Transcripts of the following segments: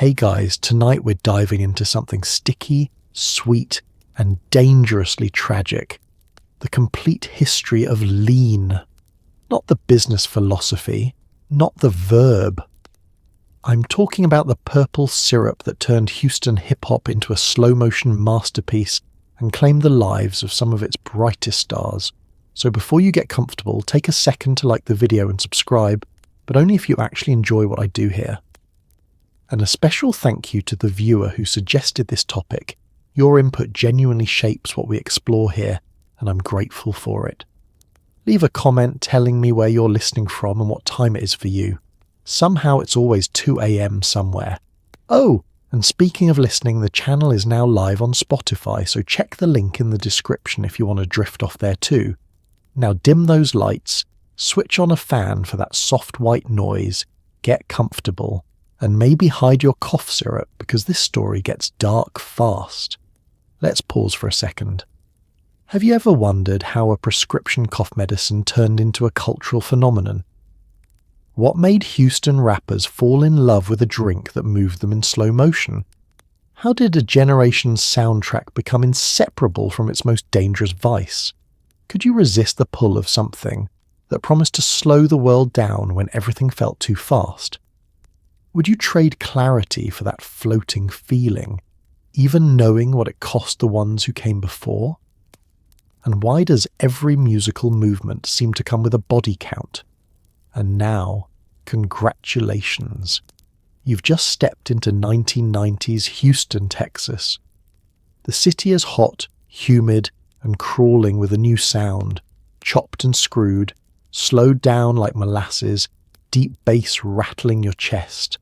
Hey guys, tonight we're diving into something sticky, sweet, and dangerously tragic. The complete history of lean. Not the business philosophy, not the verb. I'm talking about the purple syrup that turned Houston hip-hop into a slow-motion masterpiece and claimed the lives of some of its brightest stars. So before you get comfortable, take a second to like the video and subscribe, but only if you actually enjoy what I do here. And a special thank you to the viewer who suggested this topic. Your input genuinely shapes what we explore here, and I'm grateful for it. Leave a comment telling me where you're listening from and what time it is for you. Somehow it's always 2 a.m. somewhere. Oh, and speaking of listening, the channel is now live on Spotify, so check the link in the description if you want to drift off there too. Now dim those lights, switch on a fan for that soft white noise, get comfortable, and maybe hide your cough syrup because this story gets dark fast. Let's pause for a second. Have you ever wondered how a prescription cough medicine turned into a cultural phenomenon? What made Houston rappers fall in love with a drink that moved them in slow motion? How did a generation's soundtrack become inseparable from its most dangerous vice? Could you resist the pull of something that promised to slow the world down when everything felt too fast? Would you trade clarity for that floating feeling, even knowing what it cost the ones who came before? And why does every musical movement seem to come with a body count? And now, congratulations. You've just stepped into 1990s Houston, Texas. The city is hot, humid, and crawling with a new sound, chopped and screwed, slowed down like molasses, deep bass rattling your chest.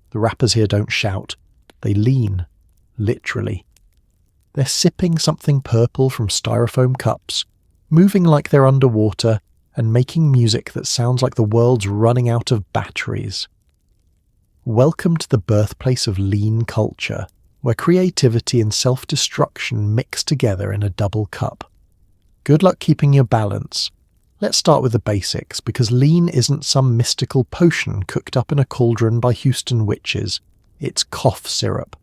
The rappers here don't shout, they lean, literally. They're sipping something purple from styrofoam cups, moving like they're underwater, and making music that sounds like the world's running out of batteries. Welcome to the birthplace of lean culture, where creativity and self-destruction mix together in a double cup. Good luck keeping your balance. Let's start with the basics, because lean isn't some mystical potion cooked up in a cauldron by Houston witches. It's cough syrup.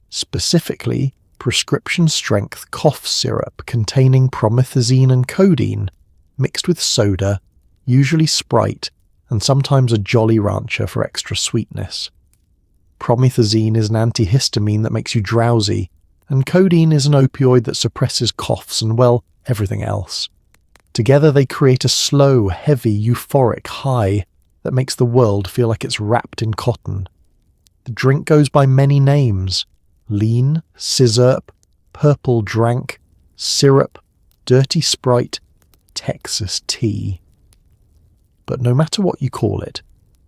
Specifically, prescription-strength cough syrup containing promethazine and codeine, mixed with soda, usually Sprite, and sometimes a Jolly Rancher for extra sweetness. Promethazine is an antihistamine that makes you drowsy, and codeine is an opioid that suppresses coughs and, well, everything else. Together they create a slow, heavy, euphoric high that makes the world feel like it's wrapped in cotton. The drink goes by many names: lean, scissorp, purple drank, syrup, dirty Sprite, Texas tea. But no matter what you call it,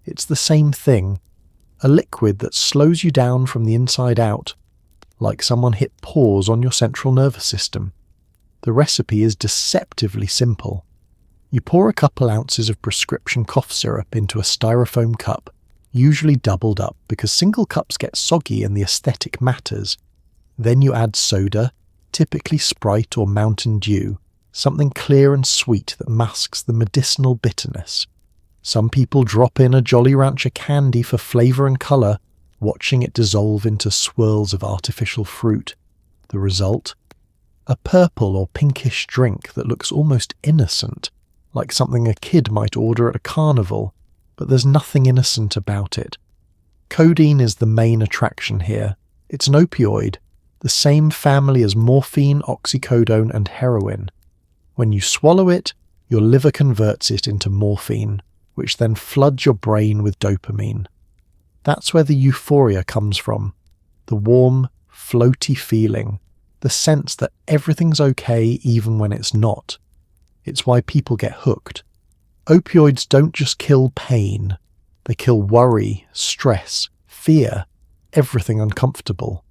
it's the same thing. A liquid that slows you down from the inside out, like someone hit pause on your central nervous system. The recipe is deceptively simple. You pour a couple ounces of prescription cough syrup into a styrofoam cup, usually doubled up because single cups get soggy and the aesthetic matters. Then you add soda, typically Sprite or Mountain Dew, something clear and sweet that masks the medicinal bitterness. Some people drop in a Jolly Rancher candy for flavour and colour, watching it dissolve into swirls of artificial fruit. The result? A purple or pinkish drink that looks almost innocent, like something a kid might order at a carnival, but there's nothing innocent about it. Codeine is the main attraction here. It's an opioid, the same family as morphine, oxycodone, and heroin. When you swallow it, your liver converts it into morphine, which then floods your brain with dopamine. That's where the euphoria comes from. The warm, floaty feeling. The sense that everything's okay even when it's not. It's why people get hooked. Opioids don't just kill pain. They kill worry, stress, fear, everything uncomfortable.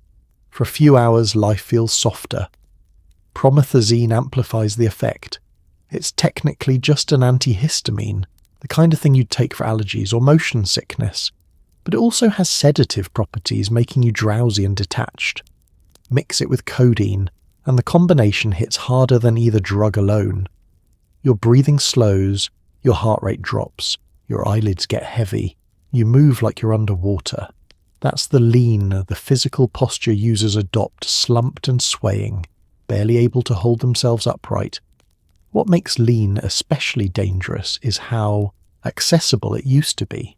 For a few hours, life feels softer. Promethazine amplifies the effect. It's technically just an antihistamine, the kind of thing you'd take for allergies or motion sickness, but it also has sedative properties, making you drowsy and detached. Mix it with codeine, and the combination hits harder than either drug alone. Your breathing slows, your heart rate drops, your eyelids get heavy, you move like you're underwater. That's the lean, the physical posture users adopt, slumped and swaying, barely able to hold themselves upright. What makes lean especially dangerous is how accessible it used to be.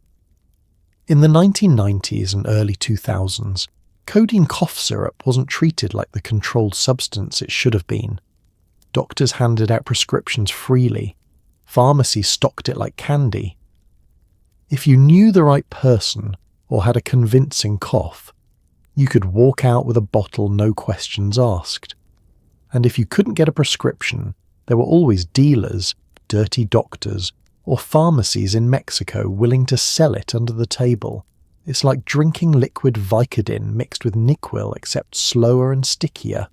In the 1990s and early 2000s, codeine cough syrup wasn't treated like the controlled substance it should have been. Doctors handed out prescriptions freely. Pharmacies stocked it like candy. If you knew the right person or had a convincing cough, you could walk out with a bottle, no questions asked. And if you couldn't get a prescription, there were always dealers, dirty doctors, or pharmacies in Mexico willing to sell it under the table. It's like drinking liquid Vicodin mixed with NyQuil, except slower and stickier.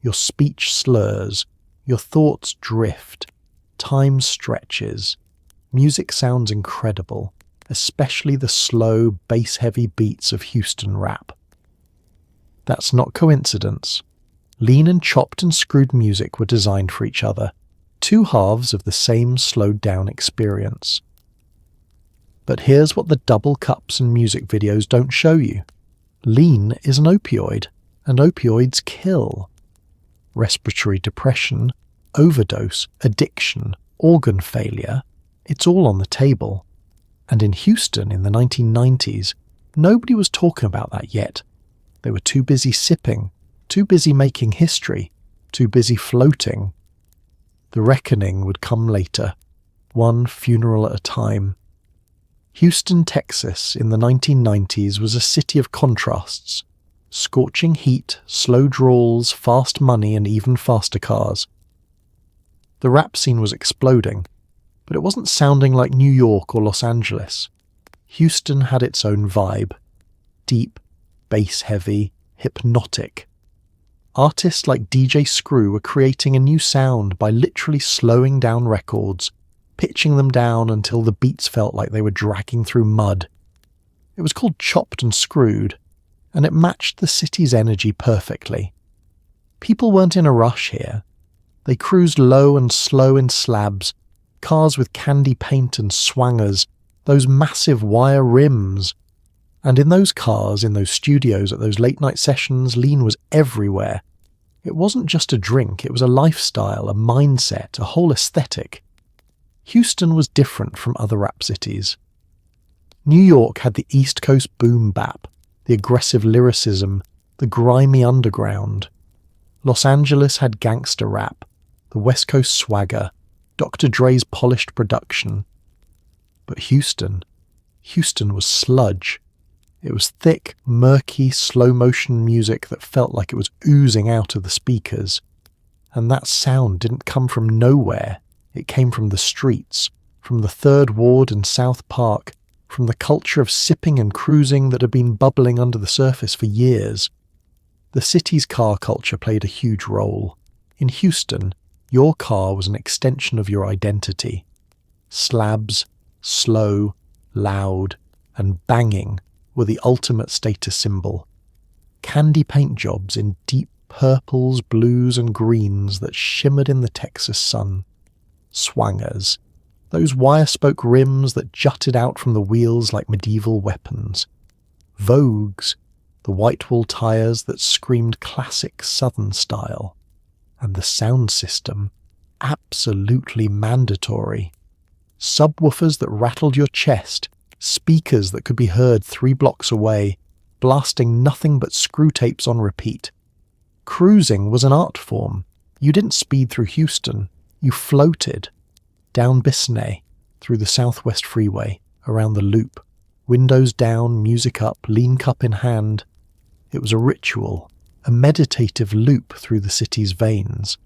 Your speech slurs, your thoughts drift, time stretches. Music sounds incredible, especially the slow, bass-heavy beats of Houston rap. That's not coincidence. Lean and chopped and screwed music were designed for each other, two halves of the same slowed-down experience. But here's what the double cups and music videos don't show you. Lean is an opioid, and opioids kill. Respiratory depression, overdose, addiction, organ failure, it's all on the table. And in Houston in the 1990s, nobody was talking about that yet. They were too busy sipping, too busy making history, too busy floating. The reckoning would come later, one funeral at a time. Houston, Texas in the 1990s was a city of contrasts. Scorching heat, slow drawls, fast money and even faster cars. The rap scene was exploding, but it wasn't sounding like New York or Los Angeles. Houston had its own vibe. Deep, bass-heavy, hypnotic. Artists like DJ Screw were creating a new sound by literally slowing down records, pitching them down until the beats felt like they were dragging through mud. It was called Chopped and Screwed, and it matched the city's energy perfectly. People weren't in a rush here. They cruised low and slow in slabs, cars with candy paint and swangers, those massive wire rims. And in those cars, in those studios, at those late-night sessions, lean was everywhere. It wasn't just a drink, it was a lifestyle, a mindset, a whole aesthetic. Houston was different from other rap cities. New York had the East Coast boom bap, the aggressive lyricism, the grimy underground. Los Angeles had gangster rap, the West Coast swagger, Dr. Dre's polished production. But Houston was sludge. It was thick, murky, slow-motion music that felt like it was oozing out of the speakers. And that sound didn't come from nowhere. It came from the streets, from the Third Ward and South Park, from the culture of sipping and cruising that had been bubbling under the surface for years. The city's car culture played a huge role. In Houston, your car was an extension of your identity. Slabs, slow, loud, and banging were the ultimate status symbol. Candy paint jobs in deep purples, blues, and greens that shimmered in the Texas sun. Swangers, those wire-spoke rims that jutted out from the wheels like medieval weapons. Vogues, the white-wall tires that screamed classic Southern style. And the sound system, absolutely mandatory. Subwoofers that rattled your chest, speakers that could be heard 3 blocks away, blasting nothing but screw tapes on repeat. Cruising was an art form. You didn't speed through Houston, you floated. Down Bisnay, through the Southwest Freeway, around the Loop, windows down, music up, lean cup in hand. It was a ritual, a meditative loop through the city's veins,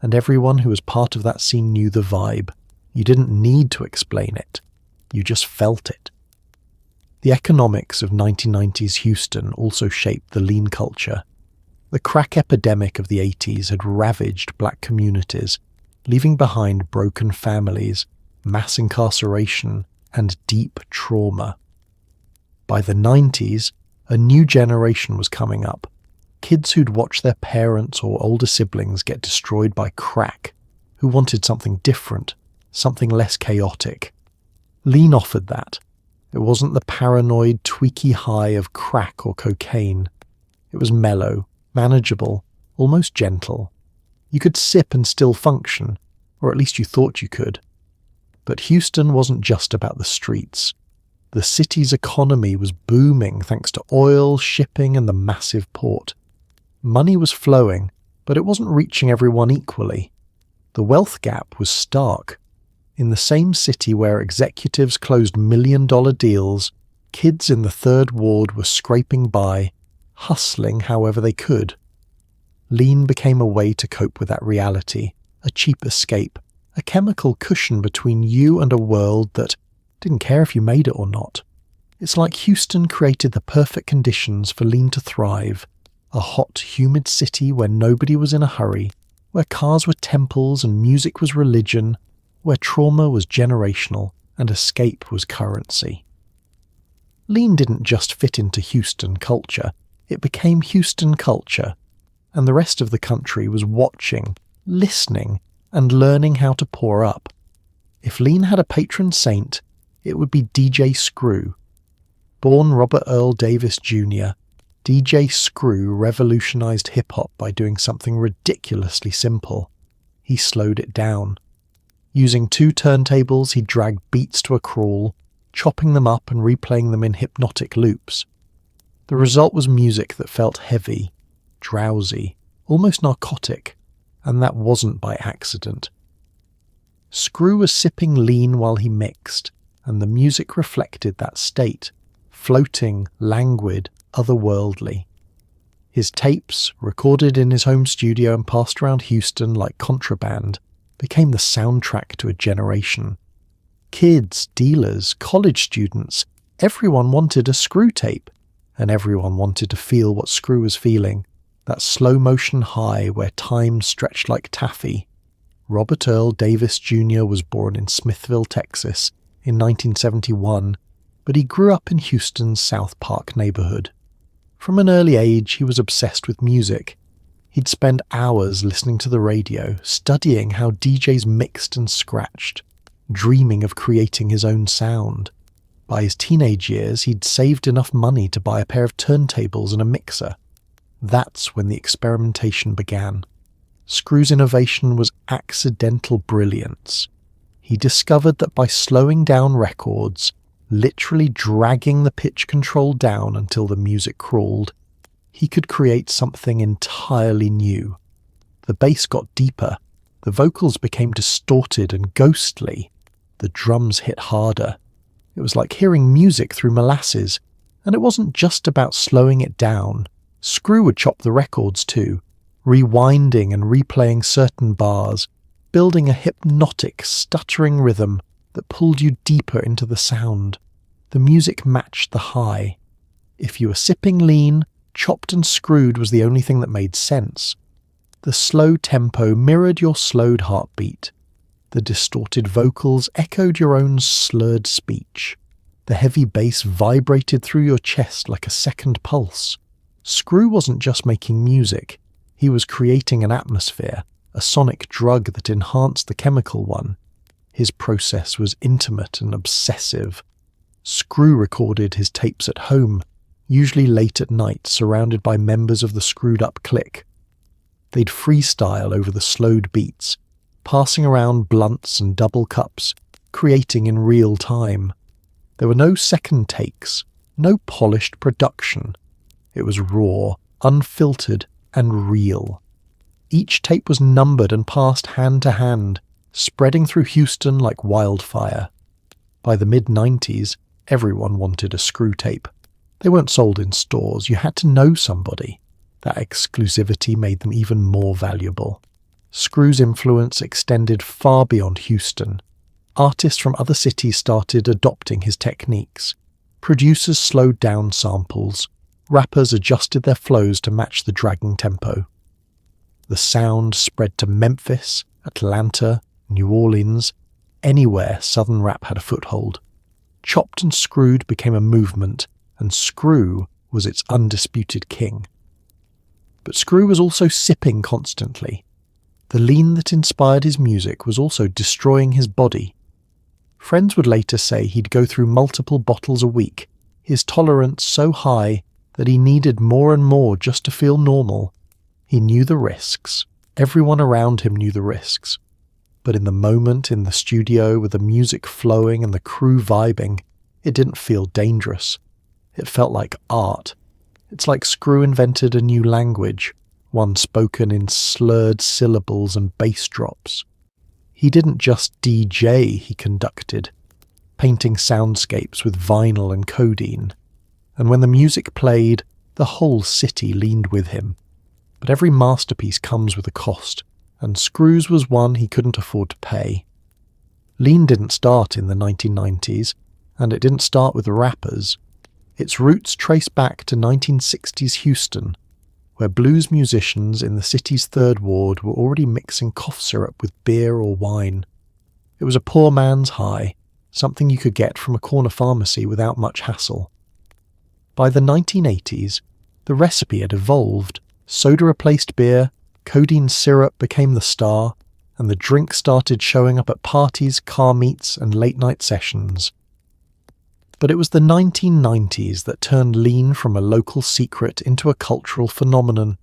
and everyone who was part of that scene knew the vibe. You didn't need to explain it. You just felt it. The economics of 1990s Houston also shaped the lean culture. The crack epidemic of the 80s had ravaged black communities, leaving behind broken families, mass incarceration, and deep trauma. By the 90s, a new generation was coming up. Kids who'd watched their parents or older siblings get destroyed by crack, who wanted something different, something less chaotic. Lean offered that, It wasn't the paranoid, tweaky high of crack or cocaine. It was mellow, manageable, almost gentle. You could sip and still function, or at least you thought you could. But Houston wasn't just about the streets. The city's economy was booming thanks to oil, shipping, and the massive port. Money was flowing, but it wasn't reaching everyone equally. The wealth gap was stark. In the same city where executives closed million-dollar deals, kids in the Third Ward were scraping by, hustling however they could. Lean became a way to cope with that reality, a cheap escape, a chemical cushion between you and a world that didn't care if you made it or not. It's like Houston created the perfect conditions for lean to thrive, a hot, humid city where nobody was in a hurry, where cars were temples and music was religion, where trauma was generational and escape was currency. Lean didn't just fit into Houston culture, it became Houston culture, and the rest of the country was watching, listening, and learning how to pour up. If lean had a patron saint, it would be DJ Screw. Born Robert Earl Davis Jr., DJ Screw revolutionized hip-hop by doing something ridiculously simple. He slowed it down. Using 2 turntables, he dragged beats to a crawl, chopping them up and replaying them in hypnotic loops. The result was music that felt heavy, drowsy, almost narcotic, and that wasn't by accident. Screw was sipping lean while he mixed, and the music reflected that state, floating, languid, otherworldly. His tapes, recorded in his home studio and passed around Houston like contraband, became the soundtrack to a generation. Kids, dealers, college students, everyone wanted a Screw tape, and everyone wanted to feel what Screw was feeling, that slow-motion high where time stretched like taffy. Robert Earl Davis Jr. was born in Smithville, Texas, in 1971, but he grew up in Houston's South Park neighborhood. From an early age, he was obsessed with music. He'd spend hours listening to the radio, studying how DJs mixed and scratched, dreaming of creating his own sound. By his teenage years, he'd saved enough money to buy a pair of turntables and a mixer. That's when the experimentation began. Screw's innovation was accidental brilliance. He discovered that by slowing down records, literally dragging the pitch control down until the music crawled, he could create something entirely new. The bass got deeper, the vocals became distorted and ghostly, the drums hit harder. It was like hearing music through molasses, and it wasn't just about slowing it down. Screw would chop the records too, rewinding and replaying certain bars, building a hypnotic, stuttering rhythm that pulled you deeper into the sound. The music matched the high. If you were sipping lean, chopped and screwed was the only thing that made sense. The slow tempo mirrored your slowed heartbeat. The distorted vocals echoed your own slurred speech. The heavy bass vibrated through your chest like a second pulse. Screw wasn't just making music. He was creating an atmosphere, a sonic drug that enhanced the chemical one. His process was intimate and obsessive. Screw recorded his tapes at home, usually late at night, surrounded by members of the screwed-up clique. They'd freestyle over the slowed beats, passing around blunts and double cups, creating in real time. There were no second takes, no polished production. It was raw, unfiltered, and real. Each tape was numbered and passed hand to hand, spreading through Houston like wildfire. By the mid-90s, everyone wanted a Screw tape. They weren't sold in stores, you had to know somebody. That exclusivity made them even more valuable. Screw's influence extended far beyond Houston. Artists from other cities started adopting his techniques. Producers slowed down samples. Rappers adjusted their flows to match the dragging tempo. The sound spread to Memphis, Atlanta, New Orleans, anywhere Southern rap had a foothold. Chopped and Screwed became a movement, and Screw was its undisputed king. But Screw was also sipping constantly. The lean that inspired his music was also destroying his body. Friends would later say he'd go through multiple bottles a week, his tolerance so high that he needed more and more just to feel normal. He knew the risks. Everyone around him knew the risks. But in the moment in the studio with the music flowing and the crew vibing, it didn't feel dangerous. It felt like art. It's like Screw invented a new language, one spoken in slurred syllables and bass drops. He didn't just DJ, he conducted, painting soundscapes with vinyl and codeine. And when the music played, the whole city leaned with him. But every masterpiece comes with a cost, and Screw's was one he couldn't afford to pay. Lean didn't start in the 1990s, and it didn't start with the rappers. Its roots trace back to 1960s Houston, where blues musicians in the city's third ward were already mixing cough syrup with beer or wine. It was a poor man's high, something you could get from a corner pharmacy without much hassle. By the 1980s, the recipe had evolved. Soda replaced beer, codeine syrup became the star, and the drink started showing up at parties, car meets, and late-night sessions. But it was the 1990s that turned lean from a local secret into a cultural phenomenon.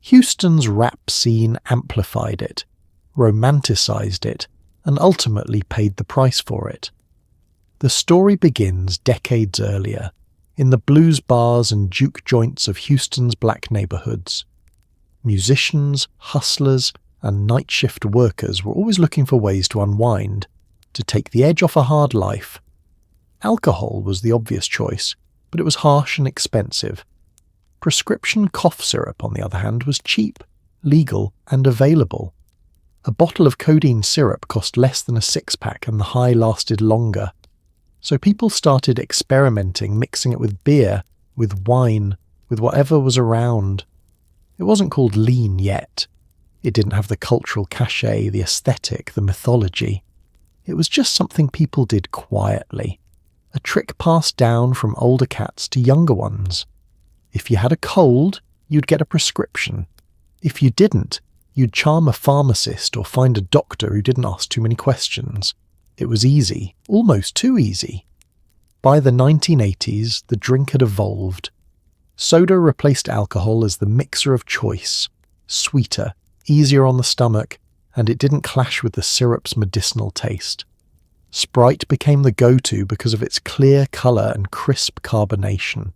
Houston's rap scene amplified it, romanticized it, and ultimately paid the price for it. The story begins decades earlier, in the blues bars and juke joints of Houston's black neighborhoods. Musicians, hustlers, and night shift workers were always looking for ways to unwind, to take the edge off a hard life. Alcohol was the obvious choice, but it was harsh and expensive. Prescription cough syrup, on the other hand, was cheap, legal, and available. A bottle of codeine syrup cost less than a six-pack, and the high lasted longer. So people started experimenting, mixing it with beer, with wine, with whatever was around. It wasn't called lean yet. It didn't have the cultural cachet, the aesthetic, the mythology. It was just something people did quietly. A trick passed down from older cats to younger ones. If you had a cold, you'd get a prescription. If you didn't, you'd charm a pharmacist or find a doctor who didn't ask too many questions. It was easy, almost too easy. By the 1980s, the drink had evolved. Soda replaced alcohol as the mixer of choice. Sweeter, easier on the stomach, and it didn't clash with the syrup's medicinal taste. Sprite became the go-to because of its clear colour and crisp carbonation.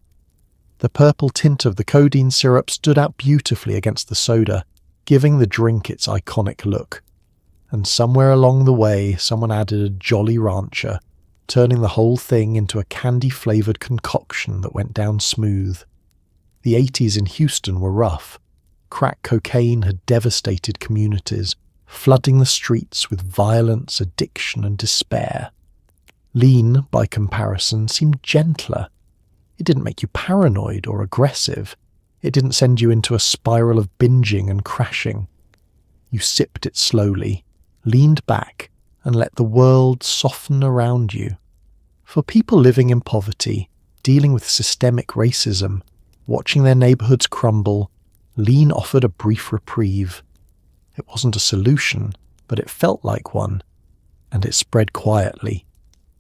The purple tint of the codeine syrup stood out beautifully against the soda, giving the drink its iconic look. And somewhere along the way, someone added a Jolly Rancher, turning the whole thing into a candy-flavoured concoction that went down smooth. The 80s in Houston were rough. Crack cocaine had devastated communities, flooding the streets with violence, addiction, and despair. Lean, by comparison, seemed gentler. It didn't make you paranoid or aggressive. It didn't send you into a spiral of binging and crashing. You sipped it slowly, leaned back, and let the world soften around you. For people living in poverty, dealing with systemic racism, watching their neighbourhoods crumble, lean offered a brief reprieve. It wasn't a solution, but it felt like one, and it spread quietly.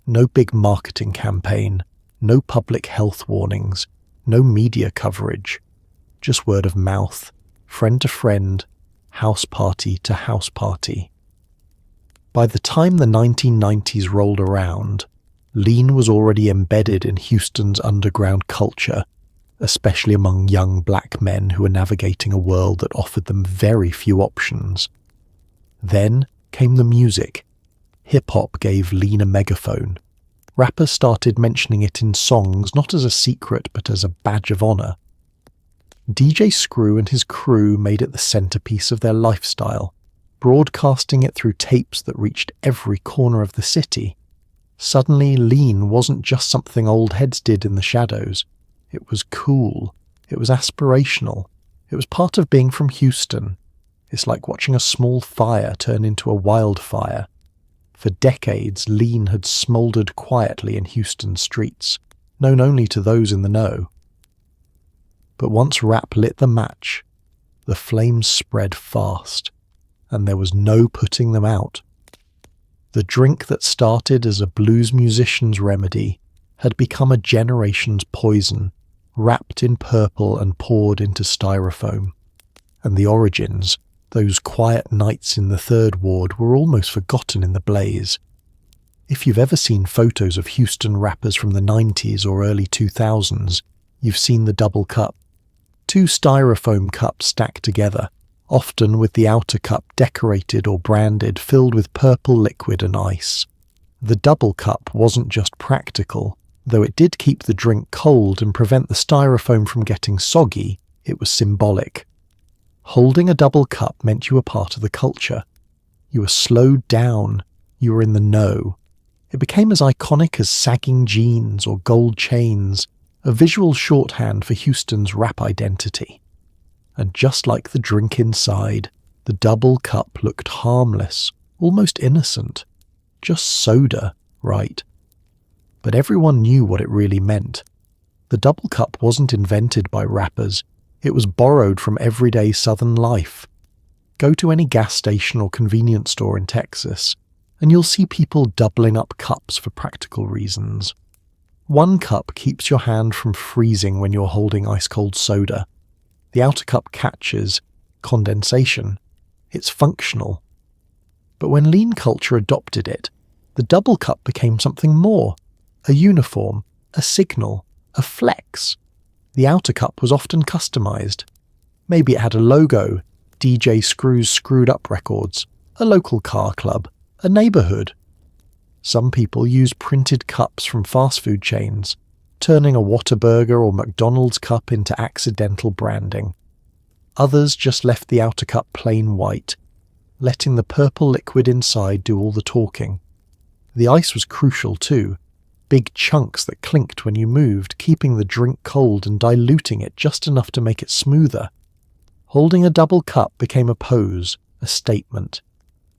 No big marketing campaign, no public health warnings, no media coverage, just word of mouth, friend to friend, house party to house party. By the time the 1990s rolled around, lean was already embedded in Houston's underground culture, especially among young black men who were navigating a world that offered them very few options. Then came the music. Hip-hop gave lean a megaphone. Rappers started mentioning it in songs not as a secret but as a badge of honour. DJ Screw and his crew made it the centrepiece of their lifestyle, broadcasting it through tapes that reached every corner of the city. Suddenly, lean wasn't just something old heads did in the shadows. It was cool. It was aspirational. It was part of being from Houston. It's like watching a small fire turn into a wildfire. For decades, lean had smouldered quietly in Houston's streets, known only to those in the know. But once rap lit the match, the flames spread fast, and there was no putting them out. The drink that started as a blues musician's remedy had become a generation's poison, wrapped in purple and poured into styrofoam. And the origins, those quiet nights in the Third Ward, were almost forgotten in the blaze. If you've ever seen photos of Houston rappers from the 90s or early 2000s, you've seen the double cup. Two styrofoam cups stacked together, often with the outer cup decorated or branded, filled with purple liquid and ice. The double cup wasn't just practical. Though it did keep the drink cold and prevent the styrofoam from getting soggy, it was symbolic. Holding a double cup meant you were part of the culture. You were slowed down. You were in the know. It became as iconic as sagging jeans or gold chains, a visual shorthand for Houston's rap identity. And just like the drink inside, the double cup looked harmless, almost innocent. Just soda, right? But everyone knew what it really meant. The double cup wasn't invented by rappers. It was borrowed from everyday Southern life. Go to any gas station or convenience store in Texas, and you'll see people doubling up cups for practical reasons. One cup keeps your hand from freezing when you're holding ice-cold soda. The outer cup catches condensation. It's functional. But when lean culture adopted it, the double cup became something more. A uniform, a signal, a flex. The outer cup was often customized. Maybe it had a logo, DJ Screw's Screwed Up Records, a local car club, a neighborhood. Some people used printed cups from fast food chains, turning a Whataburger or McDonald's cup into accidental branding. Others just left the outer cup plain white, letting the purple liquid inside do all the talking. The ice was crucial too. Big chunks that clinked when you moved, keeping the drink cold and diluting it just enough to make it smoother. Holding a double cup became a pose, a statement.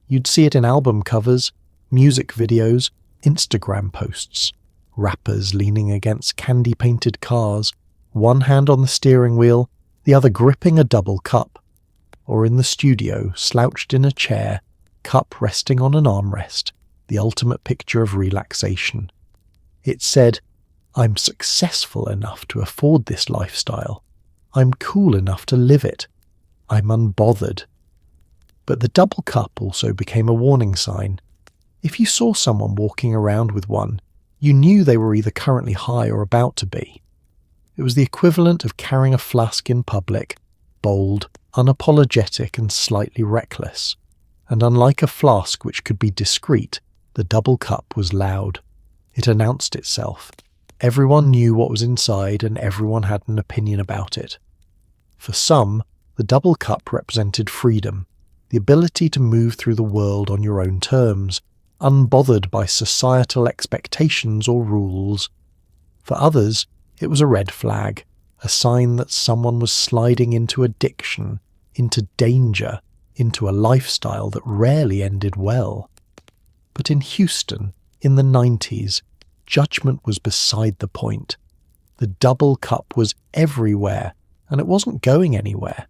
You'd see it in album covers, music videos, Instagram posts. Rappers leaning against candy-painted cars, one hand on the steering wheel, the other gripping a double cup. Or in the studio, slouched in a chair, cup resting on an armrest, the ultimate picture of relaxation. It said, I'm successful enough to afford this lifestyle. I'm cool enough to live it. I'm unbothered. But the double cup also became a warning sign. If you saw someone walking around with one, you knew they were either currently high or about to be. It was the equivalent of carrying a flask in public, bold, unapologetic and slightly reckless. And unlike a flask which could be discreet, the double cup was loud. It announced itself. Everyone knew what was inside and everyone had an opinion about it. For some, the double cup represented freedom, the ability to move through the world on your own terms, unbothered by societal expectations or rules. For others, it was a red flag, a sign that someone was sliding into addiction, into danger, into a lifestyle that rarely ended well. But in Houston, in the 90s, judgment was beside the point. The double cup was everywhere, and it wasn't going anywhere.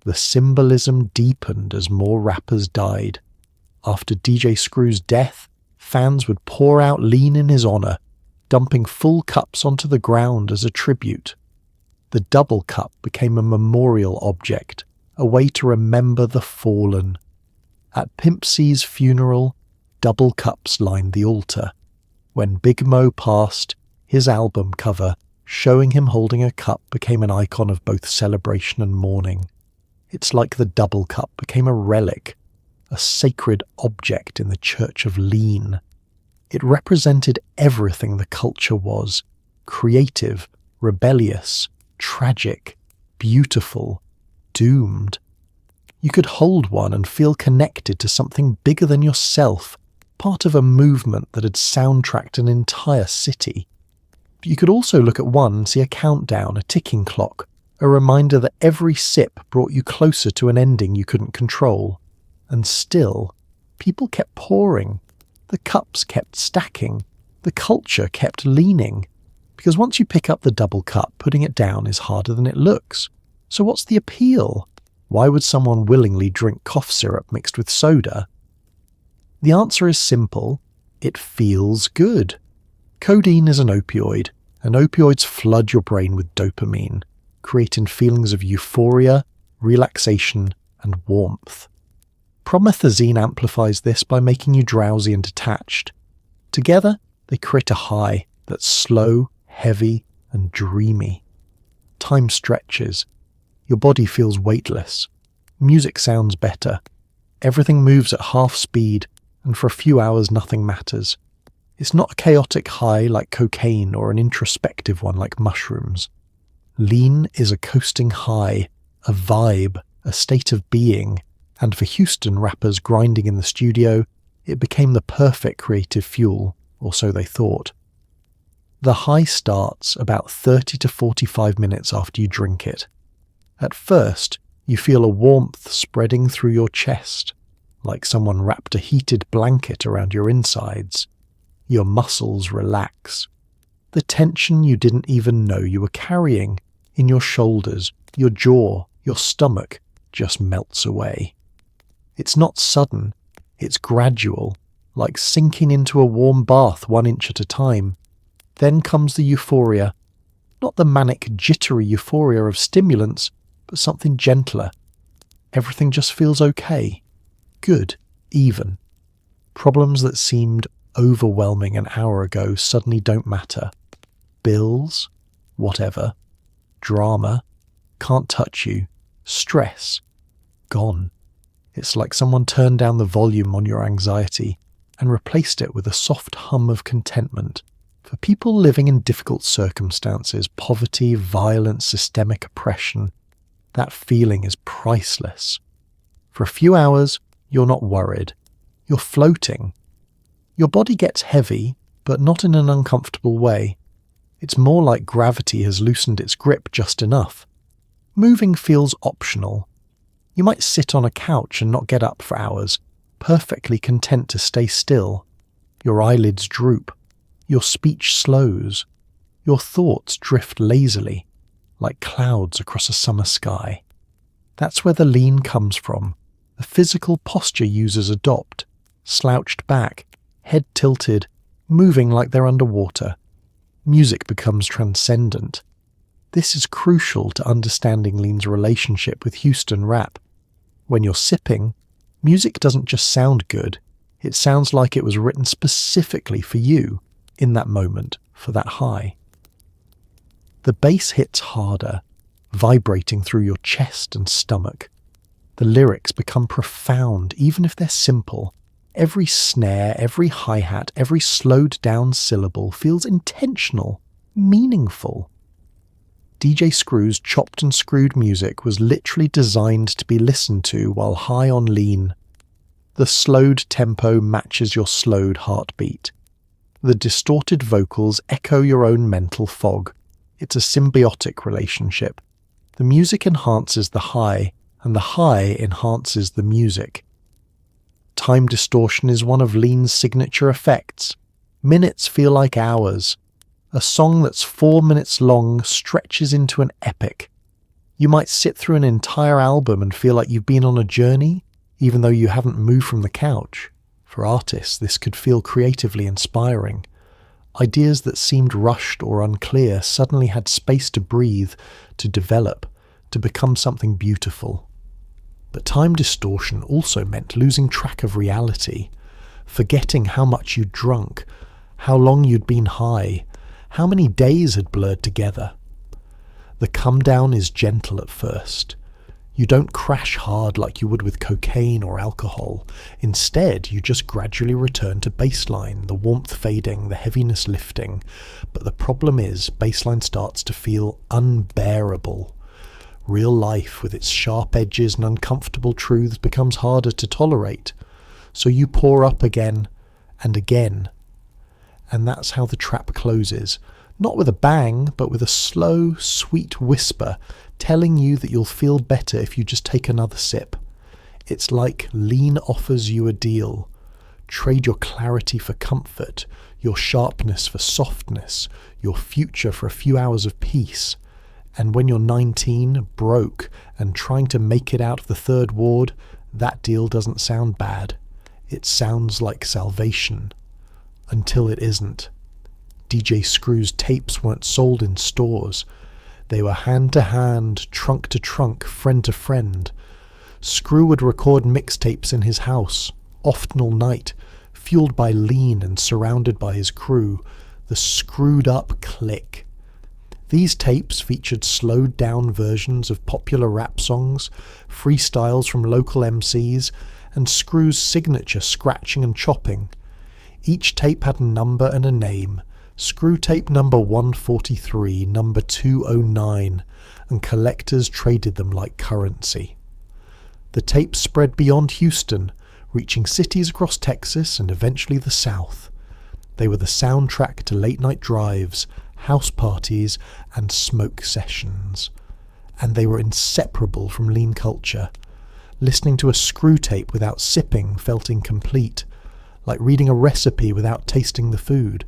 The symbolism deepened as more rappers died. After DJ Screw's death, fans would pour out lean in his honor, dumping full cups onto the ground as a tribute. The double cup became a memorial object, a way to remember the fallen. At Pimp C's funeral, double cups lined the altar. When Big Mo passed, his album cover, showing him holding a cup, became an icon of both celebration and mourning. It's like the double cup became a relic, a sacred object in the Church of Lean. It represented everything the culture was: creative, rebellious, tragic, beautiful, doomed. You could hold one and feel connected to something bigger than yourself, part of a movement that had soundtracked an entire city. But you could also look at one and see a countdown, a ticking clock, a reminder that every sip brought you closer to an ending you couldn't control. And still, people kept pouring. The cups kept stacking. The culture kept leaning. Because once you pick up the double cup, putting it down is harder than it looks. So what's the appeal? Why would someone willingly drink cough syrup mixed with soda? The answer is simple. It feels good. Codeine is an opioid, and opioids flood your brain with dopamine, creating feelings of euphoria, relaxation, and warmth. Promethazine amplifies this by making you drowsy and detached. Together, they create a high that's slow, heavy, and dreamy. Time stretches. Your body feels weightless. Music sounds better. Everything moves at half speed, and for a few hours nothing matters. It's not a chaotic high like cocaine or an introspective one like mushrooms. Lean is a coasting high, a vibe, a state of being, and for Houston rappers grinding in the studio, it became the perfect creative fuel, or so they thought. The high starts about 30 to 45 minutes after you drink it. At first, you feel a warmth spreading through your chest, like someone wrapped a heated blanket around your insides. Your muscles relax. The tension you didn't even know you were carrying in your shoulders, your jaw, your stomach just melts away. It's not sudden, it's gradual, like sinking into a warm bath 1 inch at a time. Then comes the euphoria, not the manic, jittery euphoria of stimulants, but something gentler. Everything just feels okay, good, even. Problems that seemed overwhelming an hour ago suddenly don't matter. Bills, whatever. Drama, can't touch you. Stress, gone. It's like someone turned down the volume on your anxiety and replaced it with a soft hum of contentment. For people living in difficult circumstances, poverty, violence, systemic oppression, that feeling is priceless. For a few hours, you're not worried. You're floating. Your body gets heavy, but not in an uncomfortable way. It's more like gravity has loosened its grip just enough. Moving feels optional. You might sit on a couch and not get up for hours, perfectly content to stay still. Your eyelids droop. Your speech slows. Your thoughts drift lazily, like clouds across a summer sky. That's where the lean comes from, the physical posture users adopt, slouched back, head tilted, moving like they're underwater. Music becomes transcendent. This is crucial to understanding lean's relationship with Houston rap. When you're sipping, music doesn't just sound good, it sounds like it was written specifically for you, in that moment, for that high. The bass hits harder, vibrating through your chest and stomach. The lyrics become profound, even if they're simple. Every snare, every hi-hat, every slowed down syllable feels intentional, meaningful. DJ Screw's chopped and screwed music was literally designed to be listened to while high on lean. The slowed tempo matches your slowed heartbeat. The distorted vocals echo your own mental fog. It's a symbiotic relationship. The music enhances the high, and the high enhances the music. Time distortion is one of lean's signature effects. Minutes feel like hours. A song that's 4 minutes long stretches into an epic. You might sit through an entire album and feel like you've been on a journey, even though you haven't moved from the couch. For artists, this could feel creatively inspiring. Ideas that seemed rushed or unclear suddenly had space to breathe, to develop, to become something beautiful. But time distortion also meant losing track of reality, forgetting how much you'd drunk, how long you'd been high, how many days had blurred together. The come down is gentle at first. You don't crash hard like you would with cocaine or alcohol. Instead, you just gradually return to baseline, the warmth fading, the heaviness lifting. But the problem is, baseline starts to feel unbearable. Real life, with its sharp edges and uncomfortable truths, becomes harder to tolerate. So you pour up again and again. And that's how the trap closes. Not with a bang, but with a slow, sweet whisper, telling you that you'll feel better if you just take another sip. It's like lean offers you a deal. Trade your clarity for comfort, your sharpness for softness, your future for a few hours of peace. And when you're 19, broke, and trying to make it out of the third ward, that deal doesn't sound bad. It sounds like salvation. Until it isn't. DJ Screw's tapes weren't sold in stores. They were hand to hand, trunk to trunk, friend to friend. Screw would record mixtapes in his house, often all night, fueled by lean and surrounded by his crew, the Screwed Up Clique. These tapes featured slowed down versions of popular rap songs, freestyles from local MCs, and Screw's signature scratching and chopping. Each tape had a number and a name: Screw Tape number 143, number 209, and collectors traded them like currency. The tapes spread beyond Houston, reaching cities across Texas and eventually the South. They were the soundtrack to late-night drives, house parties, and smoke sessions. And they were inseparable from lean culture. Listening to a Screw tape without sipping felt incomplete, like reading a recipe without tasting the food.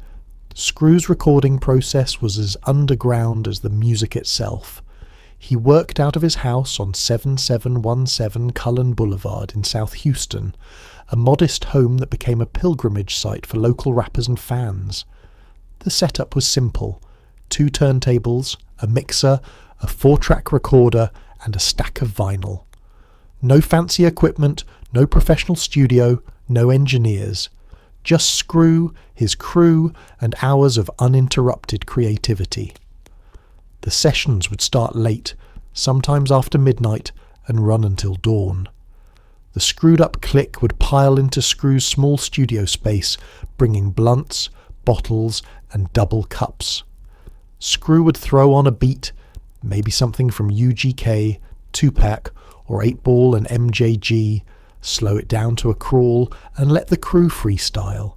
Screw's recording process was as underground as the music itself. He worked out of his house on 7717 Cullen Boulevard in South Houston, a modest home that became a pilgrimage site for local rappers and fans. The setup was simple: 2 turntables, a mixer, a 4-track recorder, and a stack of vinyl. No fancy equipment, no professional studio, no engineers. Just Screw, his crew, and hours of uninterrupted creativity. The sessions would start late, sometimes after midnight, and run until dawn. The Screwed Up Clique would pile into Screw's small studio space, bringing blunts, bottles, and double cups. Screw would throw on a beat, maybe something from UGK, Tupac, or 8-Ball and MJG, slow it down to a crawl, and let the crew freestyle.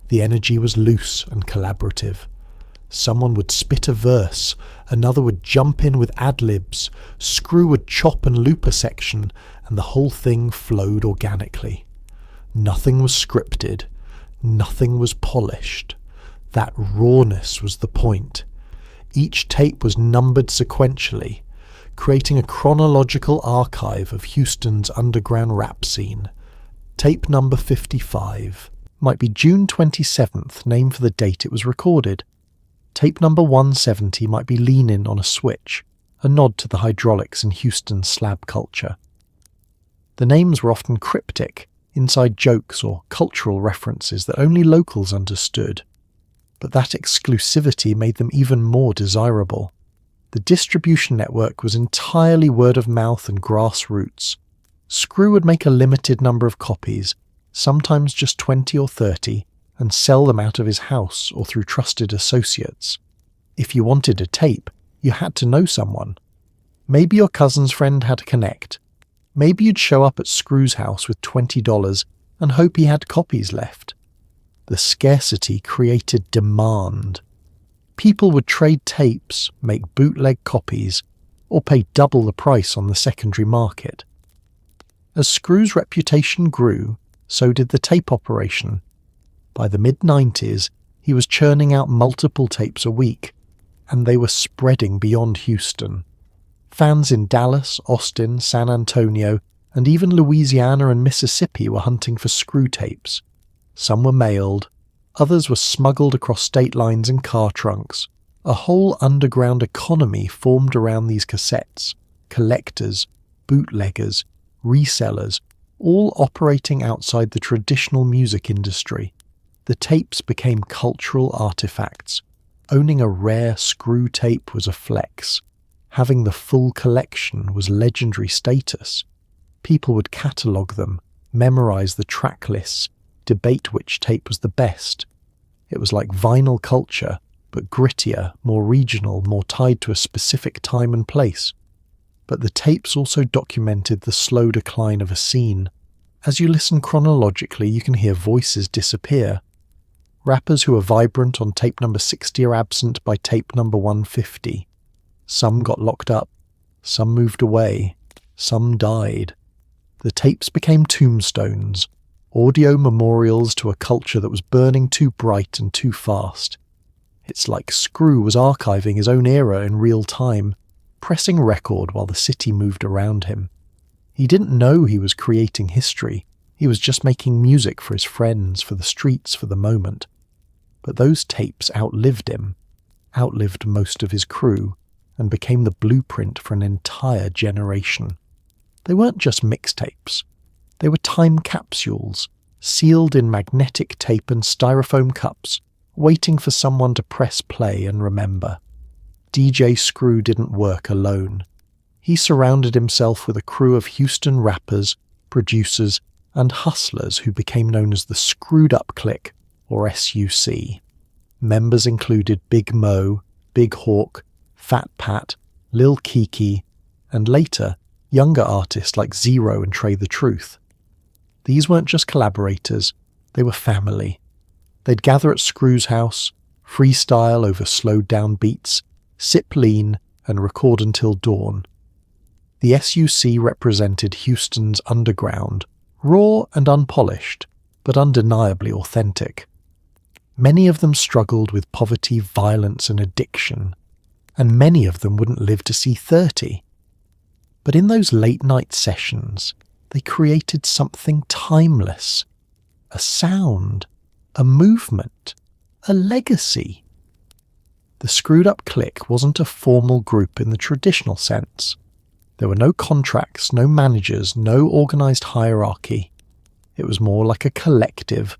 The energy was loose and collaborative. Someone would spit a verse, another would jump in with ad-libs, Screw would chop and loop a section, and the whole thing flowed organically. Nothing was scripted, nothing was polished. That rawness was the point. Each tape was numbered sequentially, creating a chronological archive of Houston's underground rap scene. Tape number 55 might be June 27th, named for the date it was recorded. Tape number 170 might be Leanin' on a Switch, a nod to the hydraulics in Houston's slab culture. The names were often cryptic, inside jokes or cultural references that only locals understood. But that exclusivity made them even more desirable. The distribution network was entirely word of mouth and grassroots. Screw would make a limited number of copies, sometimes just 20 or 30, and sell them out of his house or through trusted associates. If you wanted a tape, you had to know someone. Maybe your cousin's friend had a connect. Maybe you'd show up at Screw's house with $20 and hope he had copies left. The scarcity created demand. People would trade tapes, make bootleg copies, or pay double the price on the secondary market. As Screw's reputation grew, so did the tape operation. By the mid-90s, he was churning out multiple tapes a week, and they were spreading beyond Houston. Fans in Dallas, Austin, San Antonio, and even Louisiana and Mississippi were hunting for Screw tapes. Some were mailed, others were smuggled across state lines in car trunks. A whole underground economy formed around these cassettes: collectors, bootleggers, resellers, all operating outside the traditional music industry. The tapes became cultural artifacts. Owning a rare Screw tape was a flex. Having the full collection was legendary status. People would catalogue them, memorise the track lists, debate which tape was the best. It was like vinyl culture, but grittier, more regional, more tied to a specific time and place. But the tapes also documented the slow decline of a scene. As you listen chronologically, you can hear voices disappear. Rappers who were vibrant on tape number 60 are absent by tape number 150. Some got locked up, some moved away, some died. The tapes became tombstones, audio memorials to a culture that was burning too bright and too fast. It's like Screw was archiving his own era in real time, pressing record while the city moved around him. He didn't know he was creating history. He was just making music for his friends, for the streets, for the moment. But those tapes outlived him, outlived most of his crew, and became the blueprint for an entire generation. They weren't just mixtapes. They were time capsules, sealed in magnetic tape and styrofoam cups, waiting for someone to press play and remember. DJ Screw didn't work alone. He surrounded himself with a crew of Houston rappers, producers, and hustlers who became known as the Screwed Up Clique, or SUC. Members included Big Mo, Big Hawk, Fat Pat, Lil Keke, and later, younger artists like Zero and Trey the Truth. These weren't just collaborators, they were family. They'd gather at Screw's house, freestyle over slowed-down beats, sip lean, and record until dawn. The SUC represented Houston's underground, raw and unpolished, but undeniably authentic. Many of them struggled with poverty, violence, and addiction, and many of them wouldn't live to see 30. But in those late-night sessions, they created something timeless. A sound, a movement, a legacy. The Screwed Up Clique wasn't a formal group in the traditional sense. There were no contracts, no managers, no organised hierarchy. It was more like a collective,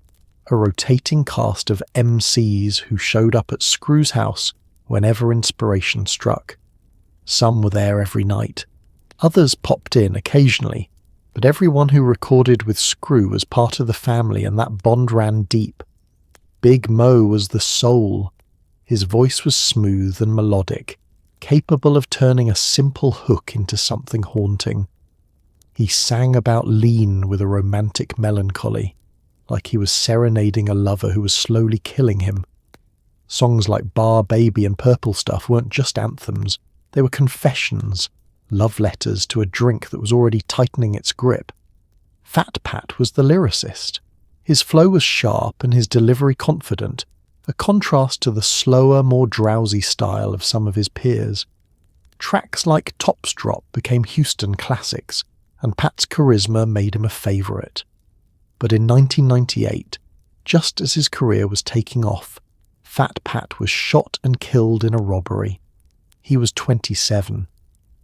a rotating cast of MCs who showed up at Screw's house whenever inspiration struck. Some were there every night. Others popped in occasionally, but everyone who recorded with Screw was part of the family and that bond ran deep. Big Mo was the soul. His voice was smooth and melodic, capable of turning a simple hook into something haunting. He sang about lean with a romantic melancholy, like he was serenading a lover who was slowly killing him. Songs like Bar Baby and Purple Stuff weren't just anthems, they were confessions, love letters to a drink that was already tightening its grip. Fat Pat was the lyricist. His flow was sharp and his delivery confident, a contrast to the slower, more drowsy style of some of his peers. Tracks like Tops Drop became Houston classics, and Pat's charisma made him a favourite. But in 1998, just as his career was taking off, Fat Pat was shot and killed in a robbery. He was 27.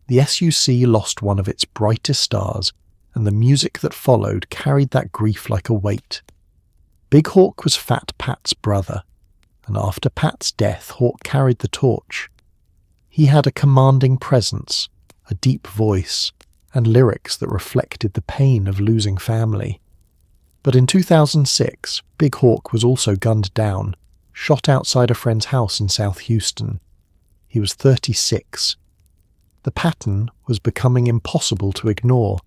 The SUC lost one of its brightest stars, and the music that followed carried that grief like a weight. Big Hawk was Fat Pat's brother, and after Pat's death, Hawk carried the torch. He had a commanding presence, a deep voice, and lyrics that reflected the pain of losing family. But in 2006, Big Hawk was also gunned down, shot outside a friend's house in South Houston. He was 36. The pattern was becoming impossible to ignore.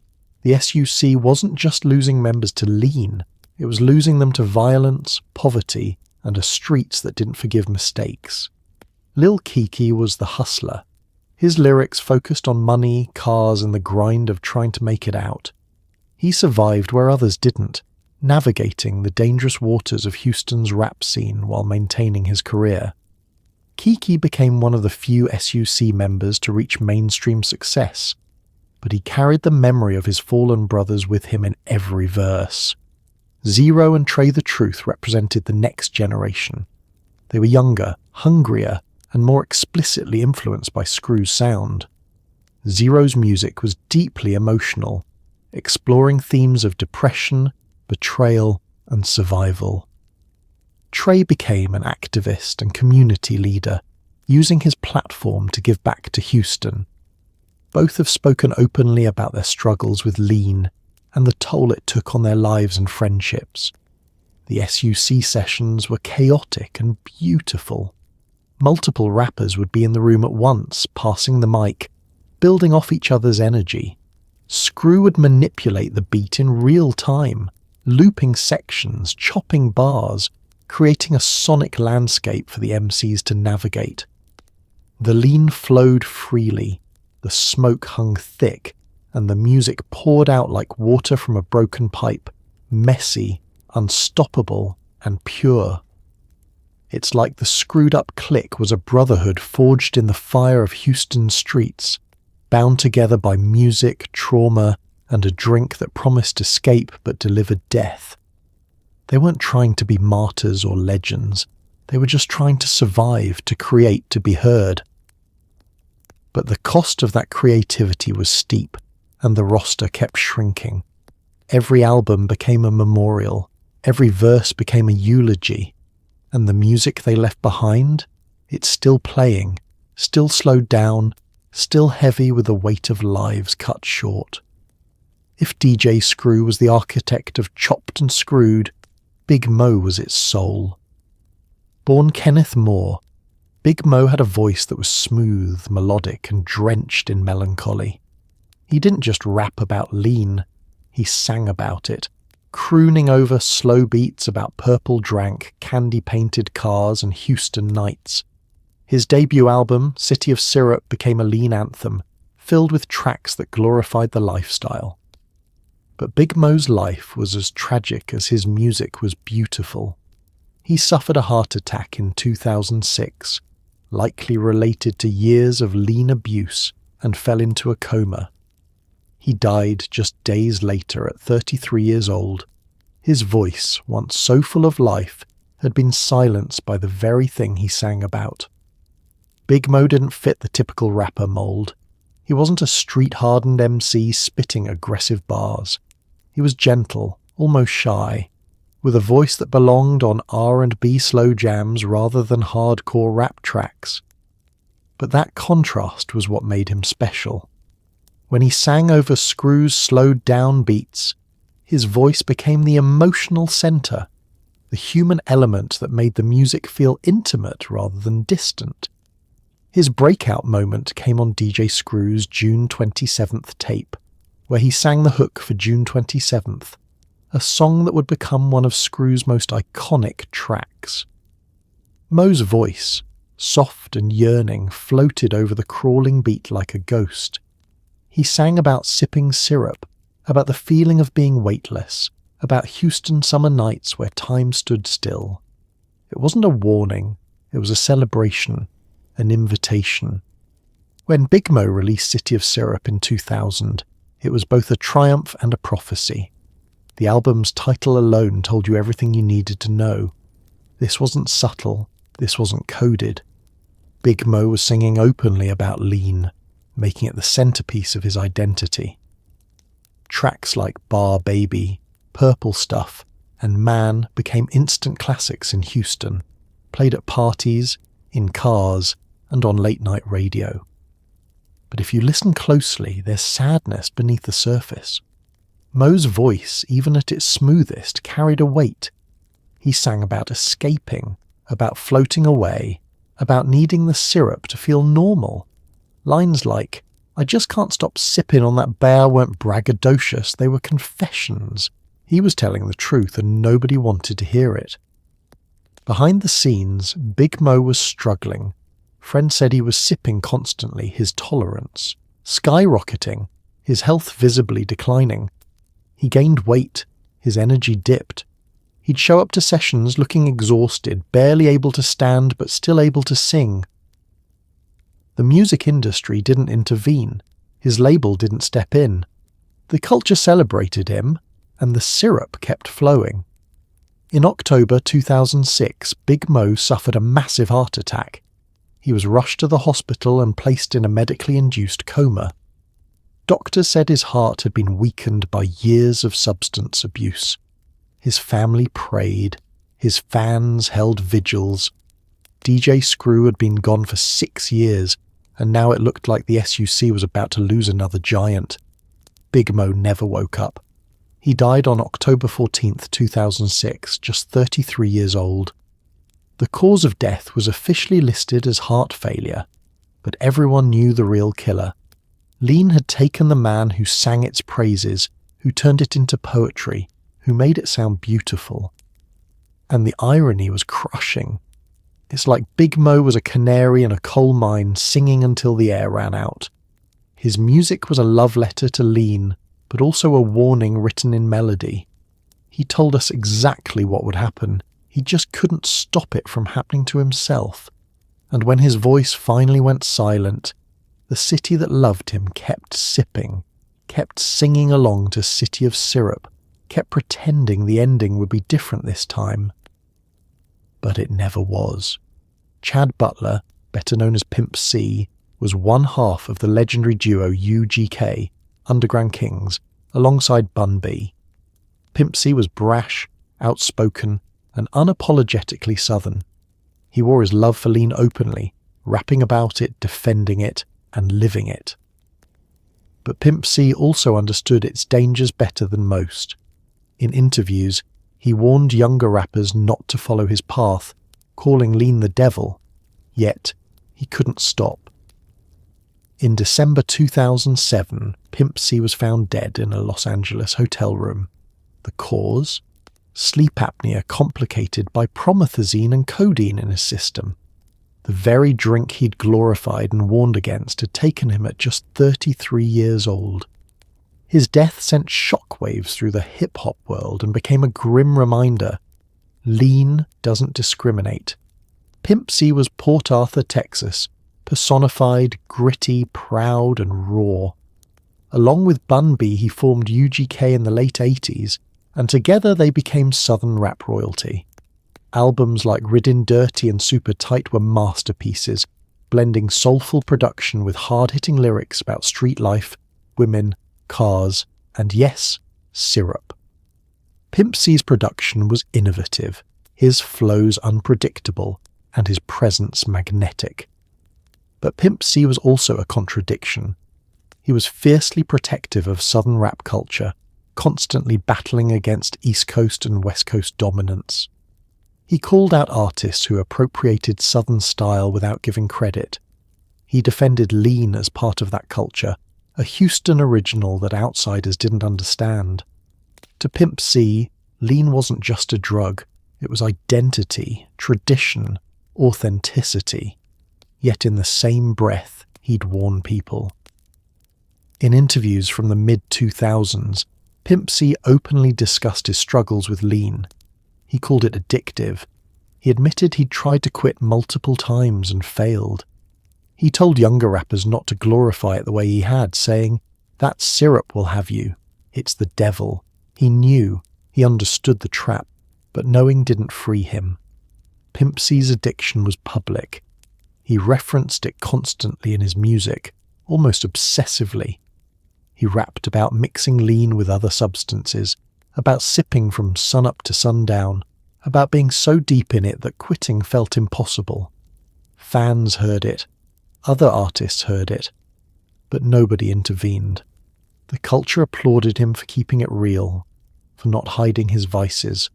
The SUC wasn't just losing members to lean, it was losing them to violence, poverty, and a streets that didn't forgive mistakes. Lil Keke was the hustler. His lyrics focused on money, cars, and the grind of trying to make it out. He survived where others didn't, navigating the dangerous waters of Houston's rap scene while maintaining his career. Keke became one of the few SUC members to reach mainstream success, but he carried the memory of his fallen brothers with him in every verse. Zero and Trey the Truth represented the next generation. They were younger, hungrier, and more explicitly influenced by Screw's sound. Zero's music was deeply emotional, exploring themes of depression, betrayal, and survival. Trey became an activist and community leader, using his platform to give back to Houston. Both have spoken openly about their struggles with lean and the toll it took on their lives and friendships. The SUC sessions were chaotic and beautiful. Multiple rappers would be in the room at once, passing the mic, building off each other's energy. Screw would manipulate the beat in real time, looping sections, chopping bars, creating a sonic landscape for the MCs to navigate. The lean flowed freely, the smoke hung thick, and the music poured out like water from a broken pipe, messy, unstoppable, and pure. It's like the Screwed Up Clique was a brotherhood forged in the fire of Houston's streets, bound together by music, trauma, and a drink that promised escape but delivered death. They weren't trying to be martyrs or legends. They were just trying to survive, to create, to be heard. But the cost of that creativity was steep, and the roster kept shrinking. Every album became a memorial. Every verse became a eulogy. And the music they left behind, it's still playing, still slowed down, still heavy with the weight of lives cut short. If DJ Screw was the architect of Chopped and Screwed, Big Mo was its soul. Born Kenneth Moore, Big Mo had a voice that was smooth, melodic, and drenched in melancholy. He didn't just rap about lean, he sang about it, crooning over slow beats about purple drank, candy-painted cars and Houston nights. His debut album, City of Syrup, became a lean anthem, filled with tracks that glorified the lifestyle. But Big Mo's life was as tragic as his music was beautiful. He suffered a heart attack in 2006, likely related to years of lean abuse, and fell into a coma. He died just days later at 33 years old. His voice, once so full of life, had been silenced by the very thing he sang about. Big Mo didn't fit the typical rapper mold. He wasn't a street-hardened MC spitting aggressive bars. He was gentle, almost shy, with a voice that belonged on R&B slow jams rather than hardcore rap tracks. But that contrast was what made him special. When he sang over Screw's slowed-down beats, his voice became the emotional center, the human element that made the music feel intimate rather than distant. His breakout moment came on DJ Screw's June 27th tape, where he sang the hook for June 27th, a song that would become one of Screw's most iconic tracks. Mo's voice, soft and yearning, floated over the crawling beat like a ghost. He sang about sipping syrup, about the feeling of being weightless, about Houston summer nights where time stood still. It wasn't a warning, it was a celebration, an invitation. When Big Mo released City of Syrup in 2000, it was both a triumph and a prophecy. The album's title alone told you everything you needed to know. This wasn't subtle, this wasn't coded. Big Mo was singing openly about lean, making it the centerpiece of his identity. Tracks like Bar Baby, Purple Stuff, and Man became instant classics in Houston, played at parties, in cars, and on late-night radio. But if you listen closely, there's sadness beneath the surface. Mo's voice, even at its smoothest, carried a weight. He sang about escaping, about floating away, about needing the syrup to feel normal. Lines like, "I just can't stop sipping on that bear" weren't braggadocious, they were confessions. He was telling the truth and nobody wanted to hear it. Behind the scenes, Big Mo was struggling. Friends said he was sipping constantly, his tolerance skyrocketing, his health visibly declining. He gained weight, his energy dipped. He'd show up to sessions looking exhausted, barely able to stand but still able to sing. The music industry didn't intervene. His label didn't step in. The culture celebrated him, and the syrup kept flowing. In October 2006, Big Mo suffered a massive heart attack. He was rushed to the hospital and placed in a medically induced coma. Doctors said his heart had been weakened by years of substance abuse. His family prayed. His fans held vigils. DJ Screw had been gone for 6 years, and now it looked like the SUC was about to lose another giant. Big Mo never woke up. He died on October 14th, 2006, just 33 years old. The cause of death was officially listed as heart failure, but everyone knew the real killer. Lean had taken the man who sang its praises, who turned it into poetry, who made it sound beautiful. And the irony was crushing. It's like Big Mo was a canary in a coal mine singing until the air ran out. His music was a love letter to lean, but also a warning written in melody. He told us exactly what would happen. He just couldn't stop it from happening to himself. And when his voice finally went silent, the city that loved him kept sipping, kept kept singing along to City of Syrup, kept pretending the ending would be different this time. But it never was. Chad Butler, better known as Pimp C, was one half of the legendary duo UGK, Underground Kings, alongside Bun B. Pimp C was brash, outspoken, and unapologetically Southern. He wore his love for lean openly, rapping about it, defending it, and living it. But Pimp C also understood its dangers better than most. In interviews, he warned younger rappers not to follow his path, calling lean the devil, yet he couldn't stop. In December 2007, Pimp C was found dead in a Los Angeles hotel room. The cause? Sleep apnea complicated by promethazine and codeine in his system. The very drink he'd glorified and warned against had taken him at just 33 years old. His death sent shockwaves through the hip-hop world and became a grim reminder. Lean doesn't discriminate. Pimp C was Port Arthur, Texas, personified, gritty, proud, and raw. Along with Bun B, he formed UGK in the late 80s, and together they became Southern rap royalty. Albums like Ridden Dirty and Super Tight were masterpieces, blending soulful production with hard-hitting lyrics about street life, women, cars, and yes, syrup. Pimp C's production was innovative, his flows unpredictable, and his presence magnetic. But Pimp C was also a contradiction. He was fiercely protective of Southern rap culture, constantly battling against East Coast and West Coast dominance. He called out artists who appropriated Southern style without giving credit. He defended lean as part of that culture, a Houston original that outsiders didn't understand. To Pimp C, lean wasn't just a drug, it was identity, tradition, authenticity. Yet in the same breath, he'd warn people. In interviews from the mid-2000s, Pimp C openly discussed his struggles with lean. He called it addictive. He admitted he'd tried to quit multiple times and failed. He told younger rappers not to glorify it the way he had, saying, "That syrup will have you. It's the devil." He knew, he understood the trap, but knowing didn't free him. Pimp C's addiction was public. He referenced it constantly in his music, almost obsessively. He rapped about mixing lean with other substances, about sipping from sunup to sundown, about being so deep in it that quitting felt impossible. Fans heard it. Other artists heard it. But nobody intervened. The culture applauded him for keeping it real, for not hiding his vices.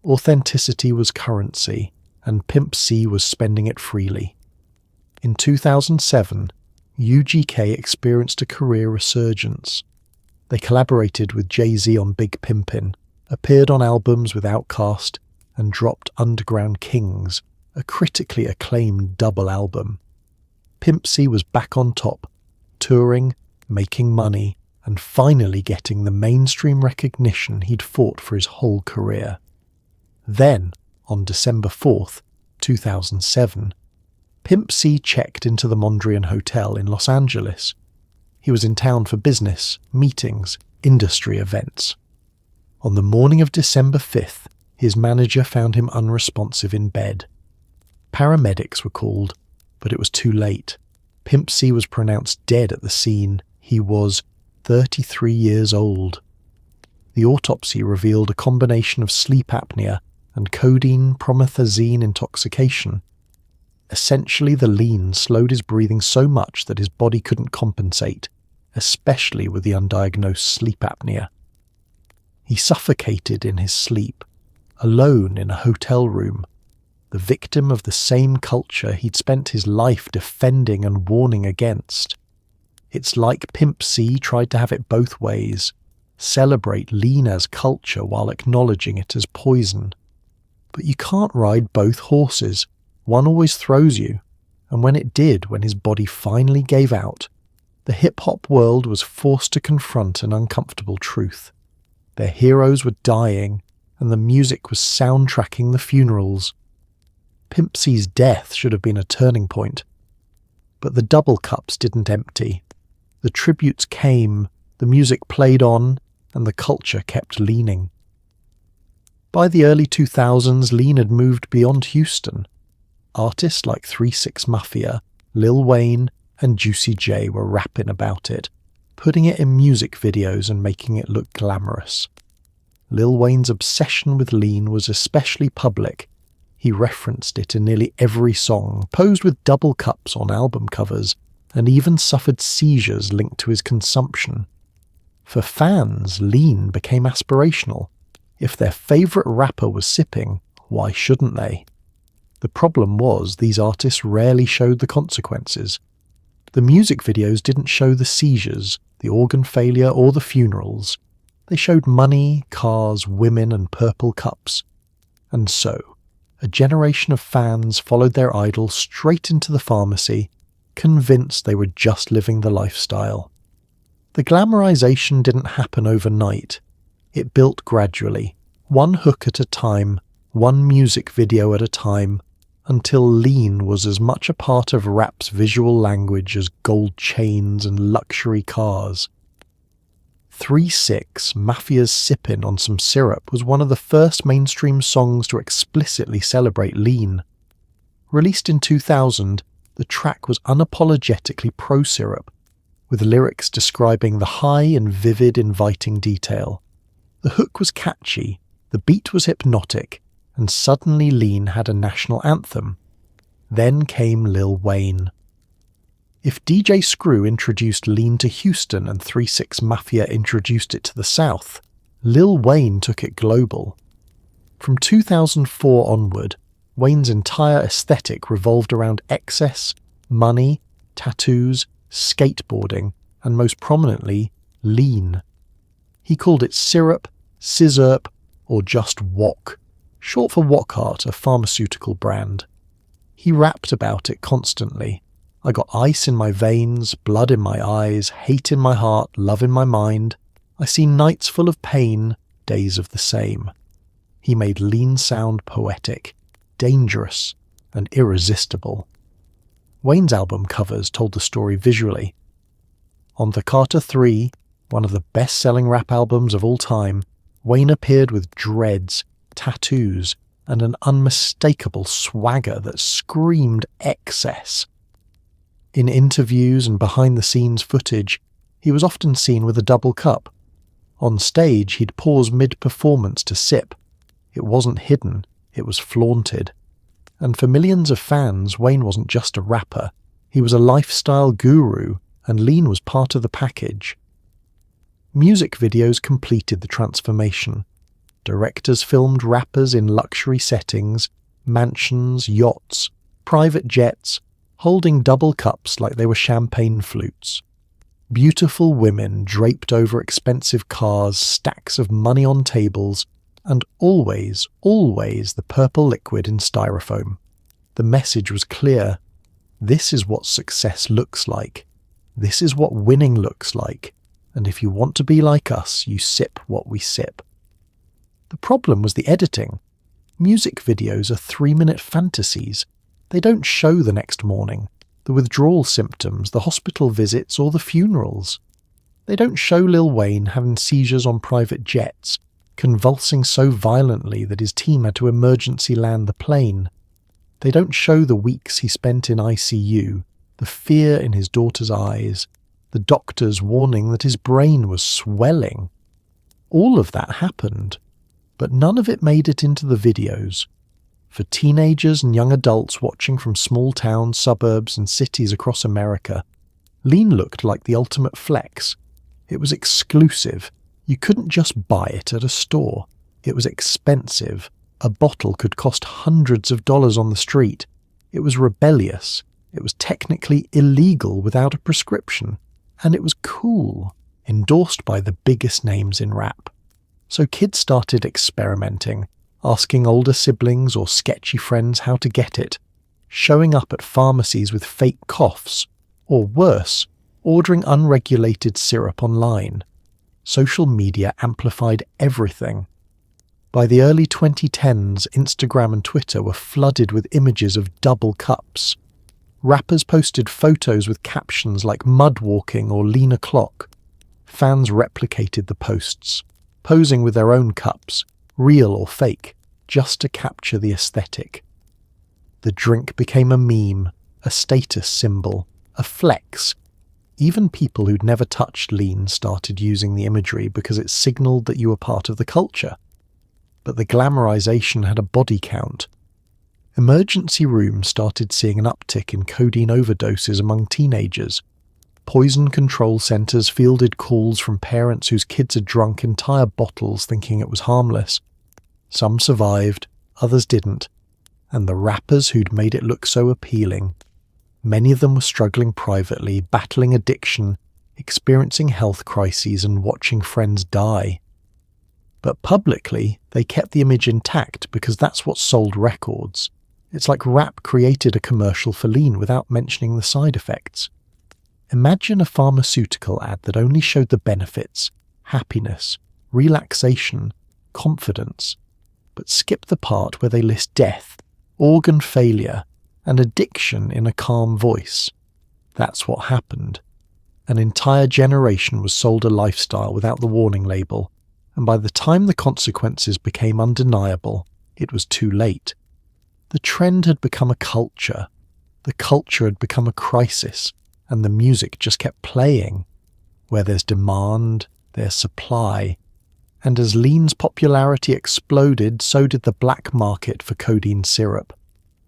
Authenticity was currency, and Pimp C was spending it freely. In 2007, UGK experienced a career resurgence. They collaborated with Jay-Z on Big Pimpin', appeared on albums with Outkast, and dropped Underground Kings, a critically acclaimed double album. Pimp C was back on top, touring, making money, and finally getting the mainstream recognition he'd fought for his whole career. Then, on December 4th, 2007, Pimp C checked into the Mondrian Hotel in Los Angeles. He was in town for business, meetings, industry events. On the morning of December 5th, his manager found him unresponsive in bed. Paramedics were called, but it was too late. Pimp C was pronounced dead at the scene. He was 33 years old. The autopsy revealed a combination of sleep apnea and codeine promethazine intoxication. Essentially, the lean slowed his breathing so much that his body couldn't compensate, especially with the undiagnosed sleep apnea. He suffocated in his sleep, alone in a hotel room, the victim of the same culture he'd spent his life defending and warning against. It's like Pimp C tried to have it both ways, celebrate lean as culture while acknowledging it as poison. But you can't ride both horses. One always throws you, and when it did, when his body finally gave out, the hip-hop world was forced to confront an uncomfortable truth. Their heroes were dying, and the music was soundtracking the funerals. Pimp C's death should have been a turning point. But the double cups didn't empty. The tributes came, The music played on, and the culture kept leaning. By the early 2000s, lean had moved beyond Houston. Artists like 3-6 Mafia, Lil Wayne, and Juicy J were rapping about it, putting it in music videos and making it look glamorous. Lil Wayne's obsession with lean was especially public. He referenced it in nearly every song, posed with double cups on album covers, and even suffered seizures linked to his consumption. For fans, lean became aspirational. If their favourite rapper was sipping, why shouldn't they? The problem was these artists rarely showed the consequences. The music videos didn't show the seizures, the organ failure, or the funerals. They showed money, cars, women, and purple cups. And so, a generation of fans followed their idol straight into the pharmacy, convinced they were just living the lifestyle. The glamorization didn't happen overnight. It built gradually, one hook at a time, one music video at a time, until lean was as much a part of rap's visual language as gold chains and luxury cars. 3-6, Mafia's Sippin' on Some Syrup, was one of the first mainstream songs to explicitly celebrate lean. Released in 2000, the track was unapologetically pro-syrup, with lyrics describing the high and vivid, inviting detail. The hook was catchy, the beat was hypnotic, and suddenly lean had a national anthem. Then came Lil Wayne. If DJ Screw introduced lean to Houston and 3-6 Mafia introduced it to the South, Lil Wayne took it global. From 2004 onward, Wayne's entire aesthetic revolved around excess, money, tattoos, skateboarding, and most prominently, lean. He called it syrup, scissorp, or just wok, short for Wockhardt, a pharmaceutical brand. He rapped about it constantly. I got ice in my veins, blood in my eyes, hate in my heart, love in my mind. I see nights full of pain, days of the same. He made lean sound poetic, dangerous, and irresistible. Wayne's album covers told the story visually. On The Carter 3, one of the best-selling rap albums of all time, Wayne appeared with dreads, tattoos, and an unmistakable swagger that screamed excess. In interviews and behind-the-scenes footage, he was often seen with a double cup. On stage, he'd pause mid-performance to sip. It wasn't hidden, it was flaunted. And for millions of fans, Wayne wasn't just a rapper. He was a lifestyle guru, and lean was part of the package. Music videos completed the transformation. Directors filmed rappers in luxury settings, mansions, yachts, private jets, holding double cups like they were champagne flutes. Beautiful women draped over expensive cars, stacks of money on tables, and always, always the purple liquid in styrofoam. The message was clear. This is what success looks like. This is what winning looks like. And if you want to be like us, you sip what we sip. The problem was the editing. Music videos are 3-minute fantasies. They don't show the next morning, the withdrawal symptoms, the hospital visits, or the funerals. They don't show Lil Wayne having seizures on private jets, convulsing so violently that his team had to emergency land the plane. They don't show the weeks he spent in ICU, the fear in his daughter's eyes, the doctors warning that his brain was swelling. All of that happened, but none of it made it into the videos. For teenagers and young adults watching from small towns, suburbs, and cities across America, lean looked like the ultimate flex. It was exclusive. You couldn't just buy it at a store. It was expensive. A bottle could cost hundreds of dollars on the street. It was rebellious. It was technically illegal without a prescription. And it was cool, endorsed by the biggest names in rap. So kids started experimenting, asking older siblings or sketchy friends how to get it, showing up at pharmacies with fake coughs, or worse, ordering unregulated syrup online. Social media amplified everything. By the early 2010s, Instagram and Twitter were flooded with images of double cups. Rappers posted photos with captions like mud walking or lean o'clock. Fans replicated the posts, posing with their own cups, real or fake, just to capture the aesthetic. The drink became a meme, a status symbol, a flex. Even people who'd never touched lean started using the imagery because it signaled that you were part of the culture. But the glamorization had a body count. Emergency rooms started seeing an uptick in codeine overdoses among teenagers. Poison control centres fielded calls from parents whose kids had drunk entire bottles thinking it was harmless. Some survived, others didn't. And the rappers who'd made it look so appealing. Many of them were struggling privately, battling addiction, experiencing health crises and watching friends die. But publicly, they kept the image intact because that's what sold records. It's like rap created a commercial for lean without mentioning the side effects. Imagine a pharmaceutical ad that only showed the benefits, happiness, relaxation, confidence, but skip the part where they list death, organ failure, and addiction in a calm voice. That's what happened. An entire generation was sold a lifestyle without the warning label, and by the time the consequences became undeniable, it was too late. The trend had become a culture. The culture had become a crisis, and the music just kept playing. Where there's demand, there's supply. And as lean's popularity exploded, so did the black market for codeine syrup.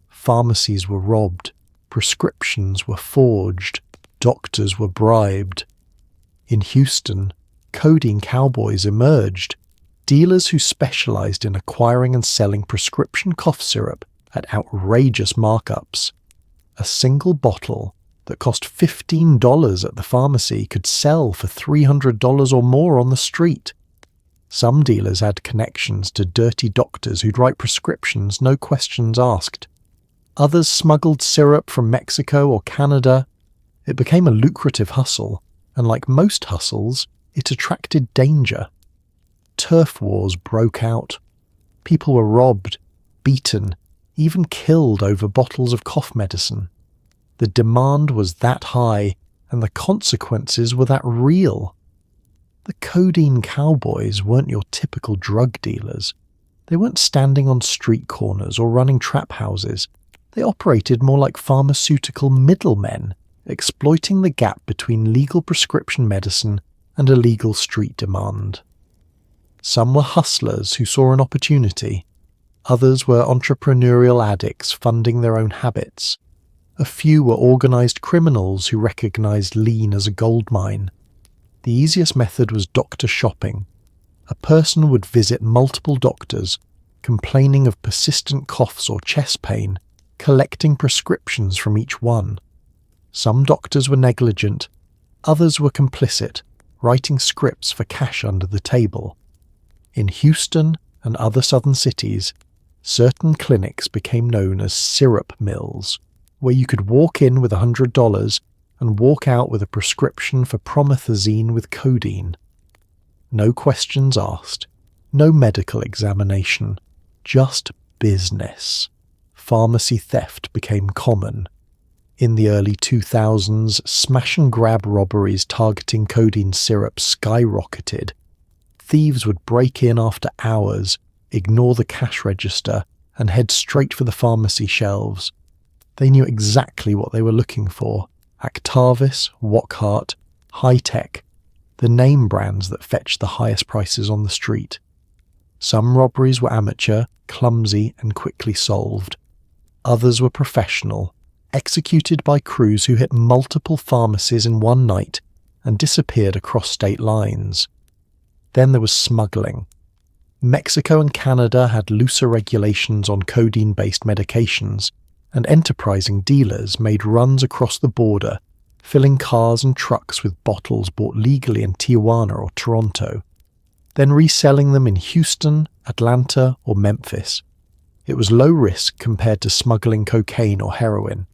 Pharmacies were robbed, prescriptions were forged, doctors were bribed. In Houston, codeine cowboys emerged, dealers who specialized in acquiring and selling prescription cough syrup at outrageous markups. A single bottle that cost $15 at the pharmacy could sell for $300 or more on the street. Some dealers had connections to dirty doctors who'd write prescriptions, no questions asked. Others smuggled syrup from Mexico or Canada. It became a lucrative hustle, and like most hustles, it attracted danger. Turf wars broke out. People were robbed, beaten, even killed over bottles of cough medicine. The demand was that high, and the consequences were that real. The codeine cowboys weren't your typical drug dealers. They weren't standing on street corners or running trap houses. They operated more like pharmaceutical middlemen, exploiting the gap between legal prescription medicine and illegal street demand. Some were hustlers who saw an opportunity. Others were entrepreneurial addicts funding their own habits. A few were organized criminals who recognized lean as a goldmine. The easiest method was doctor shopping. A person would visit multiple doctors, complaining of persistent coughs or chest pain, collecting prescriptions from each one. Some doctors were negligent, others were complicit, writing scripts for cash under the table. In Houston and other southern cities, certain clinics became known as syrup mills, where you could walk in with $100 and walk out with a prescription for promethazine with codeine. No questions asked, no medical examination, just business. Pharmacy theft became common. In the early 2000s, smash-and-grab robberies targeting codeine syrup skyrocketed. Thieves would break in after hours, ignore the cash register, and head straight for the pharmacy shelves. They knew exactly what they were looking for. Actavis, Wockhart, High-Tech, the name brands that fetched the highest prices on the street. Some robberies were amateur, clumsy, and quickly solved. Others were professional, executed by crews who hit multiple pharmacies in one night and disappeared across state lines. Then there was smuggling. Mexico and Canada had looser regulations on codeine-based medications, and enterprising dealers made runs across the border, filling cars and trucks with bottles bought legally in Tijuana or Toronto, then reselling them in Houston, Atlanta, or Memphis. It was low risk compared to smuggling cocaine or heroin.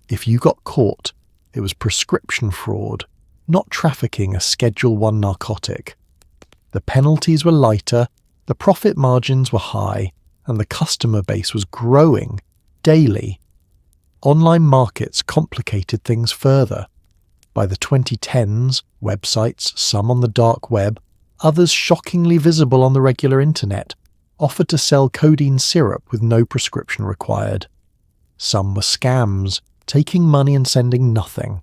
If you got caught, it was prescription fraud, not trafficking a Schedule I narcotic. The penalties were lighter, the profit margins were high, and the customer base was growing daily. Online markets complicated things further. By the 2010s, websites, some on the dark web, others shockingly visible on the regular internet, offered to sell codeine syrup with no prescription required. Some were scams, taking money and sending nothing.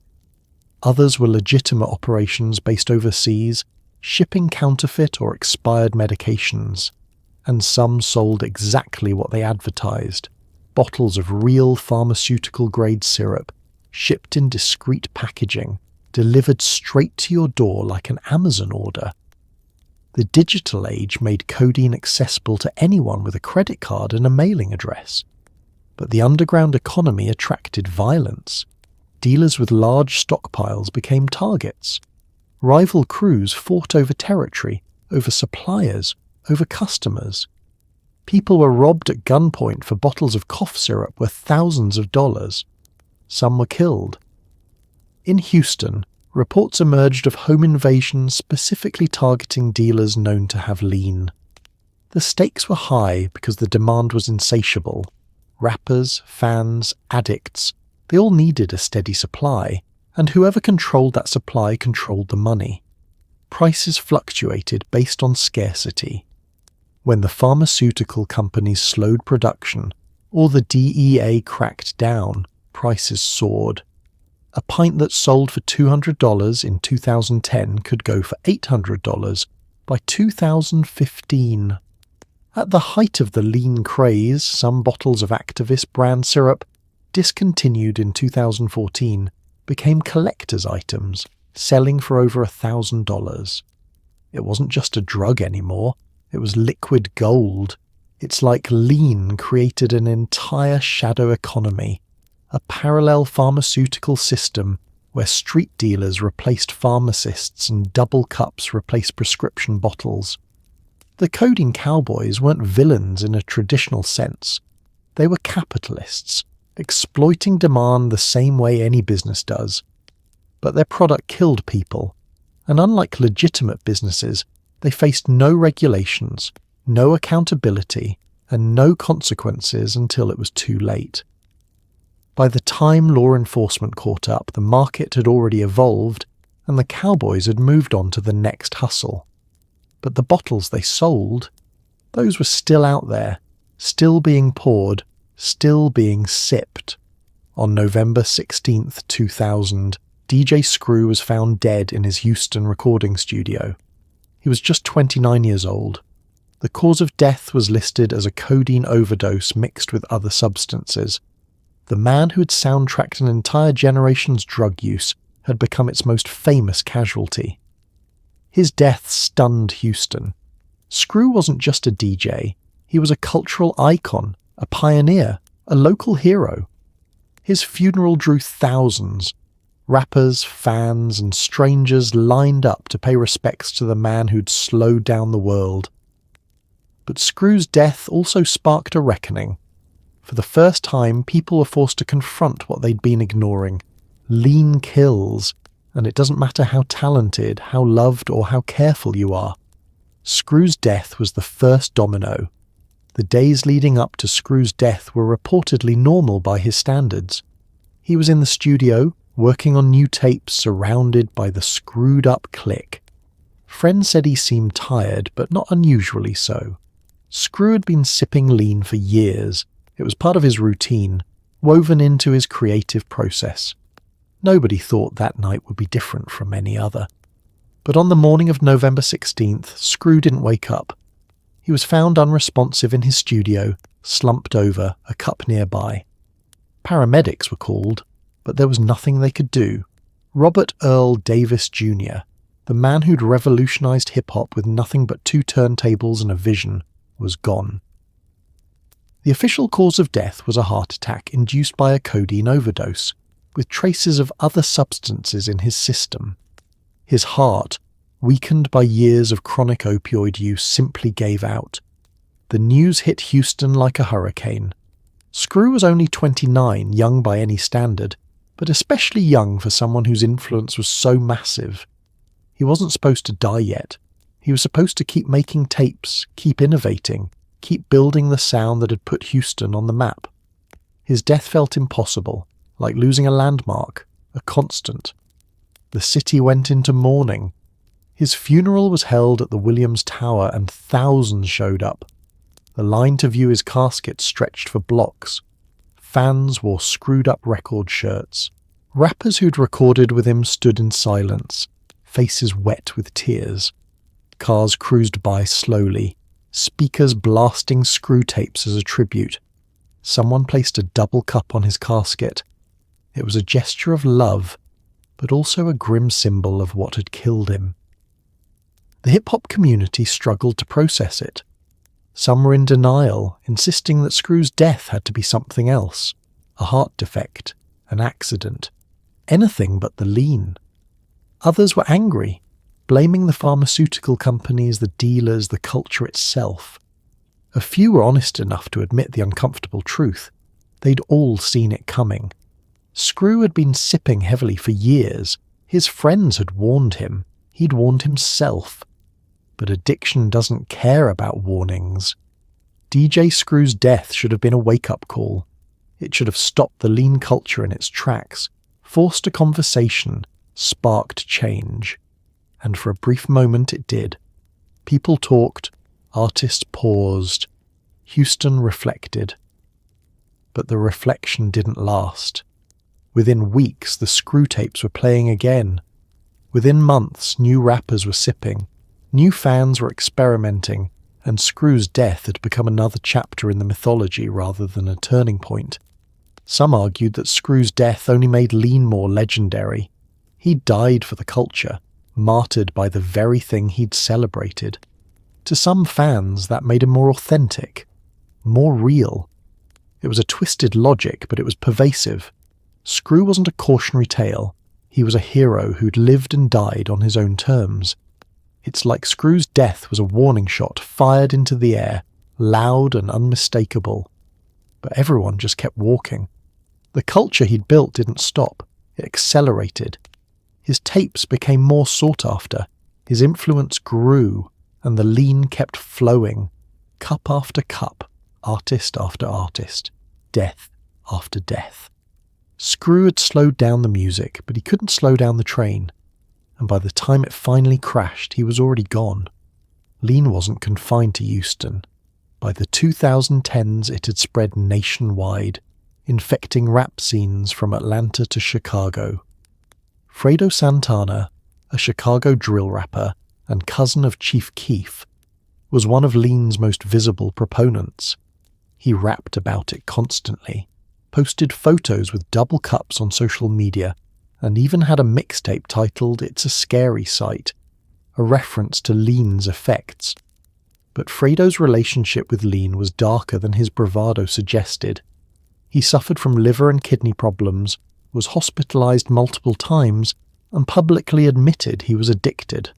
Others were legitimate operations based overseas, shipping counterfeit or expired medications. And some sold exactly what they advertised: bottles of real pharmaceutical-grade syrup, shipped in discreet packaging, delivered straight to your door like an Amazon order. The digital age made codeine accessible to anyone with a credit card and a mailing address. But the underground economy attracted violence. Dealers with large stockpiles became targets. Rival crews fought over territory, over suppliers, over customers. People were robbed at gunpoint for bottles of cough syrup worth thousands of dollars. Some were killed. In Houston, reports emerged of home invasions specifically targeting dealers known to have lean. The stakes were high because the demand was insatiable. Rappers, fans, addicts, they all needed a steady supply, and whoever controlled that supply controlled the money. Prices fluctuated based on scarcity. When the pharmaceutical companies slowed production, or the DEA cracked down, prices soared. A pint that sold for $200 in 2010 could go for $800 by 2015. At the height of the lean craze, some bottles of activist brand syrup, discontinued in 2014, became collector's items, selling for over $1,000. It wasn't just a drug anymore, it was liquid gold. It's like lean created an entire shadow economy, a parallel pharmaceutical system where street dealers replaced pharmacists and double cups replaced prescription bottles. The codeine cowboys weren't villains in a traditional sense. They were capitalists, exploiting demand the same way any business does. But their product killed people, and unlike legitimate businesses, they faced no regulations, no accountability, and no consequences until it was too late. By the time law enforcement caught up, the market had already evolved, and the cowboys had moved on to the next hustle. But the bottles they sold, those were still out there, still being poured, still being sipped. On November 16th, 2000, DJ Screw was found dead in his Houston recording studio. He was just 29 years old. The cause of death was listed as a codeine overdose mixed with other substances. The man who had soundtracked an entire generation's drug use had become its most famous casualty. His death stunned Houston. Screw wasn't just a DJ, he was a cultural icon, a pioneer, a local hero. His funeral drew thousands. Rappers, fans, and strangers lined up to pay respects to the man who'd slowed down the world. But Screw's death also sparked a reckoning. For the first time, people were forced to confront what they'd been ignoring. Lean kills, and it doesn't matter how talented, how loved, or how careful you are. Screw's death was the first domino. The days leading up to Screw's death were reportedly normal by his standards. He was in the studio, working on new tapes, surrounded by the screwed-up clique. Friends said he seemed tired, but not unusually so. Screw had been sipping lean for years. It was part of his routine, woven into his creative process. Nobody thought that night would be different from any other. But on the morning of November 16th, Screw didn't wake up. He was found unresponsive in his studio, slumped over, a cup nearby. Paramedics were called, but there was nothing they could do. Robert Earl Davis Jr., the man who'd revolutionized hip-hop with nothing but 2 turntables and a vision, was gone. The official cause of death was a heart attack induced by a codeine overdose, with traces of other substances in his system. His heart, weakened by years of chronic opioid use, simply gave out. The news hit Houston like a hurricane. Screw was only 29, young by any standard, but especially young for someone whose influence was so massive. He wasn't supposed to die yet. He was supposed to keep making tapes, keep innovating, keep building the sound that had put Houston on the map. His death felt impossible, like losing a landmark, a constant. The city went into mourning. His funeral was held at the Williams Tower and thousands showed up. The line to view his casket stretched for blocks. Fans wore screwed-up record shirts. Rappers who'd recorded with him stood in silence, faces wet with tears. Cars cruised by slowly, speakers blasting screw tapes as a tribute. Someone placed a double cup on his casket. It was a gesture of love, but also a grim symbol of what had killed him. The hip-hop community struggled to process it. Some were in denial, insisting that Screw's death had to be something else, a heart defect, an accident, anything but the lean. Others were angry, blaming the pharmaceutical companies, the dealers, the culture itself. A few were honest enough to admit the uncomfortable truth. They'd all seen it coming. Screw had been sipping heavily for years. His friends had warned him. He'd warned himself. But addiction doesn't care about warnings. DJ Screw's death should have been a wake-up call. It should have stopped the lean culture in its tracks, forced a conversation, sparked change. And for a brief moment it did. People talked, artists paused, Houston reflected. But the reflection didn't last. Within weeks, the screw tapes were playing again. Within months, new rappers were sipping, new fans were experimenting, and Screw's death had become another chapter in the mythology rather than a turning point. Some argued that Screw's death only made lean more legendary. He died for the culture, martyred by the very thing he'd celebrated. To some fans, that made him more authentic, more real. It was a twisted logic, but it was pervasive. Screw wasn't a cautionary tale. He was a hero who'd lived and died on his own terms. It's like Screw's death was a warning shot fired into the air, loud and unmistakable. But everyone just kept walking. The culture he'd built didn't stop. It accelerated. His tapes became more sought after. His influence grew, and the lean kept flowing. Cup after cup, artist after artist, death after death. Screw had slowed down the music, but he couldn't slow down the train. And by the time it finally crashed, he was already gone. Lean wasn't confined to Houston. By the 2010s, it had spread nationwide, infecting rap scenes from Atlanta to Chicago. Fredo Santana, a Chicago drill rapper and cousin of Chief Keef, was one of Lean's most visible proponents. He rapped about it constantly, posted photos with double cups on social media, and even had a mixtape titled It's a Scary Sight, a reference to Lean's effects. But Fredo's relationship with Lean was darker than his bravado suggested. He suffered from liver and kidney problems, was hospitalized multiple times, and publicly admitted he was addicted.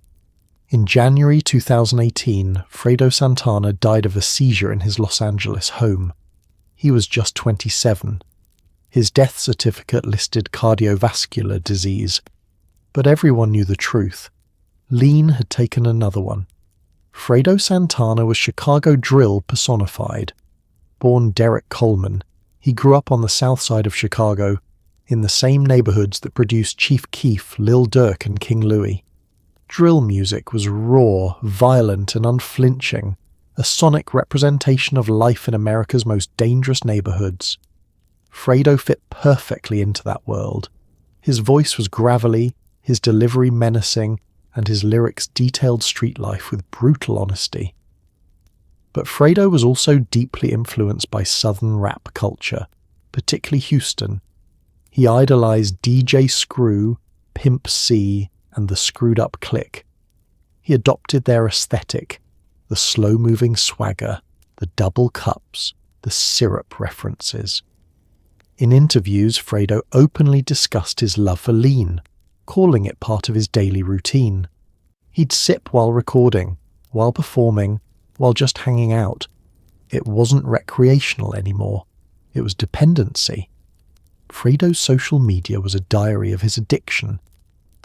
In January 2018, Fredo Santana died of a seizure in his Los Angeles home. He was just 27. His death certificate listed cardiovascular disease. But everyone knew the truth. Lean had taken another one. Fredo Santana was Chicago drill personified. Born Derek Coleman, he grew up on the south side of Chicago, in the same neighborhoods that produced Chief Keef, Lil Durk, and King Louie. Drill music was raw, violent, and unflinching, a sonic representation of life in America's most dangerous neighborhoods. Fredo fit perfectly into that world. His voice was gravelly, his delivery menacing, and his lyrics detailed street life with brutal honesty. But Fredo was also deeply influenced by Southern rap culture, particularly Houston. He idolized DJ Screw, Pimp C, and the Screwed Up Clique. He adopted their aesthetic, the slow-moving swagger, the double cups, the syrup references. In interviews, Fredo openly discussed his love for lean, calling it part of his daily routine. He'd sip while recording, while performing, while just hanging out. It wasn't recreational anymore. It was dependency. Fredo's social media was a diary of his addiction.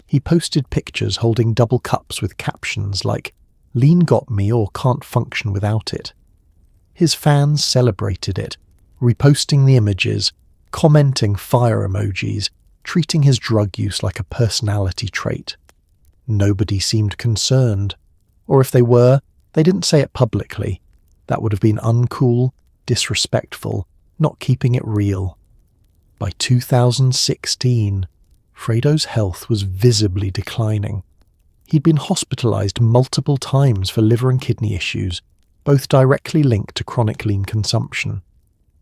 He posted pictures holding double cups with captions like, "Lean got me or can't function without it." His fans celebrated it, reposting the images, commenting fire emojis, treating his drug use like a personality trait. Nobody seemed concerned, or if they were, they didn't say it publicly. That would have been uncool, disrespectful, not keeping it real. By 2016, Fredo's health was visibly declining. He'd been hospitalized multiple times for liver and kidney issues, both directly linked to chronic lean consumption.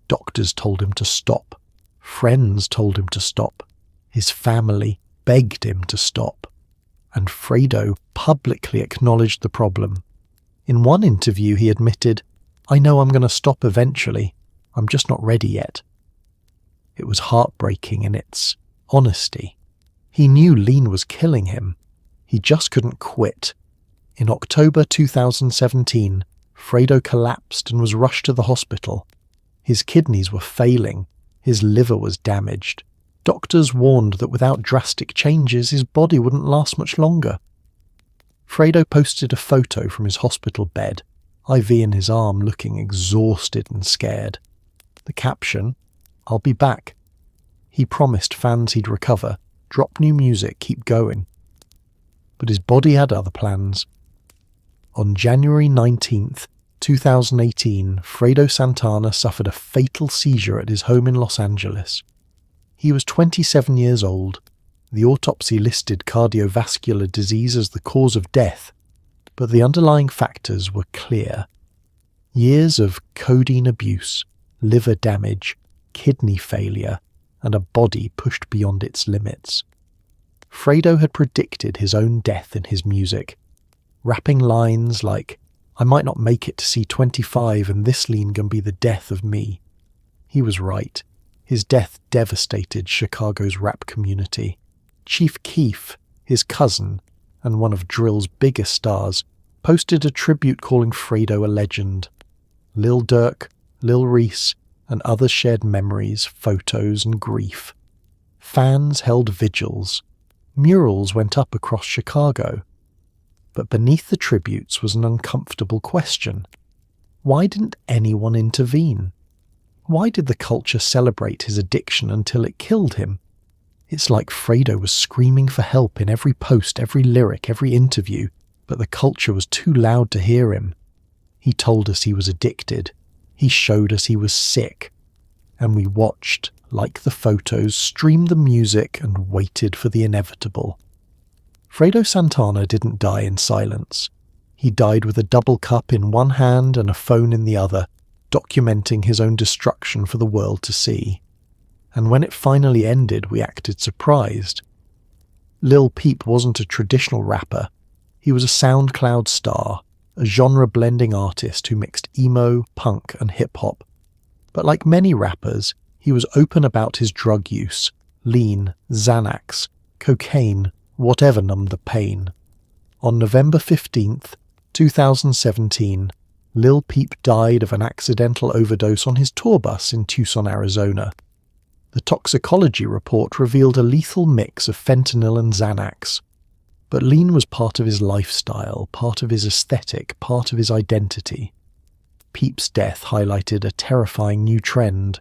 Doctors told him to stop. Friends told him to stop. His family begged him to stop. And Fredo publicly acknowledged the problem. In one interview, he admitted, "I know I'm going to stop eventually. I'm just not ready yet." It was heartbreaking in its honesty. He knew lean was killing him. He just couldn't quit. In October 2017, Fredo collapsed and was rushed to the hospital. His kidneys were failing. His liver was damaged. Doctors warned that without drastic changes, his body wouldn't last much longer. Fredo posted a photo from his hospital bed, IV in his arm, looking exhausted and scared. The caption, "I'll be back." He promised fans he'd recover, drop new music, keep going. But his body had other plans. On January 19th, 2018, Fredo Santana suffered a fatal seizure at his home in Los Angeles. He was 27 years old. The autopsy listed cardiovascular disease as the cause of death, but the underlying factors were clear. Years of codeine abuse, liver damage, kidney failure, and a body pushed beyond its limits. Fredo had predicted his own death in his music, rapping lines like, "I might not make it to C25 and this lean can be the death of me." He was right. His death devastated Chicago's rap community. Chief Keef, his cousin, and one of drill's biggest stars, posted a tribute calling Fredo a legend. Lil Durk, Lil Reese, and others shared memories, photos, and grief. Fans held vigils. Murals went up across Chicago. But beneath the tributes was an uncomfortable question. Why didn't anyone intervene? Why did the culture celebrate his addiction until it killed him? It's like Fredo was screaming for help in every post, every lyric, every interview, but the culture was too loud to hear him. He told us he was addicted. He showed us he was sick. And we watched, like the photos, streamed the music and waited for the inevitable. Fredo Santana didn't die in silence. He died with a double cup in one hand and a phone in the other, documenting his own destruction for the world to see. And when it finally ended, we acted surprised. Lil Peep wasn't a traditional rapper. He was a SoundCloud star, a genre-blending artist who mixed emo, punk, and hip-hop. But like many rappers, he was open about his drug use, lean, Xanax, cocaine, whatever numbed the pain. On November 15th, 2017, Lil Peep died of an accidental overdose on his tour bus in Tucson, Arizona. The toxicology report revealed a lethal mix of fentanyl and Xanax. But lean was part of his lifestyle, part of his aesthetic, part of his identity. Peep's death highlighted a terrifying new trend.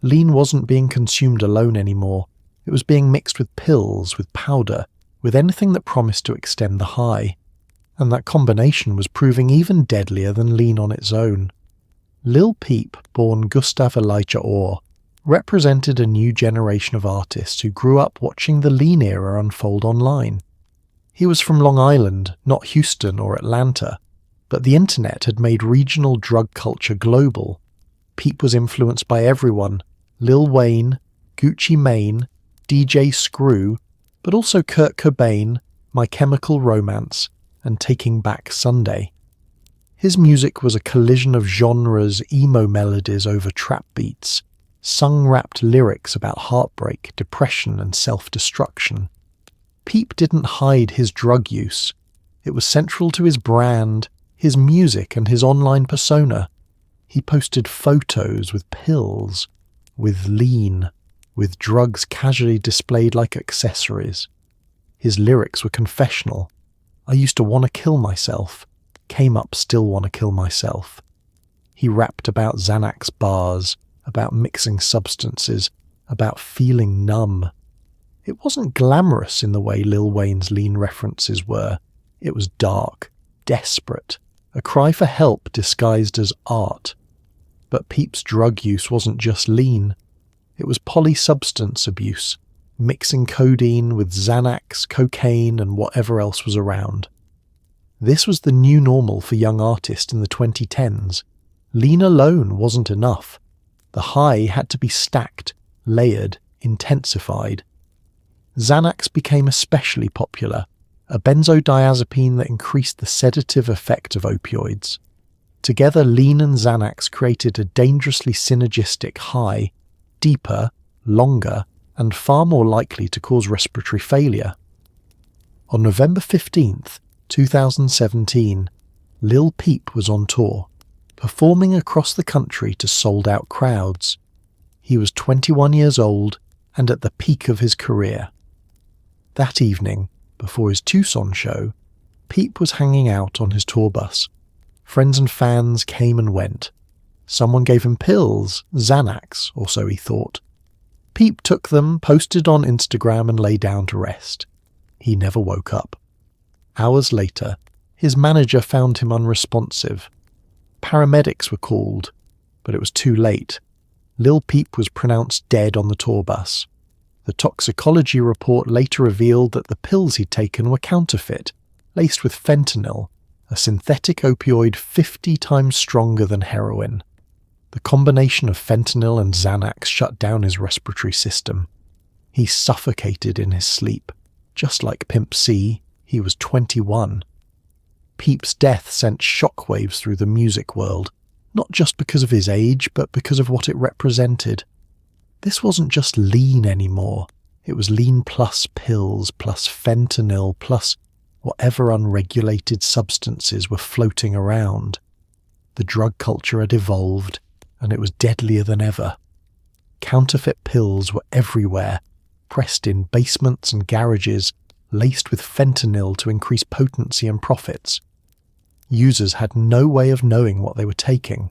Lean wasn't being consumed alone anymore. It was being mixed with pills, with powder, with anything that promised to extend the high. And that combination was proving even deadlier than lean on its own. Lil Peep, born Gustav Elijah Orr, represented a new generation of artists who grew up watching the lean era unfold online. He was from Long Island, not Houston or Atlanta, but the internet had made regional drug culture global. Peep was influenced by everyone: Lil Wayne, Gucci Mane, DJ Screw, but also Kurt Cobain, My Chemical Romance, and Taking Back Sunday. His music was a collision of genres, emo melodies over trap beats, sung-rapped lyrics about heartbreak, depression, and self-destruction. Peep didn't hide his drug use. It was central to his brand, his music, and his online persona. He posted photos with pills, with lean, with drugs casually displayed like accessories. His lyrics were confessional. I used to want to kill myself. Came up, still want to kill myself. He rapped about Xanax bars, about mixing substances, about feeling numb. It wasn't glamorous in the way Lil Wayne's lean references were. It was dark, desperate, a cry for help disguised as art. But Peep's drug use wasn't just lean. It was polysubstance abuse, mixing codeine with Xanax, cocaine, and whatever else was around. This was the new normal for young artists in the 2010s. Lean alone wasn't enough. The high had to be stacked, layered, intensified. Xanax became especially popular, a benzodiazepine that increased the sedative effect of opioids. Together, lean and Xanax created a dangerously synergistic high, deeper, longer, and far more likely to cause respiratory failure. On November 15th, 2017, Lil Peep was on tour, performing across the country to sold-out crowds. He was 21 years old and at the peak of his career. That evening, before his Tucson show, Peep was hanging out on his tour bus. Friends and fans came and went. Someone gave him pills, Xanax, or so he thought. Peep took them, posted on Instagram, and lay down to rest. He never woke up. Hours later, his manager found him unresponsive. Paramedics were called, but it was too late. Lil Peep was pronounced dead on the tour bus. The toxicology report later revealed that the pills he'd taken were counterfeit, laced with fentanyl, a synthetic opioid 50 times stronger than heroin. The combination of fentanyl and Xanax shut down his respiratory system. He suffocated in his sleep. Just like Pimp C, he was 21. Peep's death sent shockwaves through the music world, not just because of his age, but because of what it represented. This wasn't just lean anymore. It was lean plus pills, plus fentanyl, plus whatever unregulated substances were floating around. The drug culture had evolved, and it was deadlier than ever. Counterfeit pills were everywhere, pressed in basements and garages, laced with fentanyl to increase potency and profits. Users had no way of knowing what they were taking.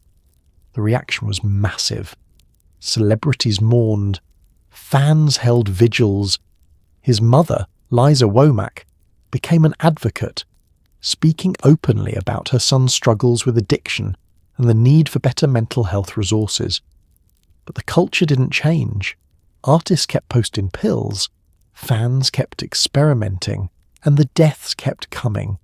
The reaction was massive. Celebrities mourned. Fans held vigils. His mother, Liza Womack, became an advocate, speaking openly about her son's struggles with addiction and the need for better mental health resources. But the culture didn't change. Artists kept posting pills, fans kept experimenting, and the deaths kept coming.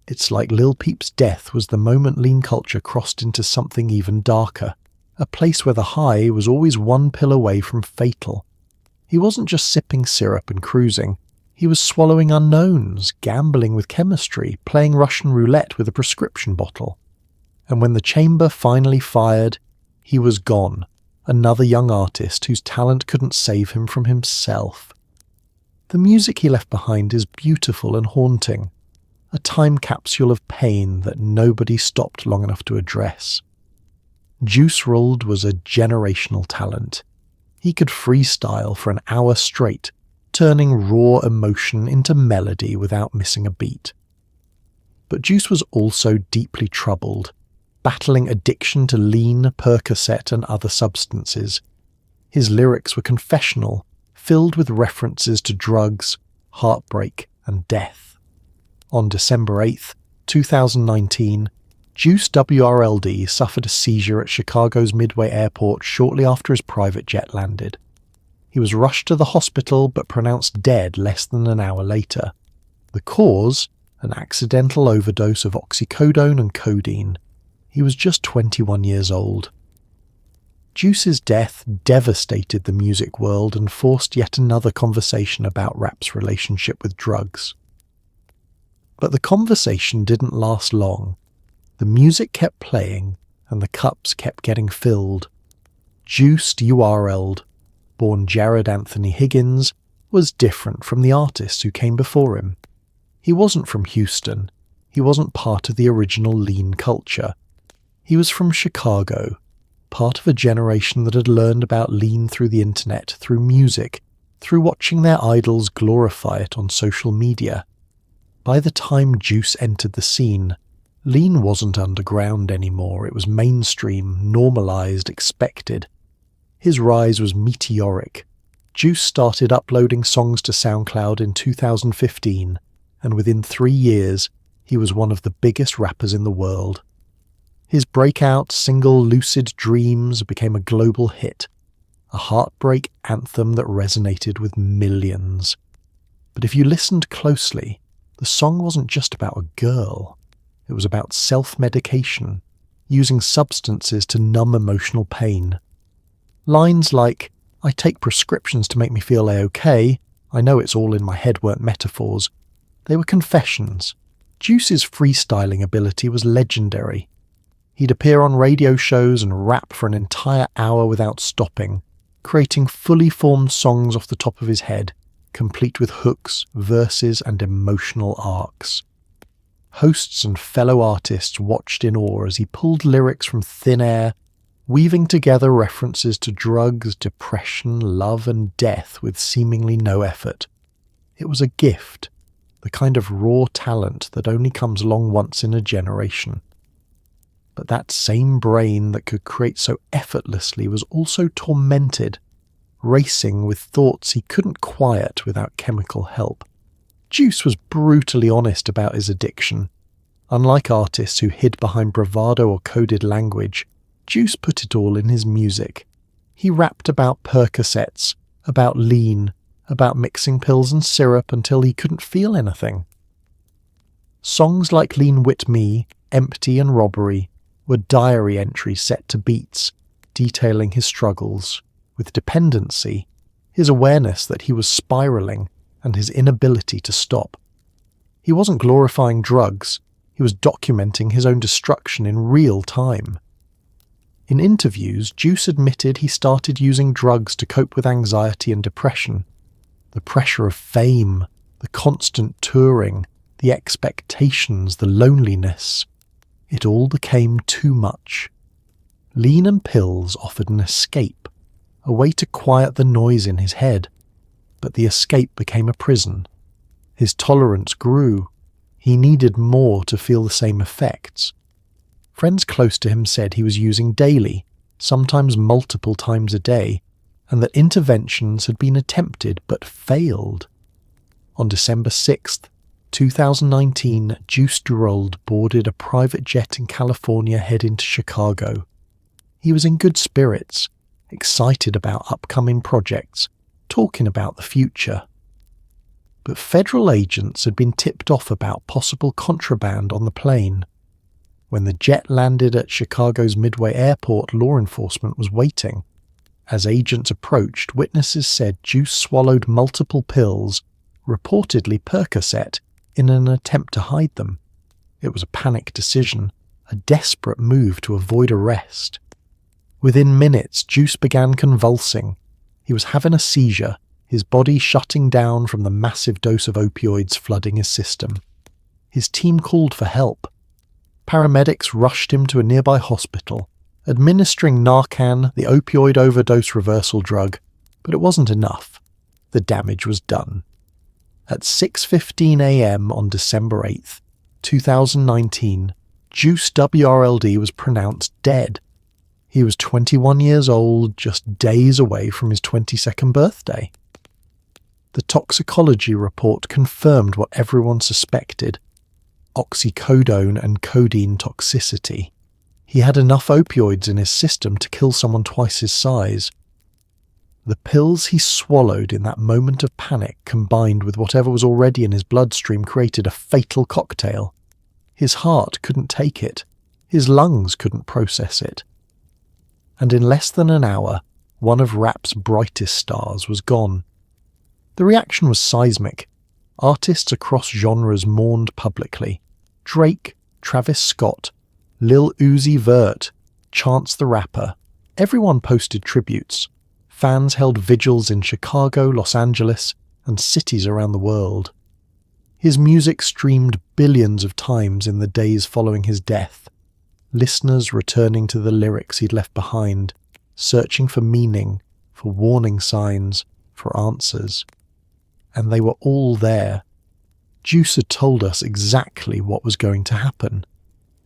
It's like Lil Peep's death was the moment lean culture crossed into something even darker, a place where the high was always one pill away from fatal. He wasn't just sipping syrup and cruising. He was swallowing unknowns, gambling with chemistry, playing Russian roulette with a prescription bottle. And when the chamber finally fired, he was gone, another young artist whose talent couldn't save him from himself. The music he left behind is beautiful and haunting, a time capsule of pain that nobody stopped long enough to address. Juice WRLD was a generational talent. He could freestyle for an hour straight, turning raw emotion into melody without missing a beat. But Juice was also deeply troubled, battling addiction to lean, Percocet, and other substances. His lyrics were confessional, filled with references to drugs, heartbreak, and death. On December 8th, 2019, Juice WRLD suffered a seizure at Chicago's Midway Airport shortly after his private jet landed. He was rushed to the hospital but pronounced dead less than an hour later. The cause? An accidental overdose of oxycodone and codeine. He was just 21 years old. Juice's death devastated the music world and forced yet another conversation about rap's relationship with drugs. But the conversation didn't last long. The music kept playing, and the cups kept getting filled. Juice URL'd, born Jared Anthony Higgins, was different from the artists who came before him. He wasn't from Houston. He wasn't part of the original lean culture. He was from Chicago, part of a generation that had learned about lean through the internet, through music, through watching their idols glorify it on social media. By the time Juice entered the scene, lean wasn't underground anymore. It was mainstream, normalized, expected. His rise was meteoric. Juice started uploading songs to SoundCloud in 2015, and within 3 years, he was one of the biggest rappers in the world. His breakout single Lucid Dreams became a global hit, a heartbreak anthem that resonated with millions. But if you listened closely, the song wasn't just about a girl. It was about self-medication, using substances to numb emotional pain. Lines like, "I take prescriptions to make me feel A-OK, I know it's all in my head," weren't metaphors. They were confessions. Juice's freestyling ability was legendary. He'd appear on radio shows and rap for an entire hour without stopping, creating fully formed songs off the top of his head, complete with hooks, verses, and emotional arcs. Hosts and fellow artists watched in awe as he pulled lyrics from thin air, weaving together references to drugs, depression, love, and death with seemingly no effort. It was a gift, the kind of raw talent that only comes along once in a generation. But that same brain that could create so effortlessly was also tormented, racing with thoughts he couldn't quiet without chemical help. Juice was brutally honest about his addiction. Unlike artists who hid behind bravado or coded language, Juice put it all in his music. He rapped about Percocets, about lean, about mixing pills and syrup until he couldn't feel anything. Songs like Lean Wit Me, Empty and Robbery were diary entries set to beats, detailing his struggles with dependency, his awareness that he was spiraling, and his inability to stop. He wasn't glorifying drugs, he was documenting his own destruction in real time. In interviews, Juice admitted he started using drugs to cope with anxiety and depression. The pressure of fame, the constant touring, the expectations, the loneliness. It all became too much. Lean and pills offered an escape, a way to quiet the noise in his head. But the escape became a prison. His tolerance grew. He needed more to feel the same effects. Friends close to him said he was using daily, sometimes multiple times a day, and that interventions had been attempted but failed. On December 6th, 2019, Juice WRLD boarded a private jet in California heading to Chicago. He was in good spirits, excited about upcoming projects, talking about the future. But federal agents had been tipped off about possible contraband on the plane. When the jet landed at Chicago's Midway Airport, law enforcement was waiting. As agents approached, witnesses said Juice swallowed multiple pills, reportedly Percocet, in an attempt to hide them. It was a panic decision, a desperate move to avoid arrest. Within minutes, Juice began convulsing. He was having a seizure, his body shutting down from the massive dose of opioids flooding his system. His team called for help. Paramedics rushed him to a nearby hospital, administering Narcan, the opioid overdose reversal drug, but it wasn't enough. The damage was done. At 6:15 a.m. on December 8th, 2019, Juice WRLD was pronounced dead. He was 21 years old, just days away from his 22nd birthday. The toxicology report confirmed what everyone suspected: oxycodone and codeine toxicity. He had enough opioids in his system to kill someone twice his size. The pills he swallowed in that moment of panic, combined with whatever was already in his bloodstream, created a fatal cocktail. His heart couldn't take it. His lungs couldn't process it. And in less than an hour, one of rap's brightest stars was gone. The reaction was seismic. Artists across genres mourned publicly. Drake, Travis Scott, Lil Uzi Vert, Chance the Rapper. Everyone posted tributes. Fans held vigils in Chicago, Los Angeles, and cities around the world. His music streamed billions of times in the days following his death. Listeners returning to the lyrics he'd left behind, searching for meaning, for warning signs, for answers. And they were all there. Juice had told us exactly what was going to happen.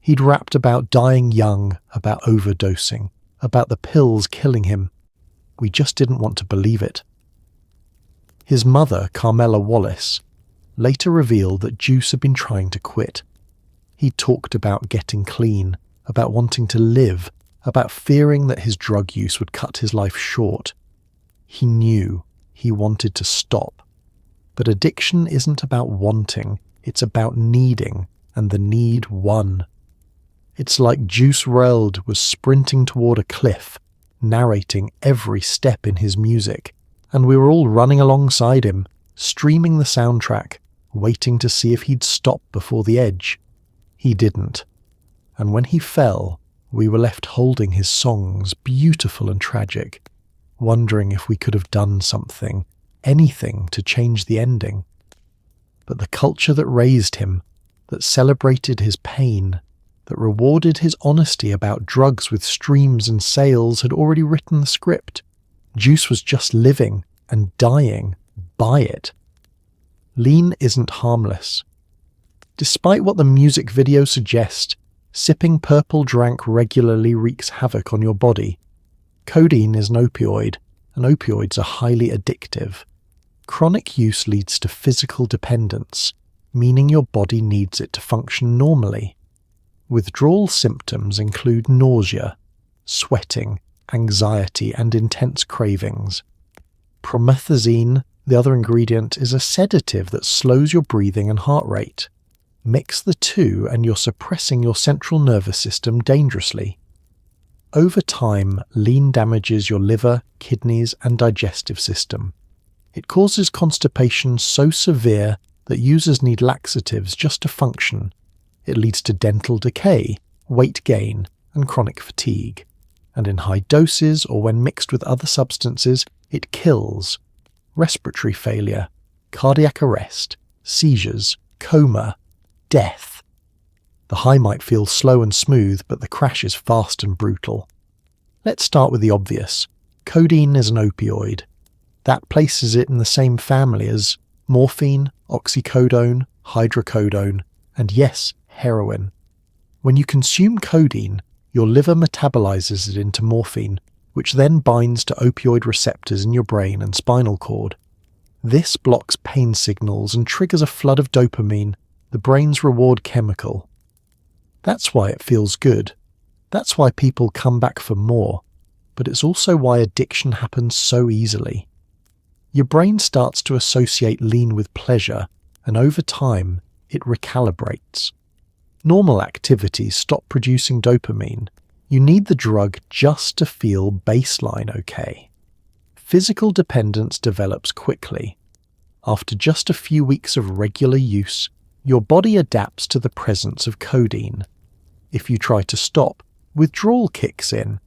He'd rapped about dying young, about overdosing, about the pills killing him. We just didn't want to believe it. His mother, Carmela Wallace, later revealed that Juice had been trying to quit. He talked about getting clean, about wanting to live, about fearing that his drug use would cut his life short. He knew he wanted to stop. But addiction isn't about wanting, it's about needing, and the need won. It's like Juice WRLD was sprinting toward a cliff, narrating every step in his music, and we were all running alongside him, streaming the soundtrack, waiting to see if he'd stop before the edge. He didn't. And when he fell, we were left holding his songs, beautiful and tragic, wondering if we could have done something, anything to change the ending. But the culture that raised him, that celebrated his pain, that rewarded his honesty about drugs with streams and sales had already written the script. Juice was just living and dying by it. Lean isn't harmless. Despite what the music video suggests, sipping purple drank regularly wreaks havoc on your body. Codeine is an opioid, and opioids are highly addictive. Chronic use leads to physical dependence, meaning your body needs it to function normally. Withdrawal symptoms include nausea, sweating, anxiety, and intense cravings. Promethazine, the other ingredient, is a sedative that slows your breathing and heart rate. Mix the two and you're suppressing your central nervous system dangerously. Over time, lean damages your liver, kidneys, and digestive system. It causes constipation so severe that users need laxatives just to function. It leads to dental decay, weight gain, and chronic fatigue. And in high doses or when mixed with other substances, it kills. Respiratory failure, cardiac arrest, seizures, coma, death. The high might feel slow and smooth, but the crash is fast and brutal. Let's start with the obvious. Codeine is an opioid. That places it in the same family as morphine, oxycodone, hydrocodone, and yes, heroin. When you consume codeine, your liver metabolizes it into morphine, which then binds to opioid receptors in your brain and spinal cord. This blocks pain signals and triggers a flood of dopamine, the brain's reward chemical. That's why it feels good. That's why people come back for more. But it's also why addiction happens so easily. Your brain starts to associate lean with pleasure, and over time, it recalibrates. Normal activities stop producing dopamine. You need the drug just to feel baseline okay. Physical dependence develops quickly. After just a few weeks of regular use, your body adapts to the presence of codeine. If you try to stop, withdrawal kicks in.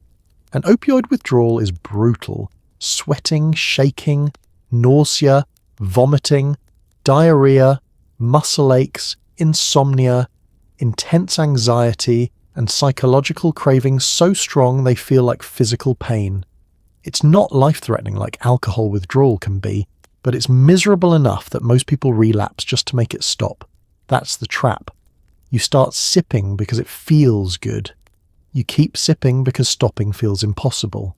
And opioid withdrawal is brutal. Sweating, shaking, nausea, vomiting, diarrhea, muscle aches, insomnia, intense anxiety, and psychological cravings so strong they feel like physical pain. It's not life-threatening like alcohol withdrawal can be, but it's miserable enough that most people relapse just to make it stop. That's the trap. You start sipping because it feels good. You keep sipping because stopping feels impossible.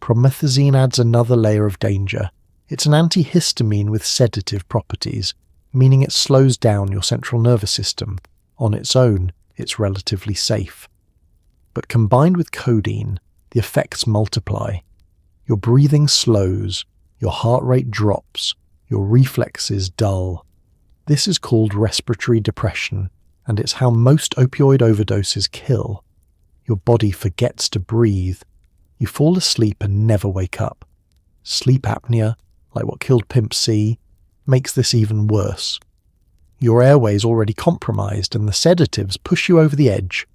Promethazine adds another layer of danger. It's an antihistamine with sedative properties, meaning it slows down your central nervous system. On its own, it's relatively safe. But combined with codeine, the effects multiply. Your breathing slows, your heart rate drops, your reflexes dull. This is called respiratory depression, and it's how most opioid overdoses kill. Your body forgets to breathe. You fall asleep and never wake up. Sleep apnea, like what killed Pimp C, makes this even worse. Your airway's already compromised and the sedatives push you over the edge.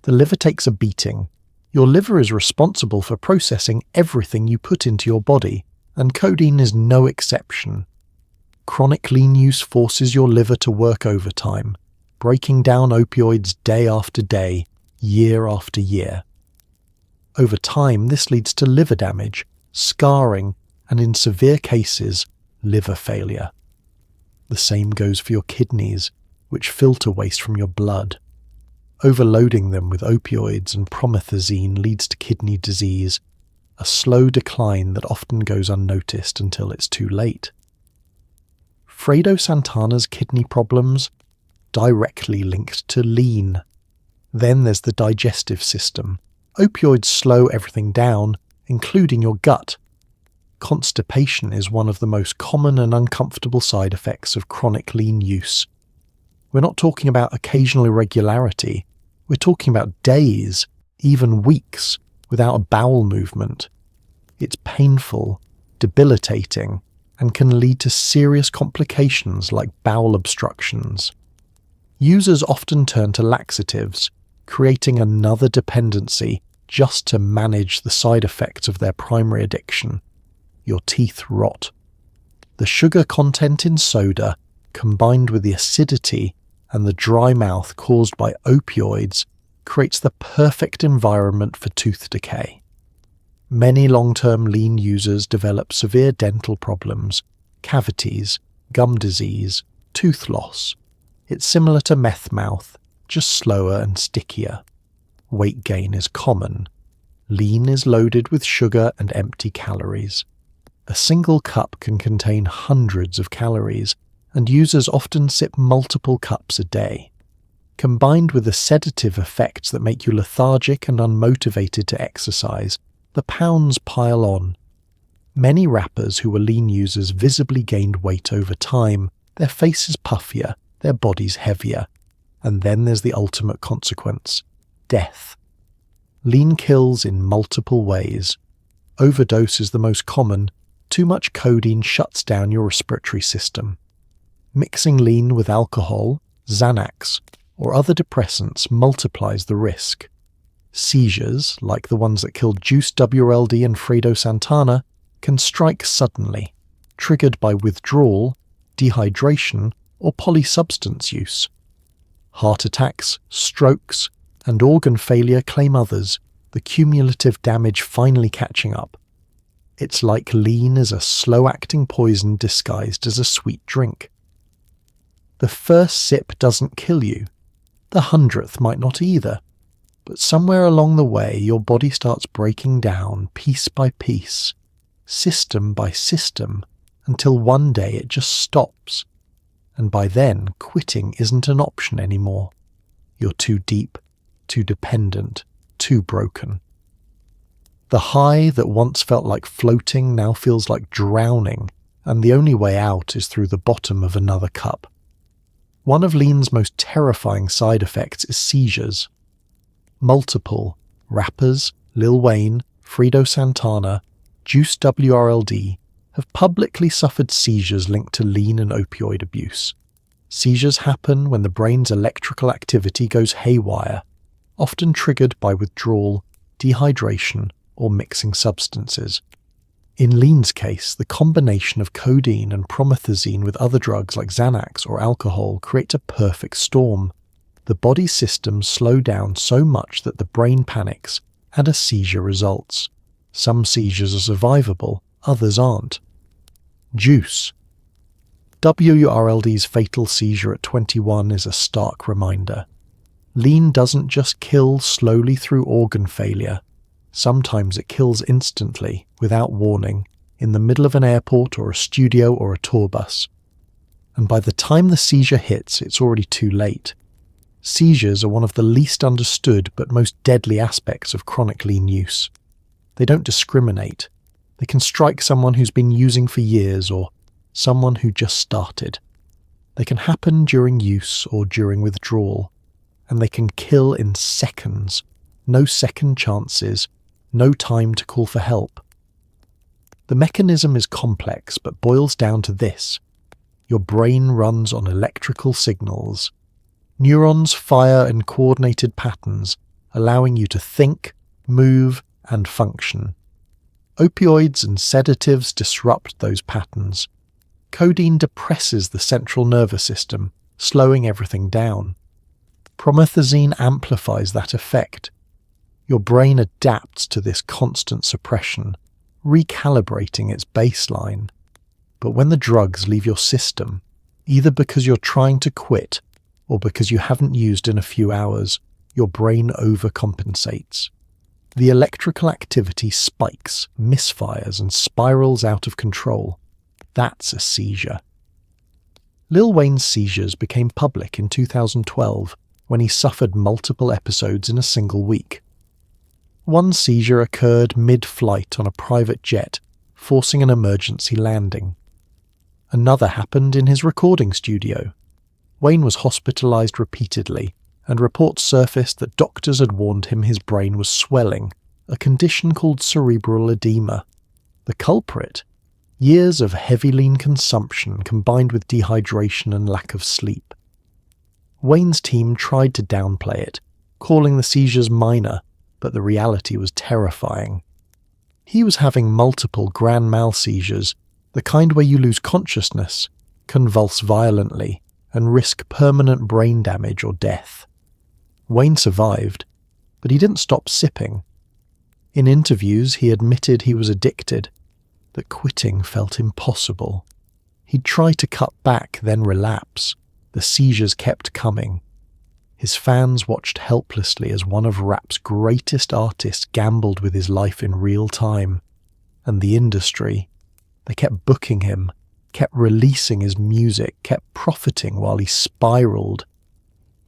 The liver takes a beating. Your liver is responsible for processing everything you put into your body, and codeine is no exception. Chronic lean use forces your liver to work overtime, breaking down opioids day after day, year after year. Over time, this leads to liver damage, scarring, and in severe cases, liver failure. The same goes for your kidneys, which filter waste from your blood. Overloading them with opioids and promethazine leads to kidney disease, a slow decline that often goes unnoticed until it's too late. Fredo Santana's kidney problems? Directly linked to lean. Then there's the digestive system. Opioids slow everything down, including your gut. Constipation is one of the most common and uncomfortable side effects of chronic lean use. We're not talking about occasional irregularity. We're talking about days, even weeks, without a bowel movement. It's painful, debilitating, and can lead to serious complications like bowel obstructions. Users often turn to laxatives, creating another dependency just to manage the side effects of their primary addiction. Your teeth rot. The sugar content in soda, combined with the acidity and the dry mouth caused by opioids, creates the perfect environment for tooth decay. Many long-term lean users develop severe dental problems, cavities, gum disease, tooth loss. It's similar to meth mouth, just slower and stickier. Weight gain is common. Lean is loaded with sugar and empty calories. A single cup can contain hundreds of calories, and users often sip multiple cups a day. Combined with the sedative effects that make you lethargic and unmotivated to exercise, the pounds pile on. Many rappers who were lean users visibly gained weight over time. Their faces puffier, their bodies heavier. And then there's the ultimate consequence: death. Lean kills in multiple ways. Overdose is the most common. Too much codeine shuts down your respiratory system. Mixing lean with alcohol, Xanax, or other depressants multiplies the risk. Seizures, like the ones that killed Juice WRLD and Fredo Santana, can strike suddenly, triggered by withdrawal, dehydration, or polysubstance use. Heart attacks, strokes, and organ failure claim others, the cumulative damage finally catching up. It's like lean is a slow-acting poison disguised as a sweet drink. The first sip doesn't kill you. The 100th might not either. But somewhere along the way, your body starts breaking down piece by piece, system by system, until one day it just stops. And by then, quitting isn't an option anymore. You're too deep, too dependent, too broken. The high that once felt like floating now feels like drowning, and the only way out is through the bottom of another cup. One of lean's most terrifying side effects is seizures. Multiple rappers, Lil Wayne, Fredo Santana, Juice WRLD have publicly suffered seizures linked to lean and opioid abuse. Seizures happen when the brain's electrical activity goes haywire, often triggered by withdrawal, dehydration, or mixing substances. In lean's case, the combination of codeine and promethazine with other drugs like Xanax or alcohol creates a perfect storm. The body systems slow down so much that the brain panics, and a seizure results. Some seizures are survivable, others aren't. Juice. WRLD's fatal seizure at 21 is a stark reminder. Lean doesn't just kill slowly through organ failure. Sometimes it kills instantly, without warning, in the middle of an airport or a studio or a tour bus. And by the time the seizure hits, it's already too late. Seizures are one of the least understood but most deadly aspects of chronic lean use. They don't discriminate. They can strike someone who's been using for years or someone who just started. They can happen during use or during withdrawal, and they can kill in seconds. No second chances, no time to call for help. The mechanism is complex but boils down to this. Your brain runs on electrical signals. Neurons fire in coordinated patterns, allowing you to think, move, and function. Opioids and sedatives disrupt those patterns. Codeine depresses the central nervous system, slowing everything down. Promethazine amplifies that effect. Your brain adapts to this constant suppression, recalibrating its baseline. But when the drugs leave your system, either because you're trying to quit or because you haven't used in a few hours, your brain overcompensates. The electrical activity spikes, misfires, and spirals out of control. That's a seizure. Lil Wayne's seizures became public in 2012 when he suffered multiple episodes in a single week. One seizure occurred mid-flight on a private jet, forcing an emergency landing. Another happened in his recording studio. Wayne was hospitalized repeatedly, and reports surfaced that doctors had warned him his brain was swelling, a condition called cerebral edema. The culprit? Years of heavy lean consumption combined with dehydration and lack of sleep. Wayne's team tried to downplay it, calling the seizures minor, but the reality was terrifying. He was having multiple grand mal seizures, the kind where you lose consciousness, convulse violently, and risk permanent brain damage or death. Wayne survived, but he didn't stop sipping. In interviews, he admitted he was addicted, that quitting felt impossible. He'd try to cut back, then relapse. The seizures kept coming. His fans watched helplessly as one of rap's greatest artists gambled with his life in real time. And the industry, they kept booking him, kept releasing his music, kept profiting while he spiraled.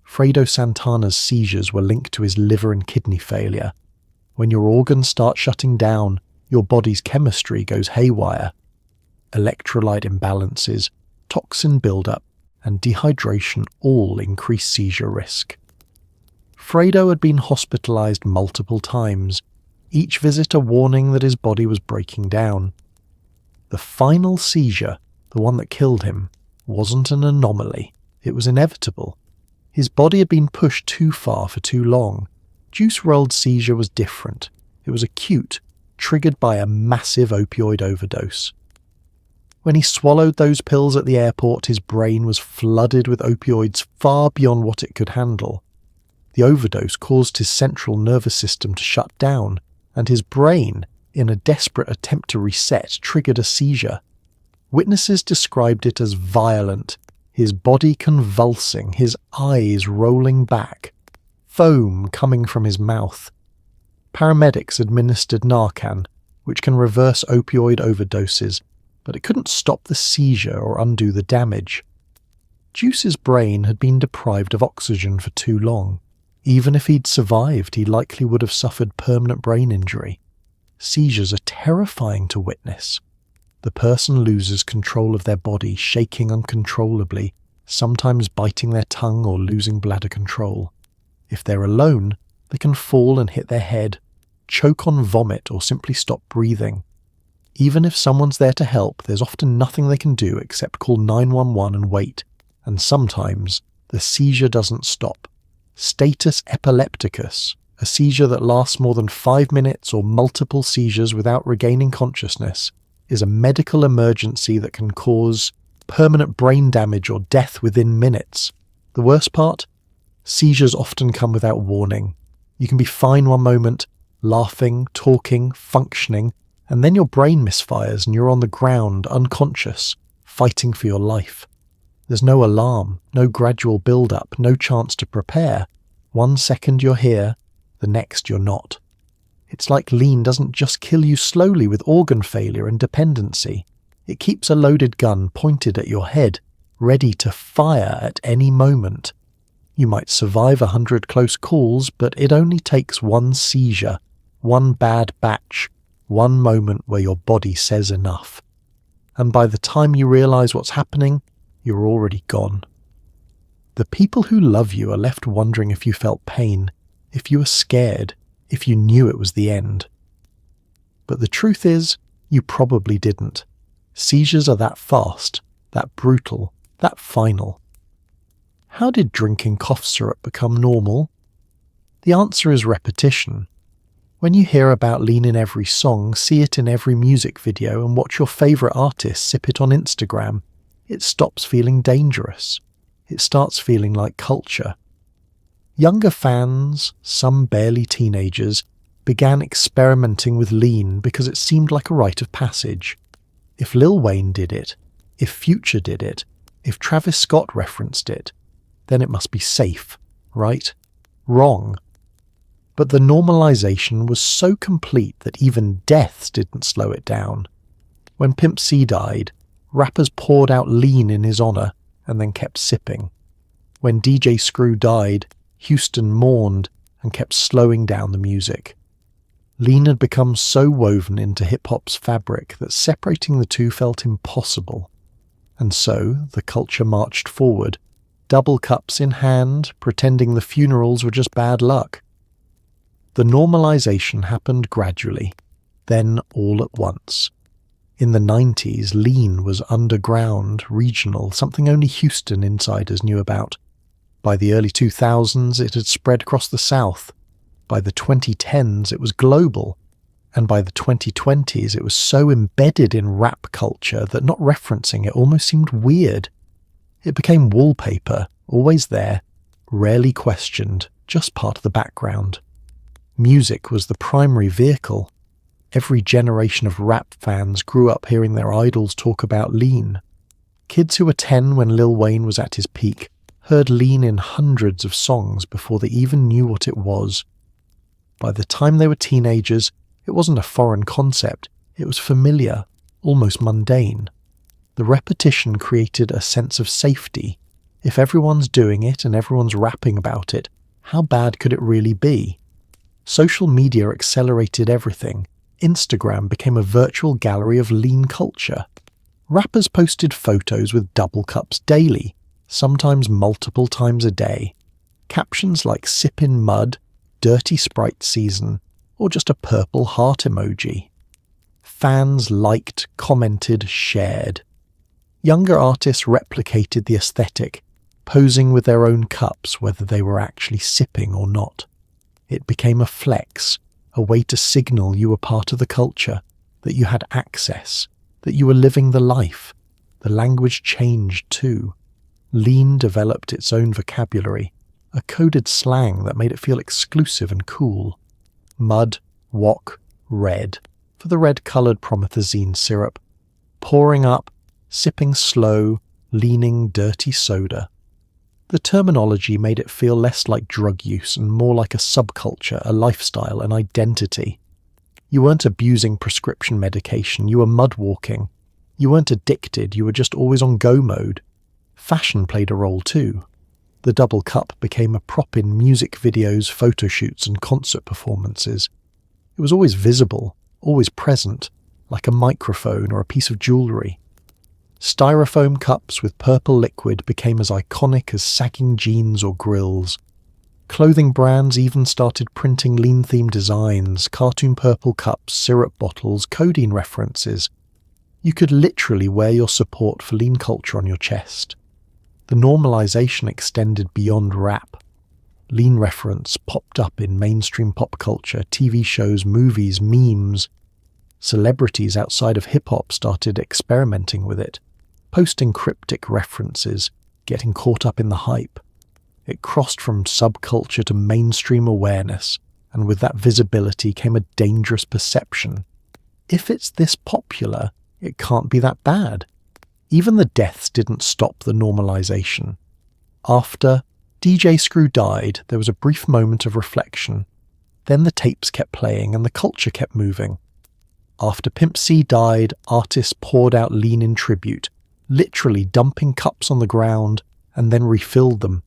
Fredo Santana's seizures were linked to his liver and kidney failure. When your organs start shutting down, your body's chemistry goes haywire. Electrolyte imbalances, toxin buildup, and dehydration all increase seizure risk. Fredo had been hospitalized multiple times, each visit a warning that his body was breaking down. The final seizure, the one that killed him, wasn't an anomaly. It was inevitable. His body had been pushed too far for too long. Juice WRLD's seizure was different. It was acute, triggered by a massive opioid overdose. When he swallowed those pills at the airport, his brain was flooded with opioids far beyond what it could handle. The overdose caused his central nervous system to shut down, and his brain, in a desperate attempt to reset, triggered a seizure. Witnesses described it as violent, his body convulsing, his eyes rolling back, foam coming from his mouth. Paramedics administered Narcan, which can reverse opioid overdoses, but it couldn't stop the seizure or undo the damage. Juice's brain had been deprived of oxygen for too long. Even if he'd survived, he likely would have suffered permanent brain injury. Seizures are terrifying to witness. The person loses control of their body, shaking uncontrollably, sometimes biting their tongue or losing bladder control. If they're alone, they can fall and hit their head, choke on vomit, or simply stop breathing. Even if someone's there to help, there's often nothing they can do except call 911 and wait, and sometimes the seizure doesn't stop. Status epilepticus, a seizure that lasts more than 5 minutes or multiple seizures without regaining consciousness, is a medical emergency that can cause permanent brain damage or death within minutes. The worst part? Seizures often come without warning. You can be fine one moment, laughing, talking, functioning, and then your brain misfires and you're on the ground, unconscious, fighting for your life. There's no alarm, no gradual build-up, no chance to prepare. 1 second you're here, the next you're not. It's like lean doesn't just kill you slowly with organ failure and dependency. It keeps a loaded gun pointed at your head, ready to fire at any moment. You might survive 100 close calls, but it only takes one seizure, one bad batch, one moment where your body says enough. And by the time you realize what's happening, you're already gone. The people who love you are left wondering if you felt pain, if you were scared, if you knew it was the end. But the truth is, you probably didn't. Seizures are that fast, that brutal, that final. How did drinking cough syrup become normal? The answer is repetition. When you hear about lean in every song, see it in every music video, and watch your favourite artist sip it on Instagram, it stops feeling dangerous. It starts feeling like culture. Younger fans, some barely teenagers, began experimenting with lean because it seemed like a rite of passage. If Lil Wayne did it, if Future did it, if Travis Scott referenced it, then it must be safe, right? Wrong. But the normalization was so complete that even deaths didn't slow it down. When Pimp C died, rappers poured out lean in his honor, and then kept sipping. When DJ Screw died, Houston mourned and kept slowing down the music. Lean had become so woven into hip-hop's fabric that separating the two felt impossible. And so the culture marched forward, double cups in hand, pretending the funerals were just bad luck. The normalization happened gradually, then all at once. In the 90s, lean was underground, regional, something only Houston insiders knew about. By the early 2000s, it had spread across the South. By the 2010s, it was global. And by the 2020s, it was so embedded in rap culture that not referencing it almost seemed weird. It became wallpaper, always there, rarely questioned, just part of the background. Music was the primary vehicle. Every generation of rap fans grew up hearing their idols talk about lean. Kids who were 10 when Lil Wayne was at his peak heard lean in hundreds of songs before they even knew what it was. By the time they were teenagers, it wasn't a foreign concept, it was familiar, almost mundane. The repetition created a sense of safety. If everyone's doing it and everyone's rapping about it, how bad could it really be? Social media accelerated everything. Instagram became a virtual gallery of lean culture. Rappers posted photos with double cups daily, sometimes multiple times a day. Captions like "Sippin' Mud," "Dirty Sprite Season," or just a purple heart emoji. Fans liked, commented, shared. Younger artists replicated the aesthetic, posing with their own cups whether they were actually sipping or not. It became a flex, a way to signal you were part of the culture, that you had access, that you were living the life. The language changed too. Lean developed its own vocabulary, a coded slang that made it feel exclusive and cool. Mud, wok, red, for the red-coloured promethazine syrup. Pouring up, sipping slow, leaning dirty soda. The terminology made it feel less like drug use and more like a subculture, a lifestyle, an identity. You weren't abusing prescription medication, you were mud-walking. You weren't addicted, you were just always on go mode. Fashion played a role too. The double cup became a prop in music videos, photo shoots and concert performances. It was always visible, always present, like a microphone or a piece of jewellery. Styrofoam cups with purple liquid became as iconic as sagging jeans or grills. Clothing brands even started printing lean-themed designs, cartoon purple cups, syrup bottles, codeine references. You could literally wear your support for lean culture on your chest. The normalization extended beyond rap. Lean reference popped up in mainstream pop culture, TV shows, movies, memes. Celebrities outside of hip-hop started experimenting with it, posting cryptic references, getting caught up in the hype. It crossed from subculture to mainstream awareness, and with that visibility came a dangerous perception. If it's this popular, it can't be that bad. Even the deaths didn't stop the normalization. After DJ Screw died, there was a brief moment of reflection. Then the tapes kept playing and the culture kept moving. After Pimp C died, artists poured out lean in tribute, literally dumping cups on the ground and then refilled them.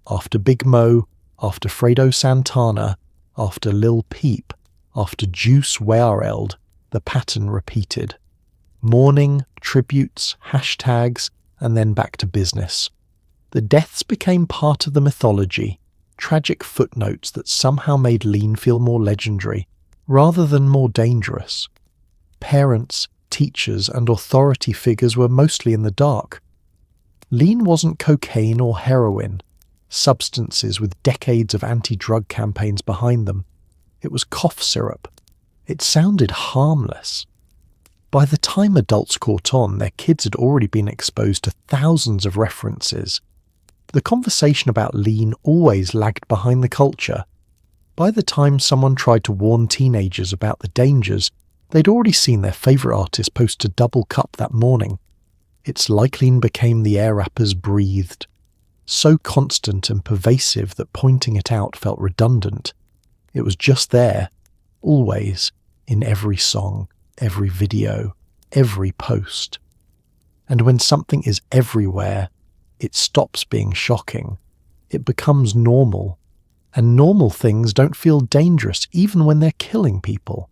After Big Mo, after Fredo Santana, after Lil Peep, after Juice WRL'd, the pattern repeated. Mourning, tributes, hashtags, and then back to business. The deaths became part of the mythology, tragic footnotes that somehow made lean feel more legendary, rather than more dangerous. Parents, teachers, and authority figures were mostly in the dark. Lean wasn't cocaine or heroin, substances with decades of anti-drug campaigns behind them. It was cough syrup. It sounded harmless. By the time adults caught on, their kids had already been exposed to thousands of references. The conversation about lean always lagged behind the culture. By the time someone tried to warn teenagers about the dangers, they'd already seen their favourite artist post a double cup that morning. It's like lean became the air rappers breathed. So constant and pervasive that pointing it out felt redundant. It was just there, always, in every song, every video, every post. And when something is everywhere, It stops being shocking. It becomes normal. And normal things don't feel dangerous even when they're killing people.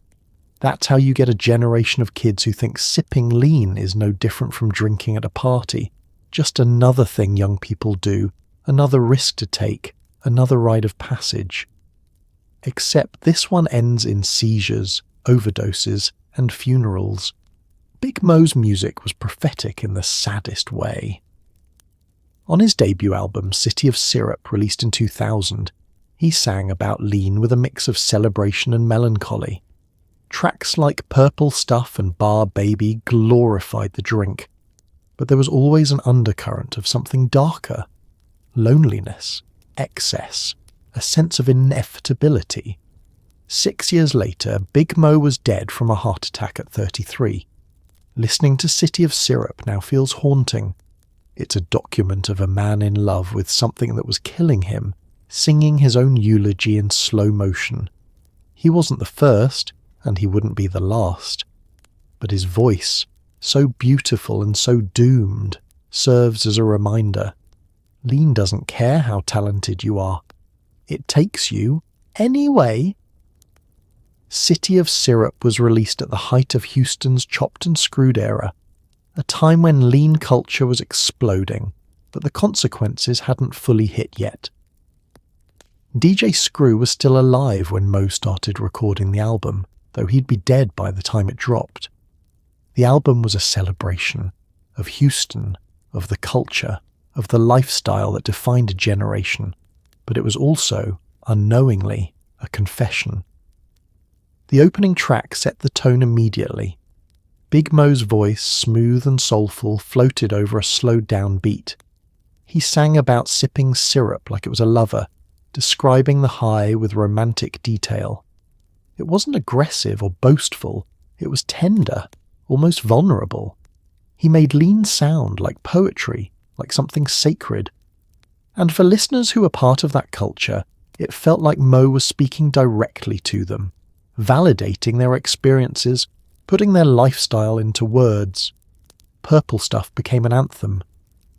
That's how you get a generation of kids who think sipping lean is no different from drinking at a party. Just another thing young people do, another risk to take, another rite of passage. Except this one ends in seizures, overdoses, and funerals. Big Mo's music was prophetic in the saddest way. On his debut album, City of Syrup, released in 2000, he sang about lean with a mix of celebration and melancholy. Tracks like Purple Stuff and Bar Baby glorified the drink, but there was always an undercurrent of something darker. Loneliness, excess, a sense of inevitability. 6 years later, Big Mo was dead from a heart attack at 33. Listening to City of Syrup now feels haunting. It's a document of a man in love with something that was killing him, singing his own eulogy in slow motion. He wasn't the first, and he wouldn't be the last. But his voice, so beautiful and so doomed, serves as a reminder. Lean doesn't care how talented you are. It takes you anyway. City of Syrup was released at the height of Houston's chopped and screwed era, a time when lean culture was exploding, but the consequences hadn't fully hit yet. DJ Screw was still alive when Mo started recording the album, though he'd be dead by the time it dropped. The album was a celebration of Houston, of the culture, of the lifestyle that defined a generation, but it was also, unknowingly, a confession. The opening track set the tone immediately. Big Mo's voice, smooth and soulful, floated over a slowed-down beat. He sang about sipping syrup like it was a lover, describing the high with romantic detail. It wasn't aggressive or boastful, it was tender, almost vulnerable. He made lean sound like poetry, like something sacred. And for listeners who were part of that culture, it felt like Mo was speaking directly to them, validating their experiences, putting their lifestyle into words. Purple Stuff became an anthem.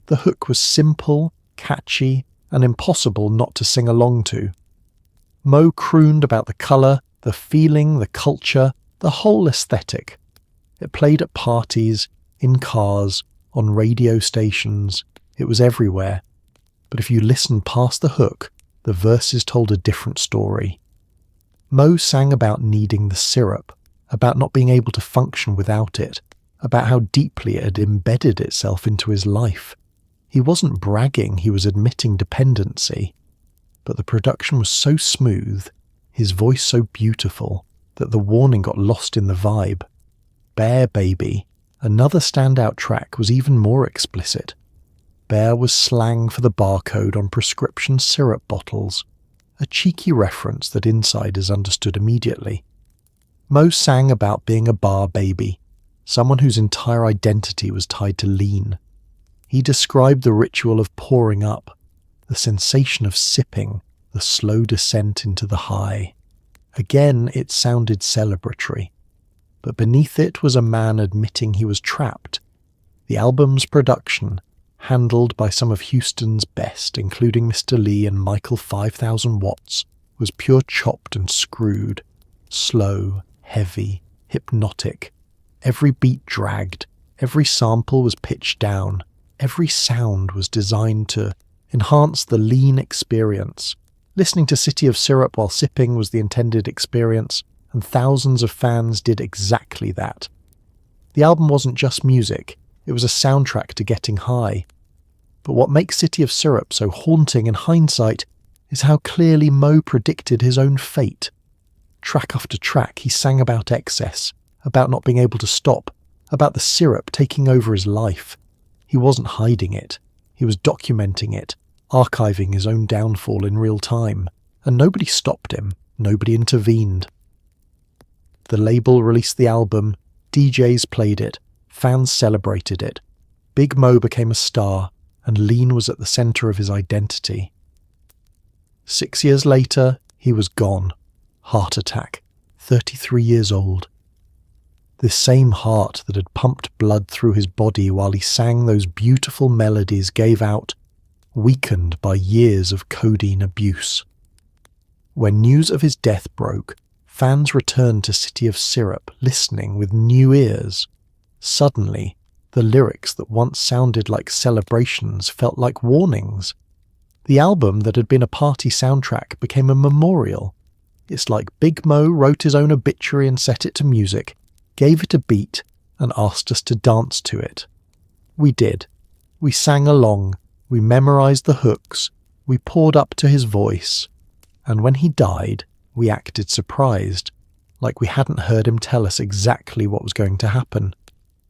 The hook was simple, catchy, and impossible not to sing along to. Mo crooned about the colour, the feeling, the culture, the whole aesthetic. It played at parties, in cars, on radio stations. It was everywhere. But if you listened past the hook, the verses told a different story. Mo sang about needing the syrup, about not being able to function without it, about how deeply it had embedded itself into his life. He wasn't bragging, he was admitting dependency. But the production was so smooth, his voice so beautiful, that the warning got lost in the vibe. Bear Baby, another standout track, was even more explicit. Bear was slang for the barcode on prescription syrup bottles, a cheeky reference that insiders understood immediately. Mo sang about being a bar baby, someone whose entire identity was tied to lean. He described the ritual of pouring up, the sensation of sipping, the slow descent into the high. Again, it sounded celebratory, but beneath it was a man admitting he was trapped. The album's production, handled by some of Houston's best, including Mr. Lee and Michael 5000 Watts, was pure chopped and screwed, slow, heavy, hypnotic. Every beat dragged, every sample was pitched down, every sound was designed to enhance the lean experience. Listening to City of Syrup while sipping was the intended experience, and thousands of fans did exactly that. The album wasn't just music, it was a soundtrack to getting high. But what makes City of Syrup so haunting in hindsight is how clearly Mo predicted his own fate. Track after track, he sang about excess, about not being able to stop, about the syrup taking over his life. He wasn't hiding it. He was documenting it, archiving his own downfall in real time, and nobody stopped him, nobody intervened. The label released the album, DJs played it, fans celebrated it. Big Mo became a star, and lean was at the centre of his identity. 6 years later, he was gone. Heart attack, 33 years old. This same heart that had pumped blood through his body while he sang those beautiful melodies gave out weakened by years of codeine abuse. When news of his death broke, fans returned to City of Syrup, listening with new ears. Suddenly, the lyrics that once sounded like celebrations felt like warnings. The album that had been a party soundtrack became a memorial. It's like Big Mo wrote his own obituary and set it to music, gave it a beat, and asked us to dance to it. We did. We sang along, we memorized the hooks, we poured up to his voice, and when he died, we acted surprised, like we hadn't heard him tell us exactly what was going to happen.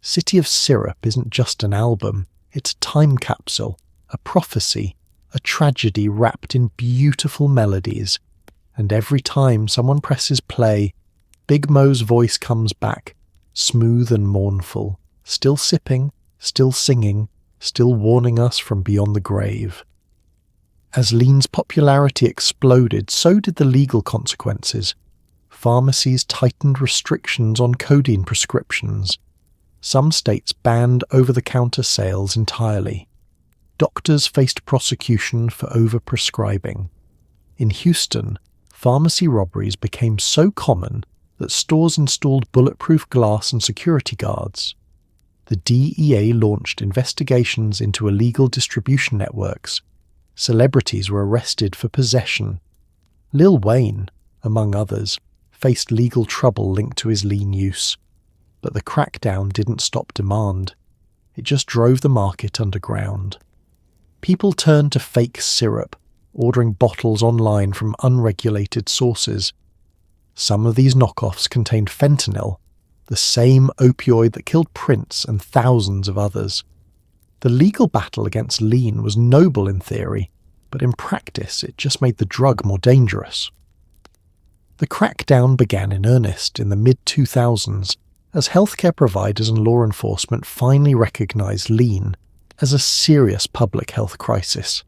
City of Syrup isn't just an album, it's a time capsule, a prophecy, a tragedy wrapped in beautiful melodies. And every time someone presses play, Big Mo's voice comes back, smooth and mournful, still sipping, still singing, still warning us from beyond the grave. As lean's popularity exploded, so did the legal consequences. Pharmacies tightened restrictions on codeine prescriptions. Some states banned over-the-counter sales entirely. Doctors faced prosecution for overprescribing. In Houston, pharmacy robberies became so common that stores installed bulletproof glass and security guards. The DEA launched investigations into illegal distribution networks. Celebrities were arrested for possession. Lil Wayne, among others, faced legal trouble linked to his lean use. But the crackdown didn't stop demand. It just drove the market underground. People turned to fake syrup, ordering bottles online from unregulated sources. Some of these knockoffs contained fentanyl, the same opioid that killed Prince and thousands of others. The legal battle against lean was noble in theory, but in practice it just made the drug more dangerous. The crackdown began in earnest in the mid-2000s as healthcare providers and law enforcement finally recognized lean as a serious public health crisis.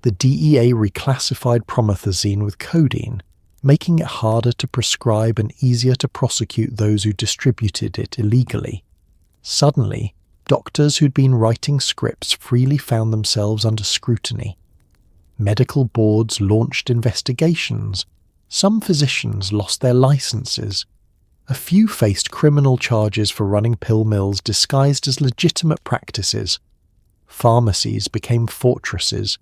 The DEA reclassified promethazine with codeine, making it harder to prescribe and easier to prosecute those who distributed it illegally. Suddenly, doctors who'd been writing scripts freely found themselves under scrutiny. Medical boards launched investigations. Some physicians lost their licenses. A few faced criminal charges for running pill mills disguised as legitimate practices. Pharmacies became fortresses.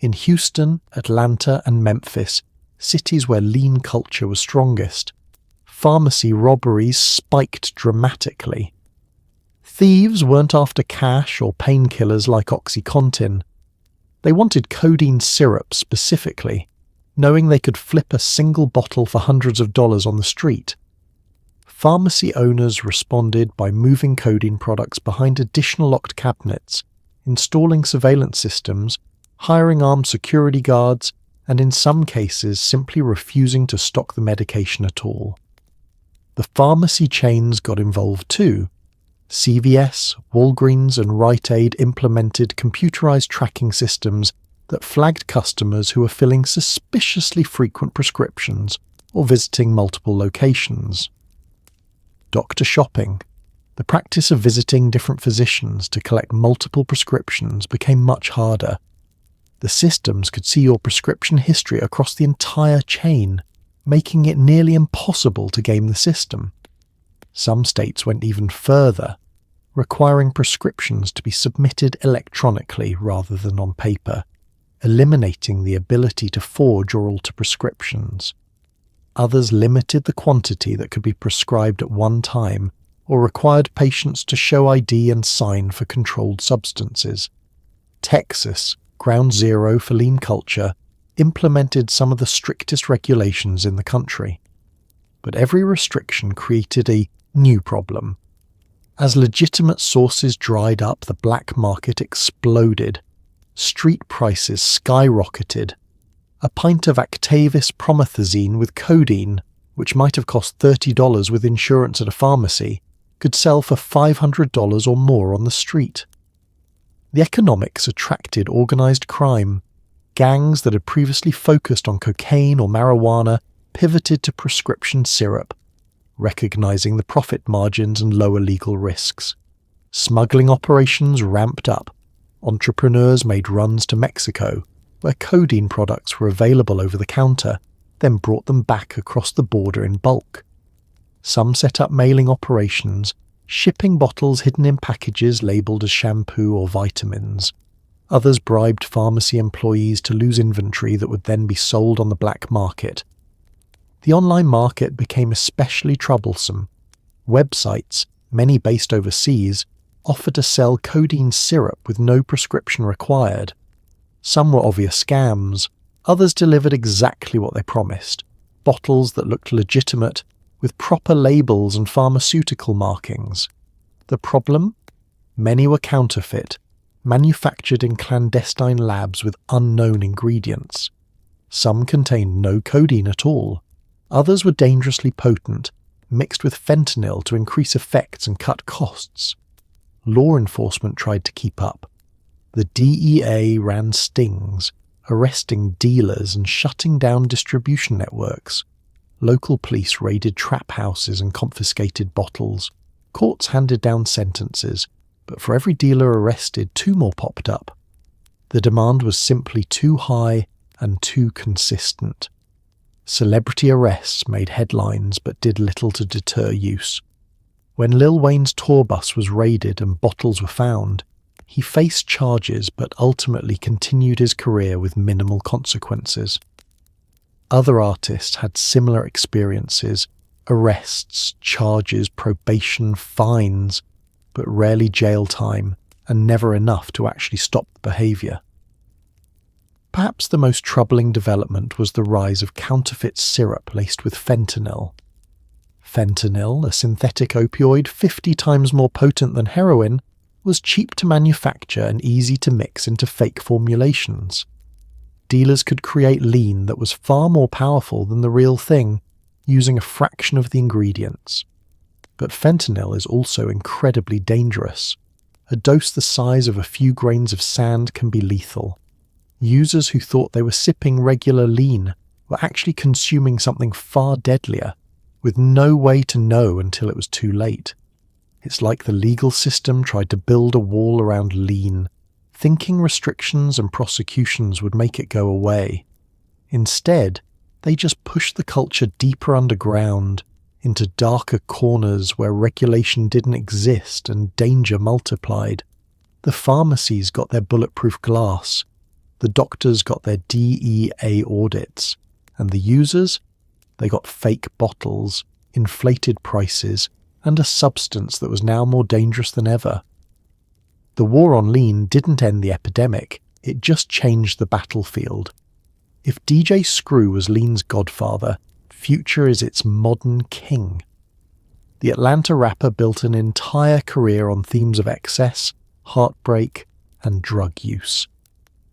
In Houston, Atlanta, and Memphis, cities where lean culture was strongest, pharmacy robberies spiked dramatically. Thieves weren't after cash or painkillers like OxyContin. They wanted codeine syrup specifically, knowing they could flip a single bottle for hundreds of dollars on the street. Pharmacy owners responded by moving codeine products behind additional locked cabinets, installing surveillance systems, hiring armed security guards, and in some cases simply refusing to stock the medication at all. The pharmacy chains got involved too. CVS, Walgreens, and Rite Aid implemented computerized tracking systems that flagged customers who were filling suspiciously frequent prescriptions or visiting multiple locations. Doctor shopping, the practice of visiting different physicians to collect multiple prescriptions, became much harder. The systems could see your prescription history across the entire chain, making it nearly impossible to game the system. Some states went even further, requiring prescriptions to be submitted electronically rather than on paper, eliminating the ability to forge or alter prescriptions. Others limited the quantity that could be prescribed at one time, or required patients to show ID and sign for controlled substances. Texas, ground zero for lean culture, implemented some of the strictest regulations in the country. But every restriction created a new problem. As legitimate sources dried up, the black market exploded. Street prices skyrocketed. A pint of Actavis promethazine with codeine, which might have cost $30 with insurance at a pharmacy, could sell for $500 or more on the street. The economics attracted organized crime. Gangs that had previously focused on cocaine or marijuana pivoted to prescription syrup, recognizing the profit margins and lower legal risks. Smuggling operations ramped up. Entrepreneurs made runs to Mexico, where codeine products were available over the counter, then brought them back across the border in bulk. Some set up mailing operations, shipping bottles hidden in packages labelled as shampoo or vitamins. Others bribed pharmacy employees to lose inventory that would then be sold on the black market. The online market became especially troublesome. Websites, many based overseas, offered to sell codeine syrup with no prescription required. Some were obvious scams, others delivered exactly what they promised, bottles that looked legitimate, with proper labels and pharmaceutical markings. The problem? Many were counterfeit, manufactured in clandestine labs with unknown ingredients. Some contained no codeine at all. Others were dangerously potent, mixed with fentanyl to increase effects and cut costs. Law enforcement tried to keep up. The DEA ran stings, arresting dealers and shutting down distribution networks. Local police raided trap houses and confiscated bottles. Courts handed down sentences, but for every dealer arrested, 2 more popped up. The demand was simply too high and too consistent. Celebrity arrests made headlines but did little to deter use. When Lil Wayne's tour bus was raided and bottles were found, he faced charges but ultimately continued his career with minimal consequences. Other artists had similar experiences, arrests, charges, probation, fines, but rarely jail time, and never enough to actually stop the behaviour. Perhaps the most troubling development was the rise of counterfeit syrup laced with fentanyl. Fentanyl, a synthetic opioid 50 times more potent than heroin, was cheap to manufacture and easy to mix into fake formulations. Dealers could create lean that was far more powerful than the real thing, using a fraction of the ingredients. But fentanyl is also incredibly dangerous. A dose the size of a few grains of sand can be lethal. Users who thought they were sipping regular lean were actually consuming something far deadlier, with no way to know until it was too late. It's like the legal system tried to build a wall around lean, thinking restrictions and prosecutions would make it go away. Instead, they just pushed the culture deeper underground, into darker corners where regulation didn't exist and danger multiplied. The pharmacies got their bulletproof glass, the doctors got their DEA audits, and the users? They got fake bottles, inflated prices, and a substance that was now more dangerous than ever. The war on lean didn't end the epidemic, it just changed the battlefield. If DJ Screw was lean's godfather, Future is its modern king. The Atlanta rapper built an entire career on themes of excess, heartbreak, and drug use.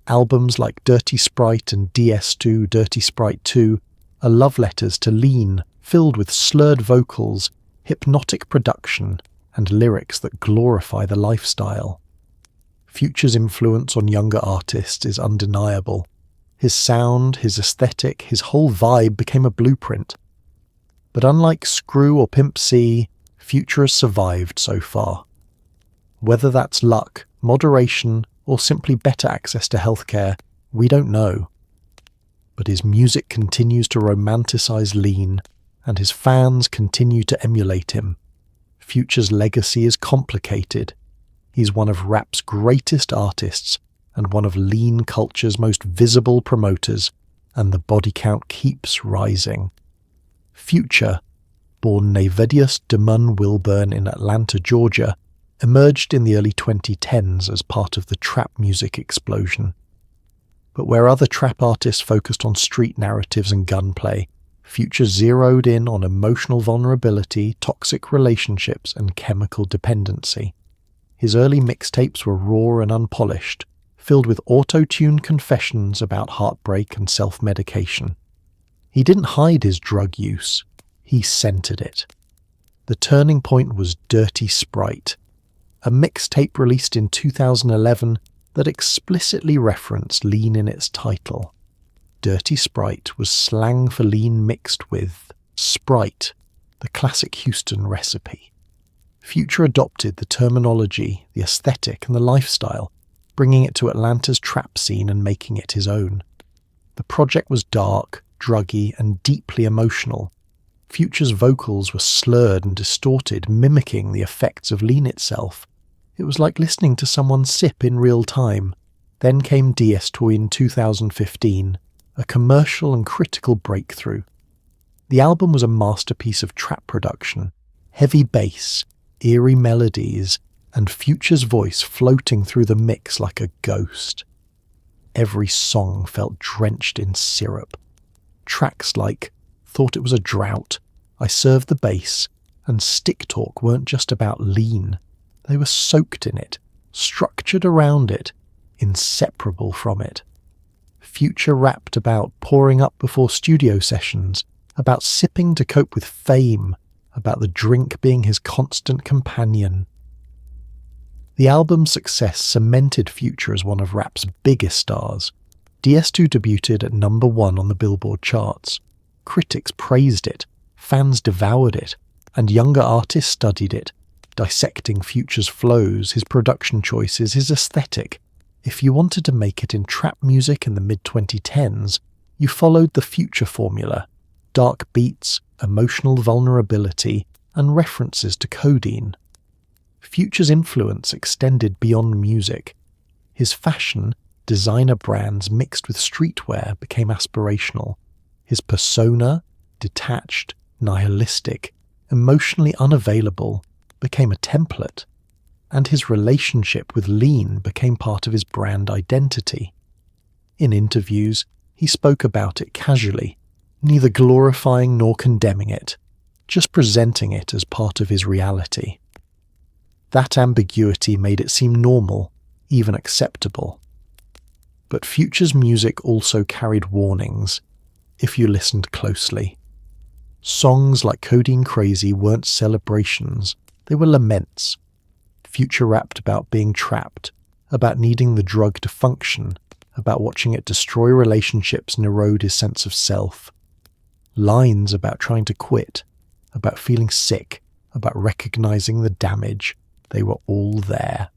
Albums like Dirty Sprite and DS2 Dirty Sprite 2 are love letters to lean, filled with slurred vocals, hypnotic production, and lyrics that glorify the lifestyle. Future's influence on younger artists is undeniable. His sound, his aesthetic, his whole vibe became a blueprint. But unlike Screw or Pimp C, Future has survived so far. Whether that's luck, moderation, or simply better access to healthcare, we don't know. But his music continues to romanticize lean, and his fans continue to emulate him. Future's legacy is complicated. He's one of rap's greatest artists, and one of lean culture's most visible promoters, and the body count keeps rising. Future, born Navidius Damon Wilburn in Atlanta, Georgia, emerged in the early 2010s as part of the trap music explosion. But where other trap artists focused on street narratives and gunplay, Future zeroed in on emotional vulnerability, toxic relationships, and chemical dependency. His early mixtapes were raw and unpolished, filled with auto-tuned confessions about heartbreak and self-medication. He didn't hide his drug use, he centered it. The turning point was Dirty Sprite, a mixtape released in 2011 that explicitly referenced lean in its title. Dirty Sprite was slang for lean mixed with Sprite, the classic Houston recipe. Future adopted the terminology, the aesthetic, and the lifestyle, bringing it to Atlanta's trap scene and making it his own. The project was dark, druggy, and deeply emotional. Future's vocals were slurred and distorted, mimicking the effects of lean itself. It was like listening to someone sip in real time. Then came DS Toy in 2015, a commercial and critical breakthrough. The album was a masterpiece of trap production, heavy bass, eerie melodies, and Future's voice floating through the mix like a ghost. Every song felt drenched in syrup. Tracks like Thought It Was a Drought, I Served the Bass, and Stick Talk weren't just about lean. They were soaked in it, structured around it, inseparable from it. Future rapped about pouring up before studio sessions, about sipping to cope with fame, about the drink being his constant companion. The album's success cemented Future as one of rap's biggest stars. DS2 debuted at number 1 on the Billboard charts. Critics praised it, fans devoured it, and younger artists studied it, dissecting Future's flows, his production choices, his aesthetic. If you wanted to make it in trap music in the mid-2010s, you followed the Future formula: dark beats, emotional vulnerability, and references to codeine. Future's influence extended beyond music. His fashion, designer brands mixed with streetwear, became aspirational. His persona, detached, nihilistic, emotionally unavailable, became a template. And his relationship with lean became part of his brand identity. In interviews, he spoke about it casually, neither glorifying nor condemning it, just presenting it as part of his reality. That ambiguity made it seem normal, even acceptable. But Future's music also carried warnings, if you listened closely. Songs like Codeine Crazy weren't celebrations, they were laments. Future rapped about being trapped, about needing the drug to function, about watching it destroy relationships and erode his sense of self. Lines about trying to quit, about feeling sick, about recognizing the damage, they were all there.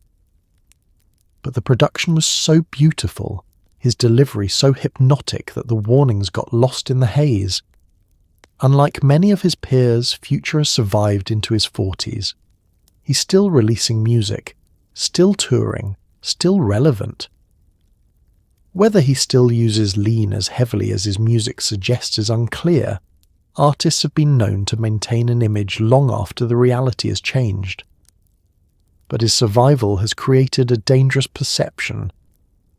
But the production was so beautiful, his delivery so hypnotic that the warnings got lost in the haze. Unlike many of his peers, Future has survived into his 40s. He's still releasing music, still touring, still relevant. Whether he still uses lean as heavily as his music suggests is unclear. Artists have been known to maintain an image long after the reality has changed. But his survival has created a dangerous perception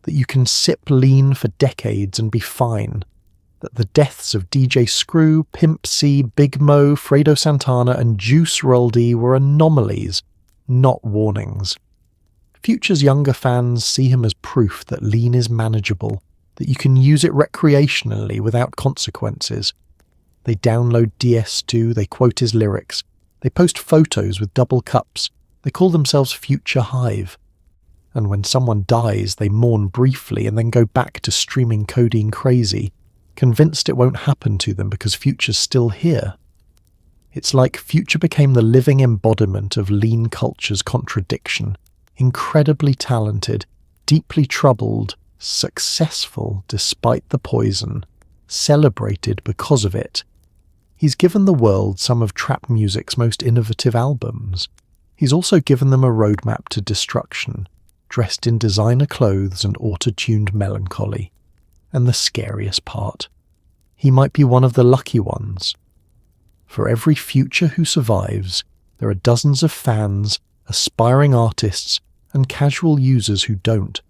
that you can sip lean for decades and be fine, that the deaths of DJ Screw, Pimp C, Big Mo, Fredo Santana and Juice WRLD were anomalies, not warnings. Future's younger fans see him as proof that lean is manageable, that you can use it recreationally without consequences. They download DS2, they quote his lyrics, they post photos with double cups, they call themselves Future Hive. And when someone dies, they mourn briefly and then go back to streaming Codeine Crazy, convinced it won't happen to them because Future's still here. It's like Future became the living embodiment of lean culture's contradiction, incredibly talented, deeply troubled, successful despite the poison, celebrated because of it. He's given the world some of trap music's most innovative albums. He's also given them a roadmap to destruction, dressed in designer clothes and auto-tuned melancholy. And the scariest part, he might be one of the lucky ones. For every Future who survives, there are dozens of fans, aspiring artists, and casual users who don't.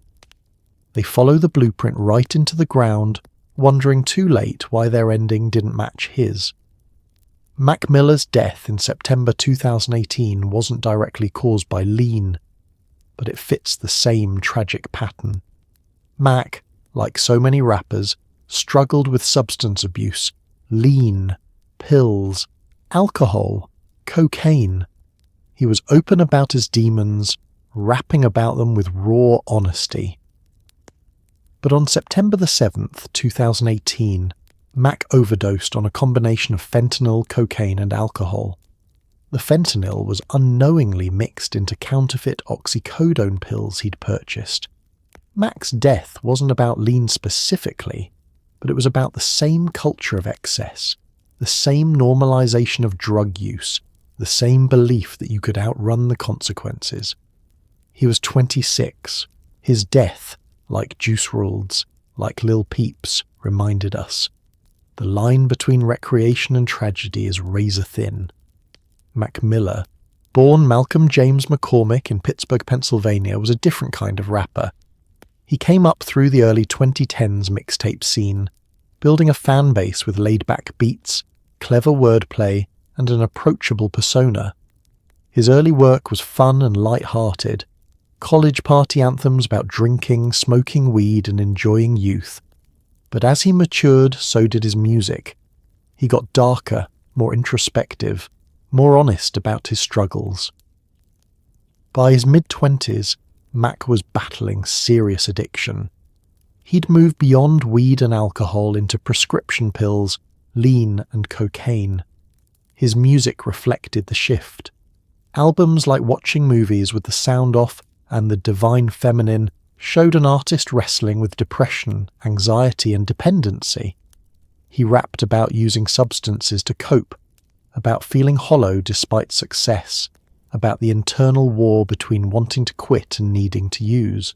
They follow the blueprint right into the ground, wondering too late why their ending didn't match his. Mac Miller's death in September 2018 wasn't directly caused by lean, but it fits the same tragic pattern. Mac, like so many rappers, struggled with substance abuse, lean, pills, alcohol, cocaine. He was open about his demons, rapping about them with raw honesty. But on September the 7th, 2018, Mac overdosed on a combination of fentanyl, cocaine and alcohol. The fentanyl was unknowingly mixed into counterfeit oxycodone pills he'd purchased. Mac's death wasn't about lean specifically, but it was about the same culture of excess, the same normalization of drug use, the same belief that you could outrun the consequences. He was 26. His death, like Juice WRLD's, like Lil Peep's, reminded us. The line between recreation and tragedy is razor thin. Mac Miller, born Malcolm James McCormick in Pittsburgh, Pennsylvania, was a different kind of rapper. He came up through the early 2010s mixtape scene, building a fan base with laid-back beats, clever wordplay, and an approachable persona. His early work was fun and light-hearted, college party anthems about drinking, smoking weed, and enjoying youth. But as he matured, so did his music. He got darker, more introspective, more honest about his struggles. By his mid-20s, Mac was battling serious addiction. He'd moved beyond weed and alcohol into prescription pills, lean, and cocaine. His music reflected the shift. Albums like Watching Movies with the Sound Off and The Divine Feminine showed an artist wrestling with depression, anxiety, and dependency. He rapped about using substances to cope, about feeling hollow despite success, about the internal war between wanting to quit and needing to use.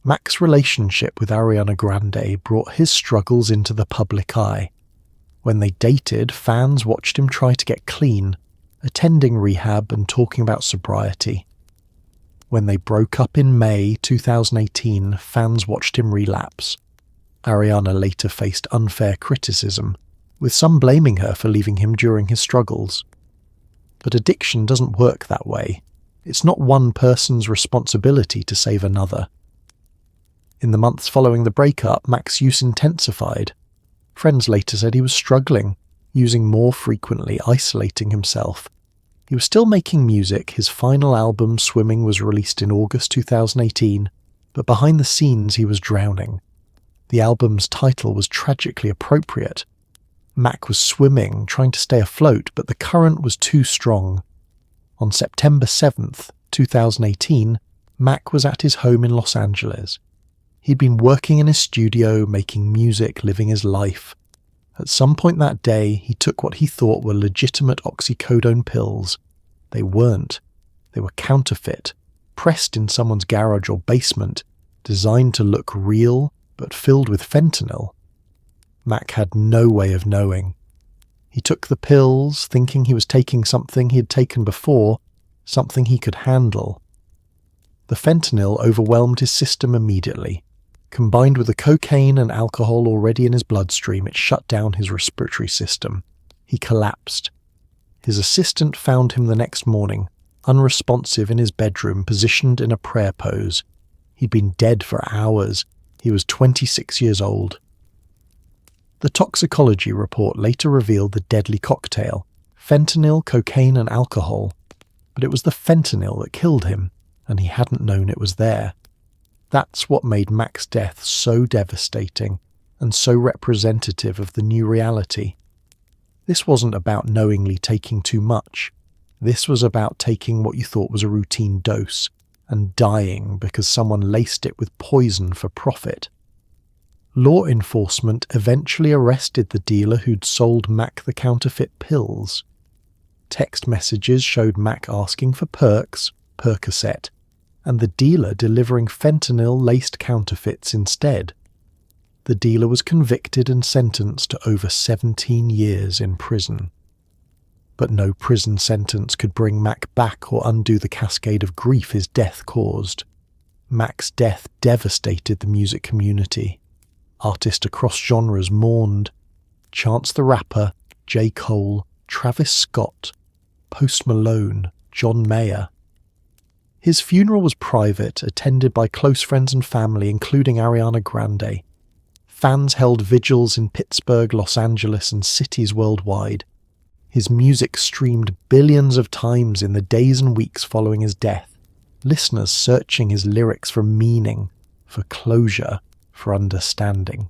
Mac's relationship with Ariana Grande brought his struggles into the public eye. When they dated, fans watched him try to get clean, attending rehab and talking about sobriety. When they broke up in May 2018, fans watched him relapse. Ariana later faced unfair criticism, with some blaming her for leaving him during his struggles. But addiction doesn't work that way. It's not one person's responsibility to save another. In the months following the breakup, Mac's use intensified. Friends later said he was struggling, using more frequently, isolating himself. He was still making music. His final album, Swimming, was released in August 2018, but behind the scenes he was drowning. The album's title was tragically appropriate. Mac was swimming, trying to stay afloat, but the current was too strong. On September 7th, 2018, Mac was at his home in Los Angeles. He'd been working in his studio, making music, living his life. At some point that day, he took what he thought were legitimate oxycodone pills. They weren't. They were counterfeit, pressed in someone's garage or basement, designed to look real, but filled with fentanyl. Mac had no way of knowing. He took the pills, thinking he was taking something he had taken before, something he could handle. The fentanyl overwhelmed his system immediately. Combined with the cocaine and alcohol already in his bloodstream, it shut down his respiratory system. He collapsed. His assistant found him the next morning, unresponsive in his bedroom, positioned in a prayer pose. He'd been dead for hours. He was 26 years old. The toxicology report later revealed the deadly cocktail: fentanyl, cocaine, and alcohol. But it was the fentanyl that killed him, and he hadn't known it was there. That's what made Mac's death so devastating and so representative of the new reality. This wasn't about knowingly taking too much. This was about taking what you thought was a routine dose and dying because someone laced it with poison for profit. Law enforcement eventually arrested the dealer who'd sold Mac the counterfeit pills. Text messages showed Mac asking for perks, Percocet, and the dealer delivering fentanyl-laced counterfeits instead. The dealer was convicted and sentenced to over 17 years in prison. But no prison sentence could bring Mac back or undo the cascade of grief his death caused. Mac's death devastated the music community. Artists across genres mourned. Chance the Rapper, J. Cole, Travis Scott, Post Malone, John Mayer. His funeral was private, attended by close friends and family, including Ariana Grande. Fans held vigils in Pittsburgh, Los Angeles, and cities worldwide. His music streamed billions of times in the days and weeks following his death, listeners searching his lyrics for meaning, for closure, for understanding.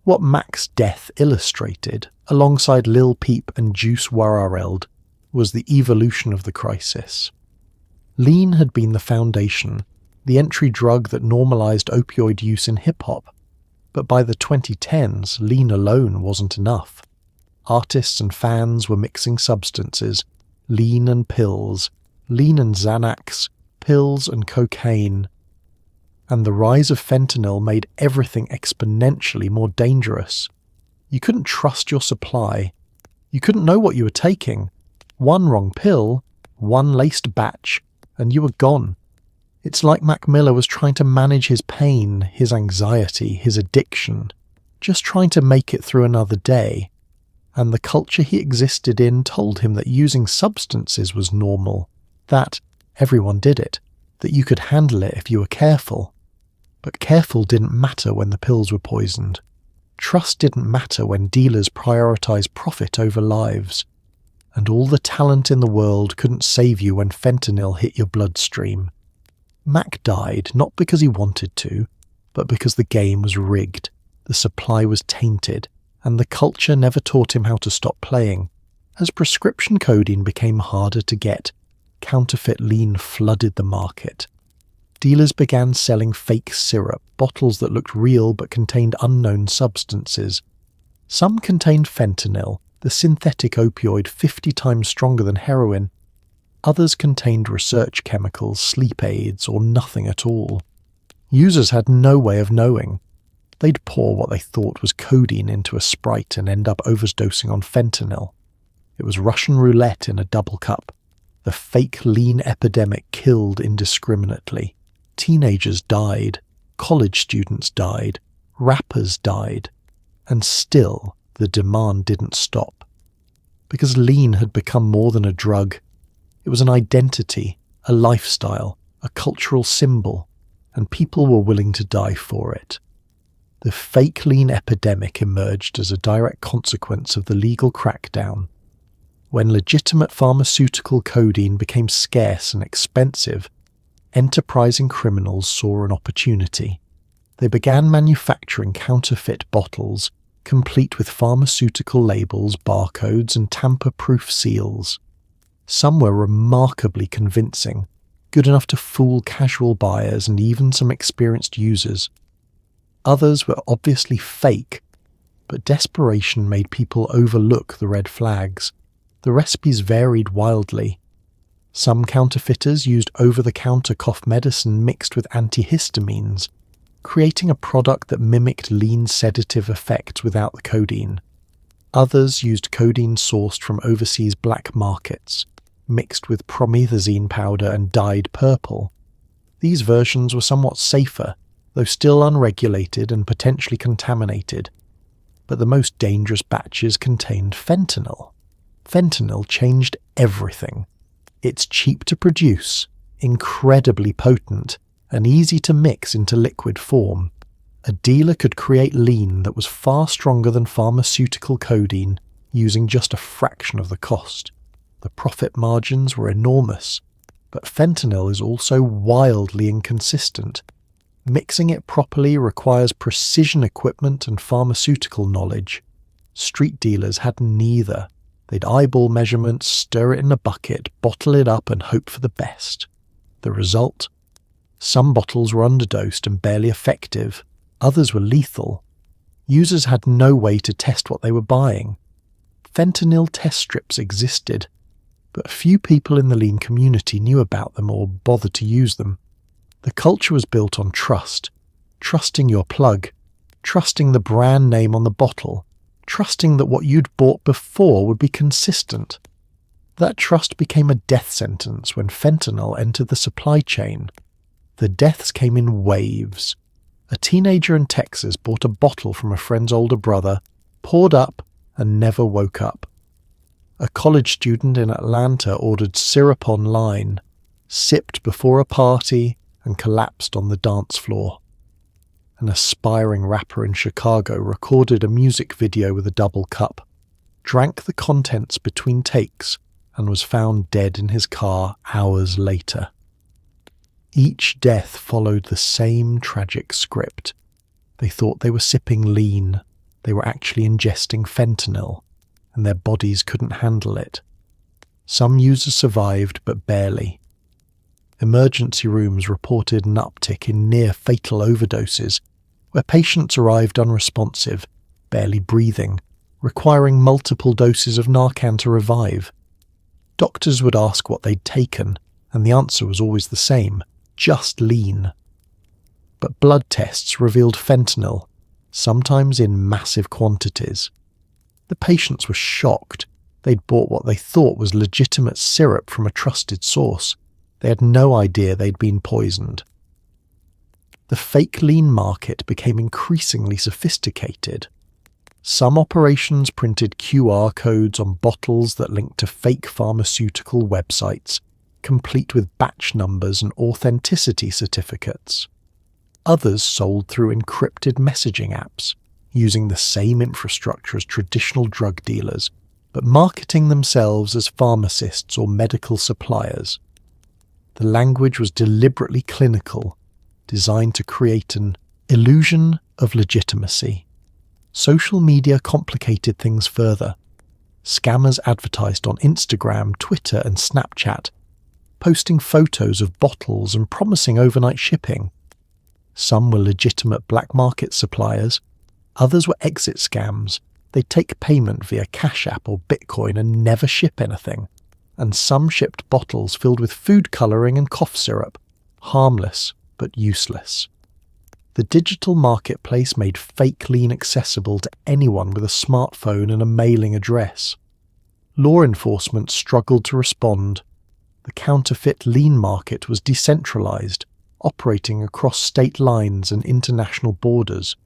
What Mac's death illustrated, alongside Lil Peep and Juice WRLD, was the evolution of the crisis. Lean had been the foundation, the entry drug that normalized opioid use in hip-hop. But by the 2010s, lean alone wasn't enough. Artists and fans were mixing substances, lean and pills, lean and Xanax, pills and cocaine. And the rise of fentanyl made everything exponentially more dangerous. You couldn't trust your supply. You couldn't know what you were taking. One wrong pill, one laced batch, and you were gone. It's like Mac Miller was trying to manage his pain, his anxiety, his addiction, just trying to make it through another day. And the culture he existed in told him that using substances was normal, that everyone did it, that you could handle it if you were careful. But careful didn't matter when the pills were poisoned. Trust didn't matter when dealers prioritized profit over lives. And all the talent in the world couldn't save you when fentanyl hit your bloodstream. Mac died not because he wanted to, but because the game was rigged, the supply was tainted, and the culture never taught him how to stop playing. As prescription codeine became harder to get, counterfeit lean flooded the market. Dealers began selling fake syrup, bottles that looked real but contained unknown substances. Some contained fentanyl, the synthetic opioid 50 times stronger than heroin. Others contained research chemicals, sleep aids, or nothing at all. Users had no way of knowing. They'd pour what they thought was codeine into a Sprite and end up overdosing on fentanyl. It was Russian roulette in a double cup. The fake lean epidemic killed indiscriminately. Teenagers died, college students died, rappers died, and still the demand didn't stop. Because lean had become more than a drug. It was an identity, a lifestyle, a cultural symbol, and people were willing to die for it. The fake lean epidemic emerged as a direct consequence of the legal crackdown. When legitimate pharmaceutical codeine became scarce and expensive, enterprising criminals saw an opportunity. They began manufacturing counterfeit bottles, complete with pharmaceutical labels, barcodes, and tamper-proof seals. Some were remarkably convincing, good enough to fool casual buyers and even some experienced users. Others were obviously fake, but desperation made people overlook the red flags. The recipes varied wildly. Some counterfeiters used over-the-counter cough medicine mixed with antihistamines, creating a product that mimicked lean sedative effects without the codeine. Others used codeine sourced from overseas black markets, mixed with promethazine powder and dyed purple. These versions were somewhat safer, though still unregulated and potentially contaminated. But the most dangerous batches contained fentanyl. Fentanyl changed everything. It's cheap to produce, incredibly potent, and easy to mix into liquid form. A dealer could create lean that was far stronger than pharmaceutical codeine using just a fraction of the cost. The profit margins were enormous, but fentanyl is also wildly inconsistent. Mixing it properly requires precision equipment and pharmaceutical knowledge. Street dealers had neither. They'd eyeball measurements, stir it in a bucket, bottle it up and hope for the best. The result? Some bottles were underdosed and barely effective. Others were lethal. Users had no way to test what they were buying. Fentanyl test strips existed, but few people in the lean community knew about them or bothered to use them. The culture was built on trust. Trusting your plug. Trusting the brand name on the bottle. Trusting that what you'd bought before would be consistent. That trust became a death sentence when fentanyl entered the supply chain. The deaths came in waves. A teenager in Texas bought a bottle from a friend's older brother, poured up, and never woke up. A college student in Atlanta ordered syrup online, sipped before a party, and collapsed on the dance floor. An aspiring rapper in Chicago recorded a music video with a double cup, drank the contents between takes, and was found dead in his car hours later. Each death followed the same tragic script. They thought they were sipping lean. They were actually ingesting fentanyl, and their bodies couldn't handle it. Some users survived, but barely. Emergency rooms reported an uptick in near-fatal overdoses, where patients arrived unresponsive, barely breathing, requiring multiple doses of Narcan to revive. Doctors would ask what they'd taken, and the answer was always the same: just lean. But blood tests revealed fentanyl, sometimes in massive quantities. The patients were shocked. They'd bought what they thought was legitimate syrup from a trusted source. They had no idea they'd been poisoned. The fake lean market became increasingly sophisticated. Some operations printed QR codes on bottles that linked to fake pharmaceutical websites, complete with batch numbers and authenticity certificates. Others sold through encrypted messaging apps, using the same infrastructure as traditional drug dealers, but marketing themselves as pharmacists or medical suppliers. The language was deliberately clinical, designed to create an illusion of legitimacy. Social media complicated things further. Scammers advertised on Instagram, Twitter, and Snapchat, posting photos of bottles and promising overnight shipping. Some were legitimate black market suppliers, others were exit scams. They'd take payment via Cash App or Bitcoin and never ship anything. And some shipped bottles filled with food colouring and cough syrup, harmless but useless. The digital marketplace made fake lean accessible to anyone with a smartphone and a mailing address. Law enforcement struggled to respond. The counterfeit lean market was decentralised, operating across state lines and international borders.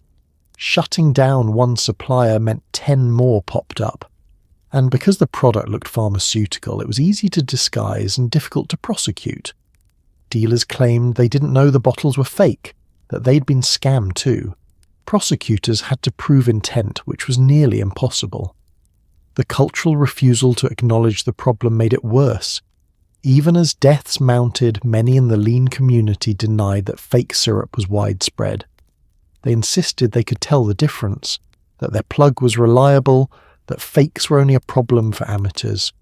Shutting down one supplier meant 10 more popped up. And because the product looked pharmaceutical, it was easy to disguise and difficult to prosecute. Dealers claimed they didn't know the bottles were fake, that they'd been scammed too. Prosecutors had to prove intent, which was nearly impossible. The cultural refusal to acknowledge the problem made it worse. Even as deaths mounted, many in the lean community denied that fake syrup was widespread. They insisted they could tell the difference, that their plug was reliable, that fakes were only a problem for amateurs.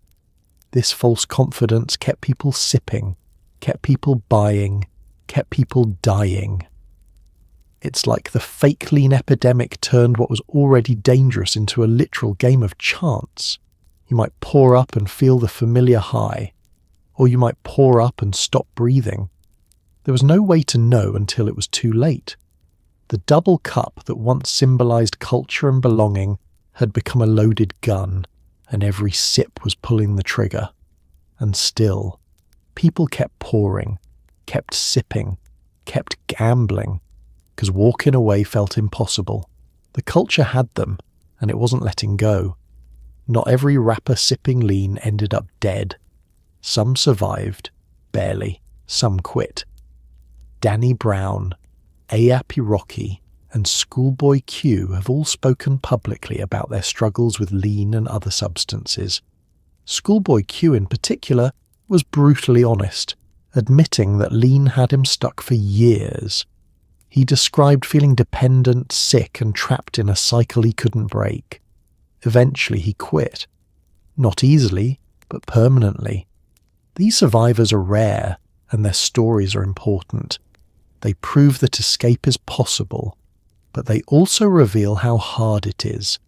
This false confidence kept people sipping, kept people buying, kept people dying. It's like the fake lean epidemic turned what was already dangerous into a literal game of chance. You might pour up and feel the familiar high, or you might pour up and stop breathing. There was no way to know until it was too late. The double cup that once symbolized culture and belonging had become a loaded gun, and every sip was pulling the trigger. And still, people kept pouring, kept sipping, kept gambling, because walking away felt impossible. The culture had them, and it wasn't letting go. Not every rapper sipping lean ended up dead. Some survived, barely. Some quit. Danny Brown, A$AP Rocky, and Schoolboy Q have all spoken publicly about their struggles with lean and other substances. Schoolboy Q in particular was brutally honest, admitting that lean had him stuck for years. He described feeling dependent, sick, and trapped in a cycle he couldn't break. Eventually he quit. Not easily, but permanently. These survivors are rare, and their stories are important. They prove that escape is possible, but they also reveal how hard it is.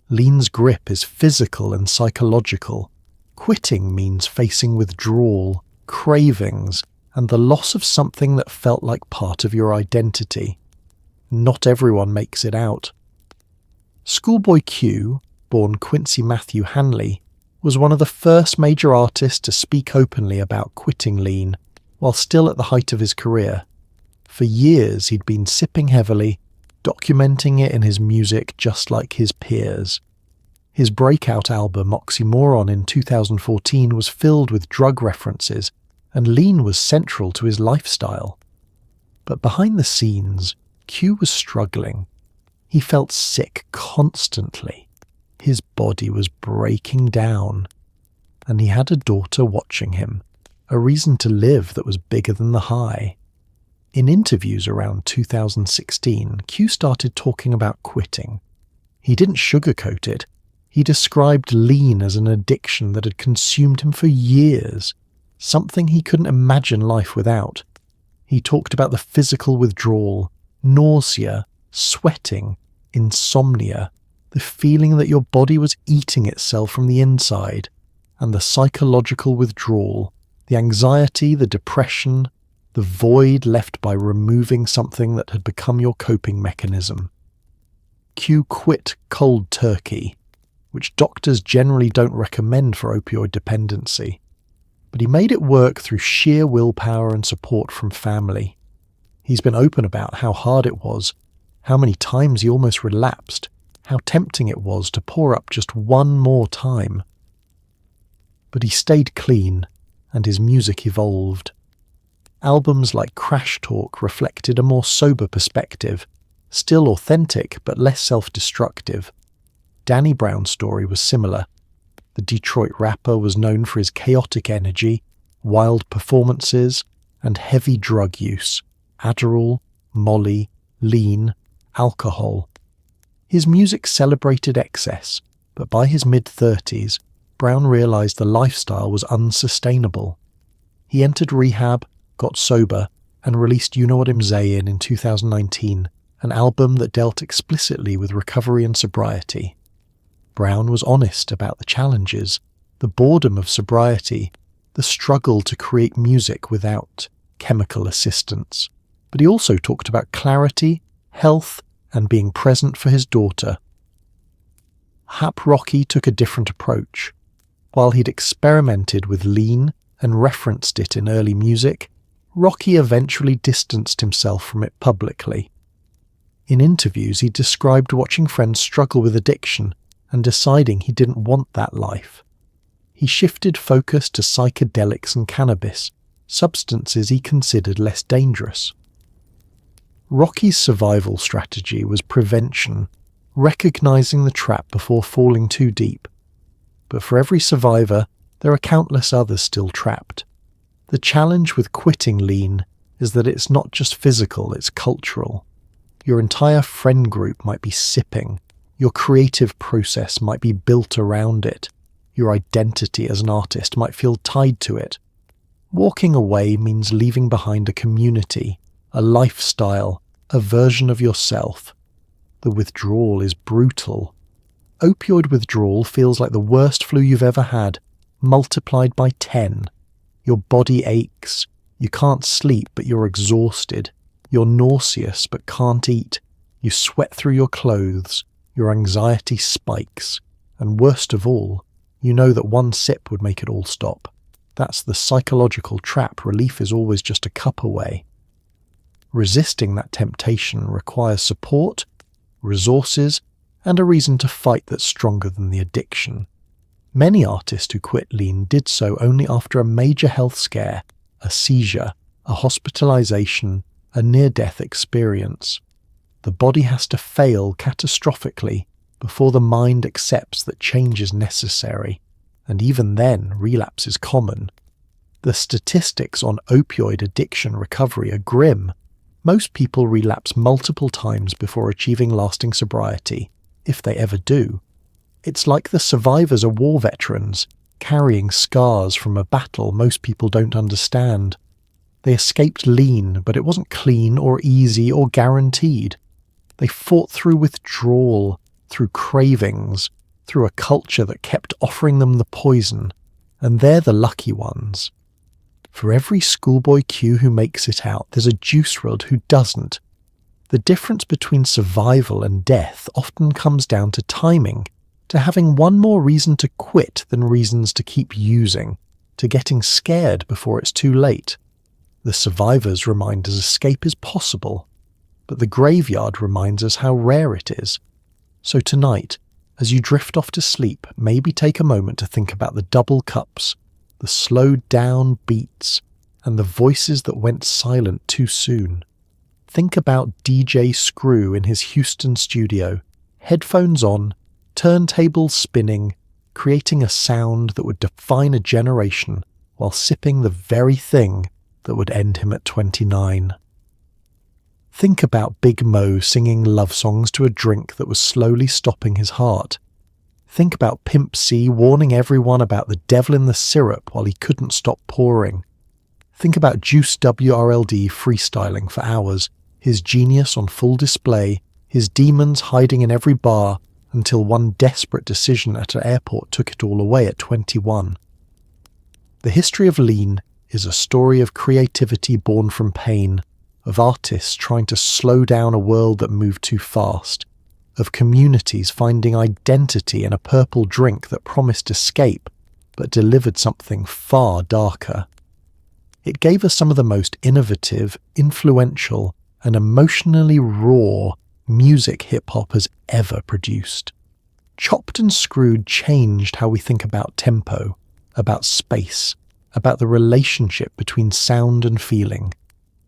Lean's grip is physical and psychological. Quitting means facing withdrawal, cravings, and the loss of something that felt like part of your identity. Not everyone makes it out. Schoolboy Q, born Quincy Matthew Hanley, was one of the first major artists to speak openly about quitting lean while still at the height of his career. For years he'd been sipping heavily, documenting it in his music just like his peers. His breakout album Oxymoron in 2014 was filled with drug references, and lean was central to his lifestyle. But behind the scenes, Q was struggling. He felt sick constantly. His body was breaking down, and he had a daughter watching him, a reason to live that was bigger than the high. In interviews around 2016, Q started talking about quitting. He didn't sugarcoat it. He described lean as an addiction that had consumed him for years. something he couldn't imagine life without. He talked about the physical withdrawal, nausea, sweating, insomnia, the feeling that your body was eating itself from the inside, and the psychological withdrawal, the anxiety, the depression, the void left by removing something that had become your coping mechanism. Q quit cold turkey, which doctors generally don't recommend for opioid dependency, but he made it work through sheer willpower and support from family. He's been open about how hard it was, how many times he almost relapsed, how tempting it was to pour up just one more time. But he stayed clean, and his music evolved. Albums like Crash Talk reflected a more sober perspective, still authentic but less self-destructive. Danny Brown's story was similar. The Detroit rapper was known for his chaotic energy, wild performances, and heavy drug use: Adderall, Molly, lean, alcohol. His music celebrated excess, but by his mid-30s, Brown realized the lifestyle was unsustainable. He entered rehab, got sober, and released You Know What I'm Sayin' in 2019, an album that dealt explicitly with recovery and sobriety. Brown was honest about the challenges, the boredom of sobriety, the struggle to create music without chemical assistance. But he also talked about clarity, health, and being present for his daughter. Hap Rocky took a different approach. While he'd experimented with lean and referenced it in early music, Rocky eventually distanced himself from it publicly. In interviews, he described watching friends struggle with addiction and deciding he didn't want that life. He shifted focus to psychedelics and cannabis, substances he considered less dangerous. Rocky's survival strategy was prevention, recognizing the trap before falling too deep. But for every survivor, there are countless others still trapped. The challenge with quitting lean is that it's not just physical, it's cultural. Your entire friend group might be sipping. Your creative process might be built around it. Your identity as an artist might feel tied to it. Walking away means leaving behind a community, a lifestyle, a version of yourself. The withdrawal is brutal. Opioid withdrawal feels like the worst flu you've ever had, multiplied by 10. Your body aches. You can't sleep, but you're exhausted. You're nauseous, but can't eat. You sweat through your clothes. Your anxiety spikes. And worst of all, you know that one sip would make it all stop. That's the psychological trap. Relief is always just a cup away. Resisting that temptation requires support, resources, and a reason to fight that's stronger than the addiction. Many artists who quit lean did so only after a major health scare, a seizure, a hospitalization, a near-death experience. The body has to fail catastrophically before the mind accepts that change is necessary, and even then relapse is common. The statistics on opioid addiction recovery are grim. Most people relapse multiple times before achieving lasting sobriety, if they ever do. It's like the survivors are war veterans, carrying scars from a battle most people don't understand. They escaped lean, but it wasn't clean or easy or guaranteed. They fought through withdrawal, through cravings, through a culture that kept offering them the poison, and they're the lucky ones. For every schoolboy Q who makes it out, there's a juice rod who doesn't. The difference between survival and death often comes down to timing, to having one more reason to quit than reasons to keep using, to getting scared before it's too late. The survivors remind us escape is possible, but the graveyard reminds us how rare it is. So tonight, as you drift off to sleep, maybe take a moment to think about the double cups, the slowed down beats, and the voices that went silent too soon. Think about DJ Screw in his Houston studio, headphones on, turntables spinning, creating a sound that would define a generation while sipping the very thing that would end him at 29. Think about Big Mo singing love songs to a drink that was slowly stopping his heart. Think about Pimp C warning everyone about the devil in the syrup while he couldn't stop pouring. Think about Juice WRLD freestyling for hours, his genius on full display, his demons hiding in every bar, until one desperate decision at an airport took it all away at 21. The history of lean is a story of creativity born from pain, of artists trying to slow down a world that moved too fast, of communities finding identity in a purple drink that promised escape but delivered something far darker. It gave us some of the most innovative, influential, and emotionally raw music hip-hop has ever produced. Chopped and Screwed changed how we think about tempo, about space, about the relationship between sound and feeling.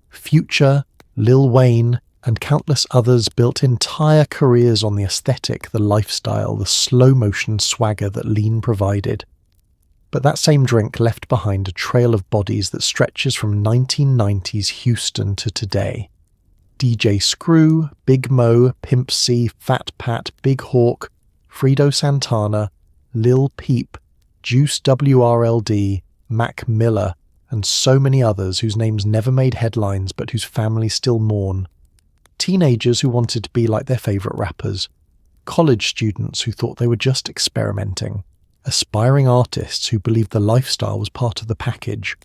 Future, Lil Wayne, and countless others built entire careers on the aesthetic, the lifestyle, the slow-motion swagger that lean provided. But that same drink left behind a trail of bodies that stretches from 1990s Houston to today. DJ Screw, Big Mo, Pimp C, Fat Pat, Big Hawk, Fredo Santana, Lil Peep, Juice WRLD, Mac Miller, and so many others whose names never made headlines but whose families still mourn. Teenagers who wanted to be like their favourite rappers. College students who thought they were just experimenting. Aspiring artists who believed the lifestyle was part of the package.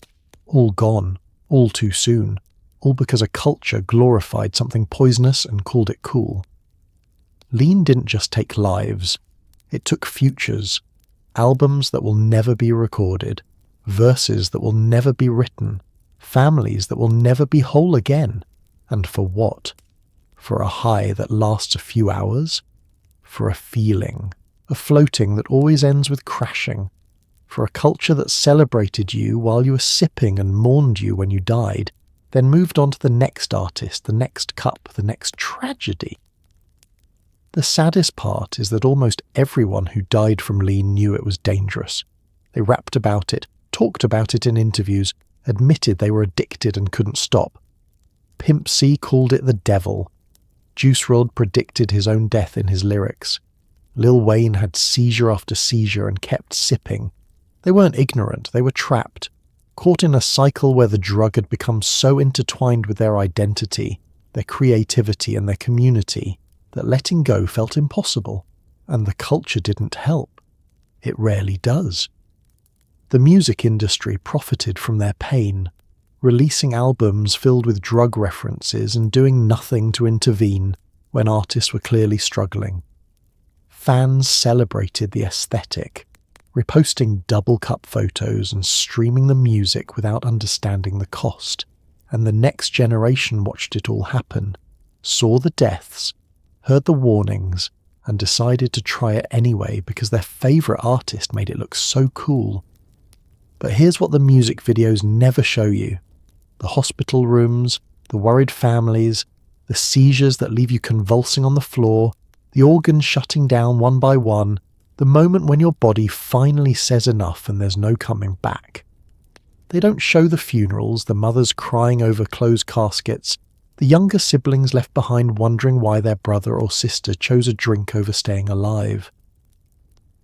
All gone, all too soon, all because a culture glorified something poisonous and called it cool. Lean didn't just take lives, it took futures, albums that will never be recorded, verses that will never be written, families that will never be whole again. And for what? For a high that lasts a few hours? For a feeling, a floating that always ends with crashing? For a culture that celebrated you while you were sipping and mourned you when you died, then moved on to the next artist, the next cup, the next tragedy? The saddest part is that almost everyone who died from lean knew it was dangerous. They rapped about it, talked about it in interviews, admitted they were addicted and couldn't stop. Pimp C called it the devil. Juice WRLD predicted his own death in his lyrics. Lil Wayne had seizure after seizure and kept sipping. They weren't ignorant, they were trapped, caught in a cycle where the drug had become so intertwined with their identity, their creativity and their community, that letting go felt impossible, and the culture didn't help. It rarely does. The music industry profited from their pain, releasing albums filled with drug references and doing nothing to intervene when artists were clearly struggling. Fans celebrated the aesthetic, reposting double cup photos and streaming the music without understanding the cost, and the next generation watched it all happen, saw the deaths, heard the warnings, and decided to try it anyway because their favourite artist made it look so cool. But here's what the music videos never show you. The hospital rooms, the worried families, the seizures that leave you convulsing on the floor, the organs shutting down one by one, the moment when your body finally says enough and there's no coming back. They don't show the funerals, the mothers crying over closed caskets, the younger siblings left behind wondering why their brother or sister chose a drink over staying alive.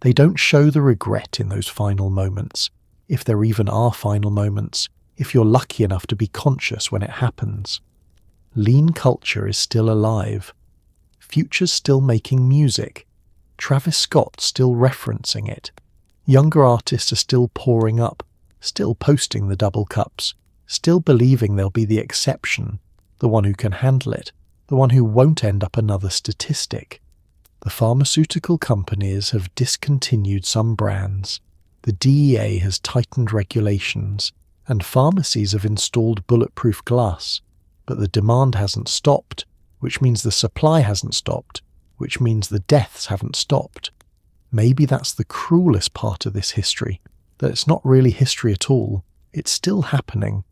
They don't show the regret in those final moments, if there even are final moments, if you're lucky enough to be conscious when it happens. Lean culture is still alive. Future's still making music. Travis Scott's still referencing it. Younger artists are still pouring up, still posting the double cups, still believing they'll be the exception, the one who can handle it, the one who won't end up another statistic. The pharmaceutical companies have discontinued some brands. The DEA has tightened regulations, and pharmacies have installed bulletproof glass, but the demand hasn't stopped, which means the supply hasn't stopped, which means the deaths haven't stopped. Maybe that's the cruelest part of this history, that it's not really history at all, it's still happening.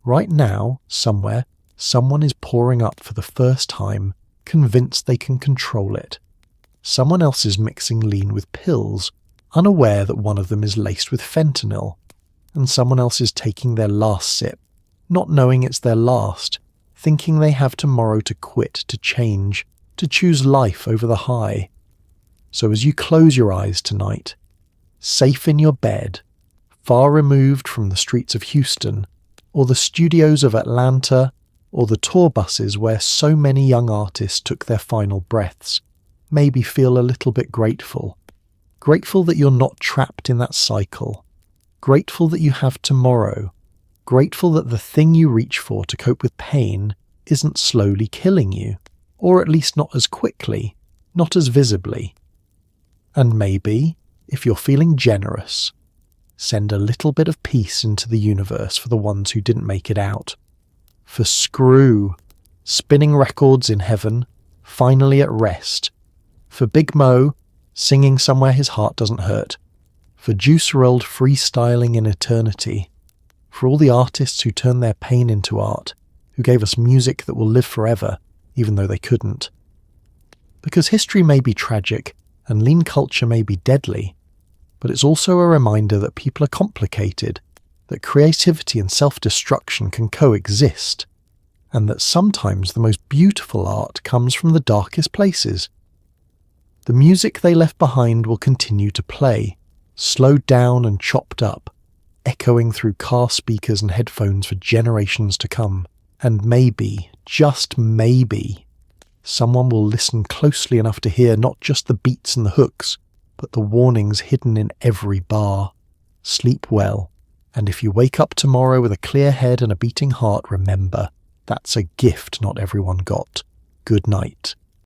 Right now, somewhere, someone is pouring up for the first time, convinced they can control it. Someone else is mixing lean with pills, unaware that one of them is laced with fentanyl, and someone else is taking their last sip, not knowing it's their last, thinking they have tomorrow to quit, to change, to choose life over the high. So as you close your eyes tonight, safe in your bed, far removed from the streets of Houston, or the studios of Atlanta, or the tour buses where so many young artists took their final breaths, maybe feel a little bit grateful. Grateful that you're not trapped in that cycle. Grateful that you have tomorrow. Grateful that the thing you reach for to cope with pain isn't slowly killing you, or at least not as quickly, not as visibly. And maybe, if you're feeling generous, send a little bit of peace into the universe for the ones who didn't make it out. For Screw, spinning records in heaven, finally at rest. For Big Mo, singing somewhere his heart doesn't hurt. For Juice WRLD freestyling in eternity. For all the artists who turned their pain into art, who gave us music that will live forever, even though they couldn't. Because history may be tragic, and lean culture may be deadly, but it's also a reminder that people are complicated, that creativity and self-destruction can coexist, and that sometimes the most beautiful art comes from the darkest places. The music they left behind will continue to play, slowed down and chopped up, echoing through car speakers and headphones for generations to come. And maybe, just maybe, someone will listen closely enough to hear not just the beats and the hooks, but the warnings hidden in every bar. Sleep well, and if you wake up tomorrow with a clear head and a beating heart, remember, that's a gift not everyone got. Good night.